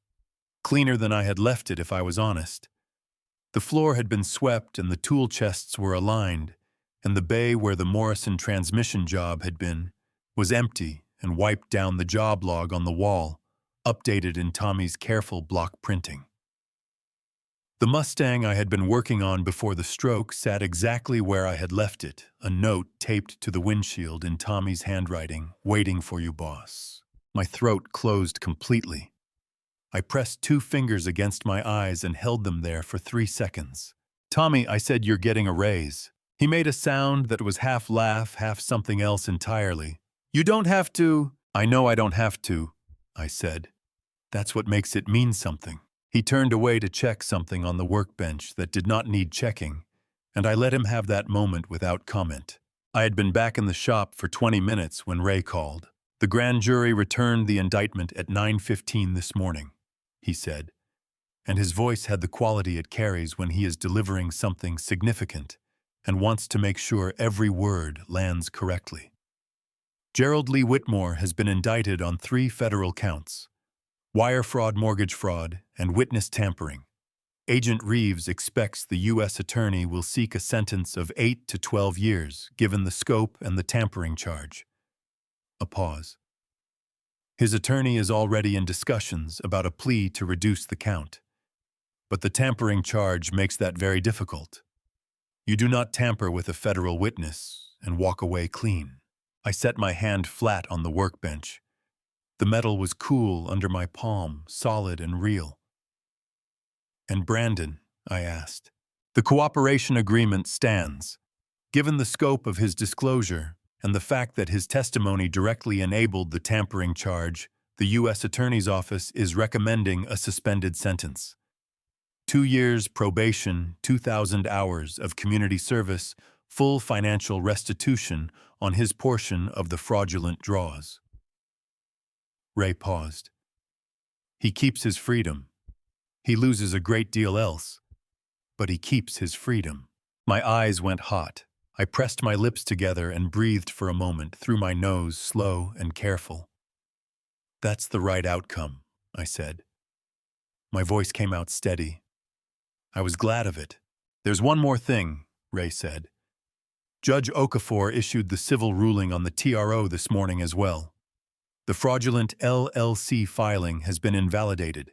cleaner than I had left it if I was honest. The floor had been swept and the tool chests were aligned, and the bay where the Morrison transmission job had been was empty and wiped down the job log on the wall, updated in Tommy's careful block printing. The Mustang I had been working on before the stroke sat exactly where I had left it, a note taped to the windshield in Tommy's handwriting, "Waiting for you, boss." My throat closed completely. I pressed 2 fingers against my eyes and held them there for 3 seconds. "Tommy," I said, "you're getting a raise." He made a sound that was half laugh, half something else entirely. "You don't have to." "I know I don't have to," I said. "That's what makes it mean something." He turned away to check something on the workbench that did not need checking, and I let him have that moment without comment. I had been back in the shop for 20 minutes when Ray called. "The grand jury returned the indictment at 9:15 this morning," he said, and his voice had the quality it carries when he is delivering something significant and wants to make sure every word lands correctly. "Gerald Lee Whitmore has been indicted on 3 federal counts: wire fraud, mortgage fraud, and witness tampering. Agent Reeves expects the U.S. Attorney will seek a sentence of 8 to 12 years, given the scope and the tampering charge." A pause. "His attorney is already in discussions about a plea to reduce the count. But the tampering charge makes that very difficult. You do not tamper with a federal witness and walk away clean." I set my hand flat on the workbench. The metal was cool under my palm, solid and real. "And Brandon?" I asked. "The cooperation agreement stands. Given the scope of his disclosure and the fact that his testimony directly enabled the tampering charge, the U.S. Attorney's Office is recommending a suspended sentence. 2 years probation, 2,000 hours of community service, full financial restitution on his portion of the fraudulent draws." Ray paused. "He keeps his freedom. He loses a great deal else, but he keeps his freedom." My eyes went hot. I pressed my lips together and breathed for a moment through my nose, slow and careful. "That's the right outcome," I said. My voice came out steady. I was glad of it. "There's one more thing," Ray said. "Judge Okafor issued the civil ruling on the TRO this morning as well. The fraudulent LLC filing has been invalidated.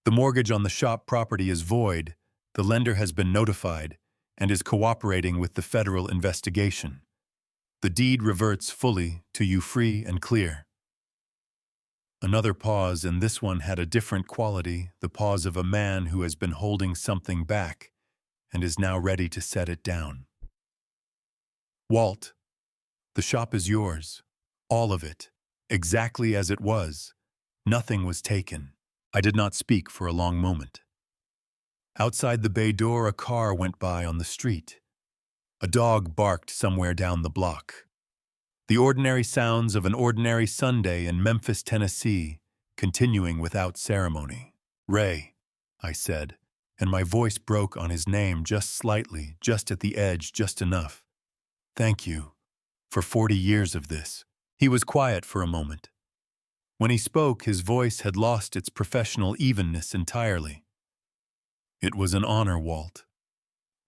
The mortgage on the shop property is void, the lender has been notified, and is cooperating with the federal investigation. The deed reverts fully to you free and clear." Another pause, and this one had a different quality, the pause of a man who has been holding something back and is now ready to set it down. "Walt, the shop is yours. All of it. Exactly as it was. Nothing was taken." I did not speak for a long moment. Outside the bay door, a car went by on the street. A dog barked somewhere down the block. The ordinary sounds of an ordinary Sunday in Memphis, Tennessee, continuing without ceremony. "Ray," I said, and my voice broke on his name just slightly, just at the edge, just enough. "Thank you for 40 years of this." He was quiet for a moment. When he spoke, his voice had lost its professional evenness entirely. "It was an honor, Walt.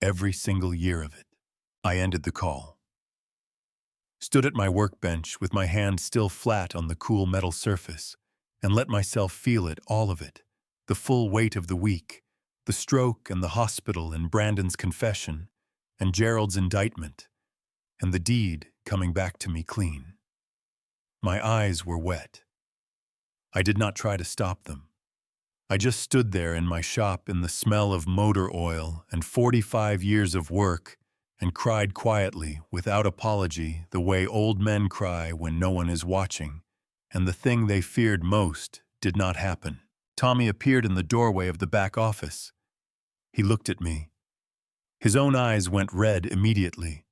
Every single year of it." I ended the call. Stood at my workbench with my hand still flat on the cool metal surface, and let myself feel it, all of it, the full weight of the week, the stroke and the hospital and Brandon's confession, and Gerald's indictment, and the deed coming back to me clean. My eyes were wet. I did not try to stop them. I just stood there in my shop in the smell of motor oil and 45 years of work and cried quietly, without apology, the way old men cry when no one is watching, and the thing they feared most did not happen. Tommy appeared in the doorway of the back office. He looked at me. His own eyes went red immediately.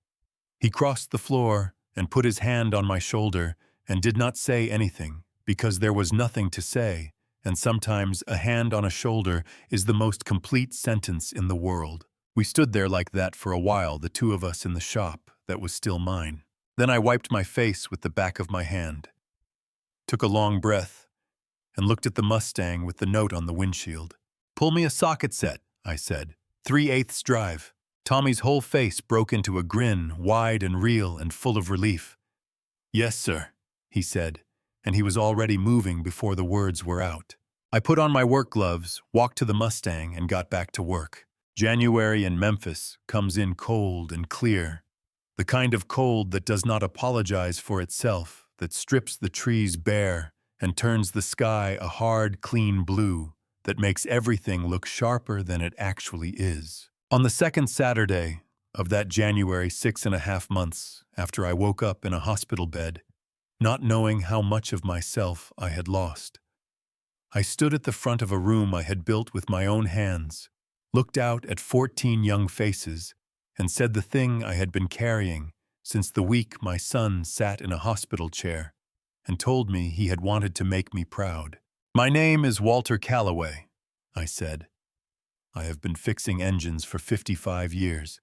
He crossed the floor and put his hand on my shoulder and did not say anything, because there was nothing to say, and sometimes a hand on a shoulder is the most complete sentence in the world. We stood there like that for a while, the two of us in the shop that was still mine. Then I wiped my face with the back of my hand, took a long breath, and looked at the Mustang with the note on the windshield. "Pull me a socket set," I said. 3/8 drive. Tommy's whole face broke into a grin, wide and real and full of relief. "Yes, sir," he said, and he was already moving before the words were out. I put on my work gloves, walked to the Mustang, and got back to work. January in Memphis comes in cold and clear, the kind of cold that does not apologize for itself, that strips the trees bare and turns the sky a hard, clean blue that makes everything look sharper than it actually is. On the second Saturday of that January 6.5 months after I woke up in a hospital bed, not knowing how much of myself I had lost, I stood at the front of a room I had built with my own hands, looked out at 14 young faces, and said the thing I had been carrying since the week my son sat in a hospital chair and told me he had wanted to make me proud. "My name is Walter Calloway," I said. "I have been fixing engines for 55 years,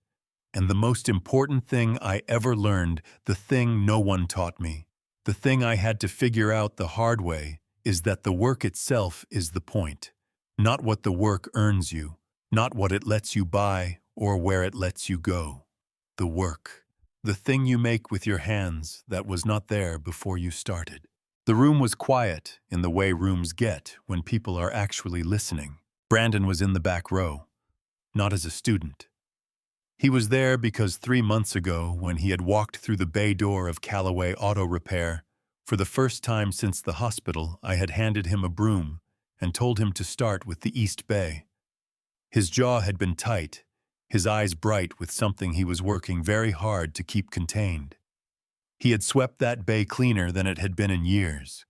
and the most important thing I ever learned, the thing no one taught me, the thing I had to figure out the hard way, is that the work itself is the point, not what the work earns you, not what it lets you buy or where it lets you go. The work, the thing you make with your hands that was not there before you started." The room was quiet in the way rooms get when people are actually listening. Brandon was in the back row, not as a student. He was there because 3 months ago, when he had walked through the bay door of Callaway Auto Repair, for the first time since the hospital, I had handed him a broom and told him to start with the East Bay. His jaw had been tight, his eyes bright with something he was working very hard to keep contained. He had swept that bay cleaner than it had been in years.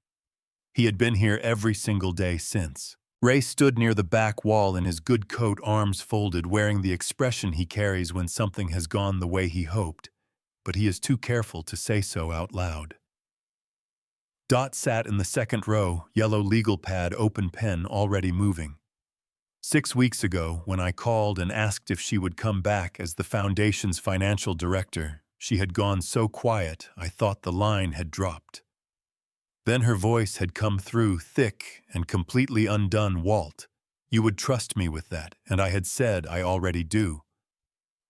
He had been here every single day since. Ray stood near the back wall in his good coat, arms folded, wearing the expression he carries when something has gone the way he hoped, but he is too careful to say so out loud. Dot sat in the second row, yellow legal pad, open pen, already moving. 6 weeks ago, when I called and asked if she would come back as the Foundation's financial director, she had gone so quiet I thought the line had dropped. Then her voice had come through, thick and completely undone. "Walt, you would trust me with that," and I had said I already do.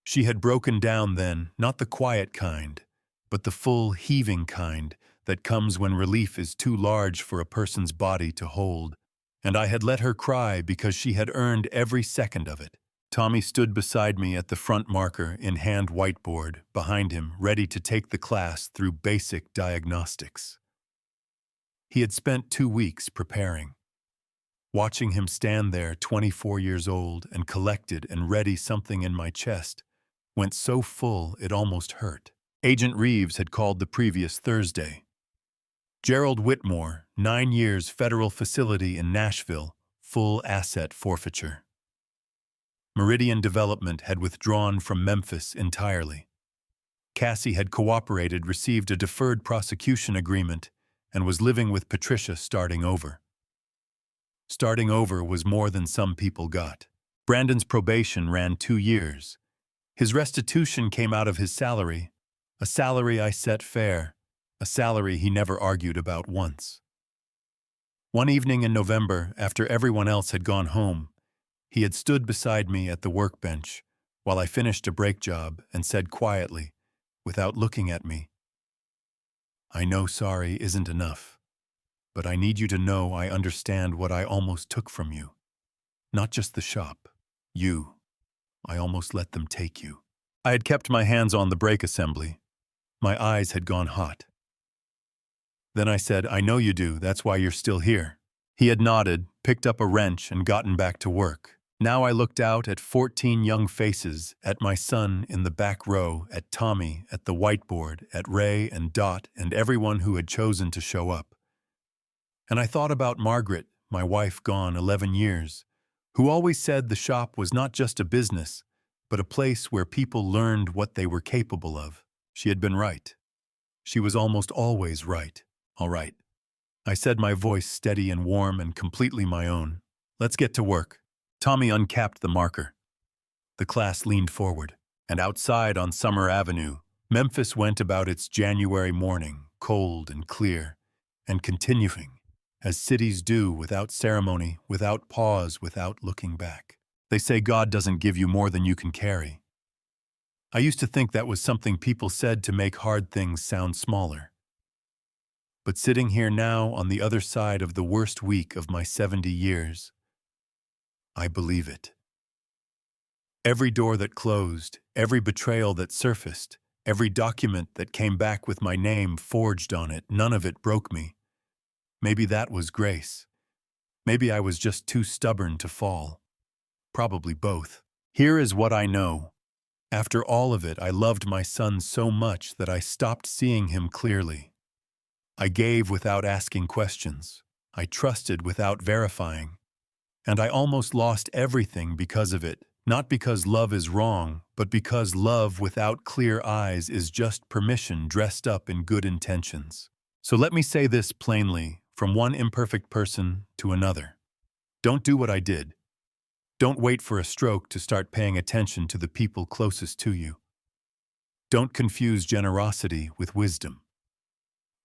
She had broken down then, not the quiet kind, but the full, heaving kind that comes when relief is too large for a person's body to hold, and I had let her cry because she had earned every second of it. Tommy stood beside me at the front, marker in hand, whiteboard behind him, ready to take the class through basic diagnostics. He had spent 2 weeks preparing. Watching him stand there, 24 years old and collected and ready, something in my chest went so full it almost hurt. Agent Reeves had called the previous Thursday. Gerald Whitmore, 9 years federal facility in Nashville, full asset forfeiture. Meridian Development had withdrawn from Memphis entirely. Cassie had cooperated, received a deferred prosecution agreement, and was living with Patricia, starting over. Starting over was more than some people got. Brandon's probation ran 2 years. His restitution came out of his salary, a salary I set fair, a salary he never argued about once. One evening in November, after everyone else had gone home, he had stood beside me at the workbench while I finished a brake job and said quietly, without looking at me, "I know sorry isn't enough, but I need you to know I understand what I almost took from you. Not just the shop. You. I almost let them take you." I had kept my hands on the brake assembly. My eyes had gone hot. Then I said, "I know you do, that's why you're still here." He had nodded, picked up a wrench, and gotten back to work. Now I looked out at 14 young faces, at my son in the back row, at Tommy, at the whiteboard, at Ray and Dot, and everyone who had chosen to show up. And I thought about Margaret, my wife gone 11 years, who always said the shop was not just a business, but a place where people learned what they were capable of. She had been right. She was almost always right. All right. I said, my voice steady and warm and completely my own. Let's get to work. Tommy uncapped the marker. The class leaned forward, and outside on Summer Avenue, Memphis went about its January morning, cold and clear, and continuing, as cities do, without ceremony, without pause, without looking back. They say God doesn't give you more than you can carry. I used to think that was something people said to make hard things sound smaller. But sitting here now on the other side of the worst week of my 70 years, I believe it. Every door that closed, every betrayal that surfaced, every document that came back with my name forged on it, none of it broke me. Maybe that was grace. Maybe I was just too stubborn to fall. Probably both. Here is what I know. After all of it, I loved my son so much that I stopped seeing him clearly. I gave without asking questions. I trusted without verifying. And I almost lost everything because of it, not because love is wrong, but because love without clear eyes is just permission dressed up in good intentions. So let me say this plainly, from one imperfect person to another. Don't do what I did. Don't wait for a stroke to start paying attention to the people closest to you. Don't confuse generosity with wisdom.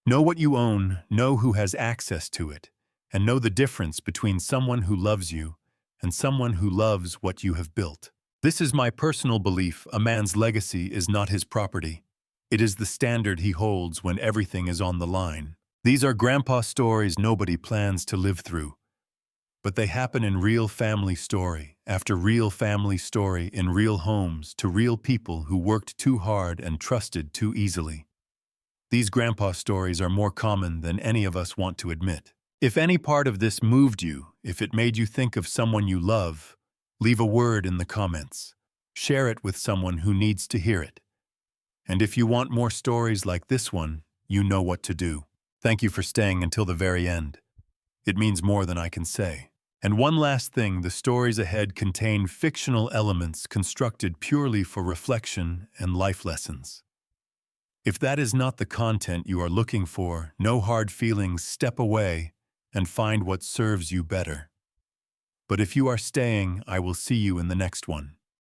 Know what you own, know who has access to it, and know the difference between someone who loves you and someone who loves what you have built. This is my personal belief: a man's legacy is not his property. It is the standard he holds when everything is on the line. These are grandpa stories nobody plans to live through. But they happen in real family story after real family story in real homes to real people who worked too hard and trusted too easily. These grandpa stories are more common than any of us want to admit. If any part of this moved you, if it made you think of someone you love, leave a word in the comments. Share it with someone who needs to hear it. And if you want more stories like this one, you know what to do. Thank you for staying until the very end. It means more than I can say. And one last thing, the stories ahead contain fictional elements constructed purely for reflection and life lessons. If that is not the content you are looking for, no hard feelings, step away and find what serves you better. But if you are staying, I will see you in the next one.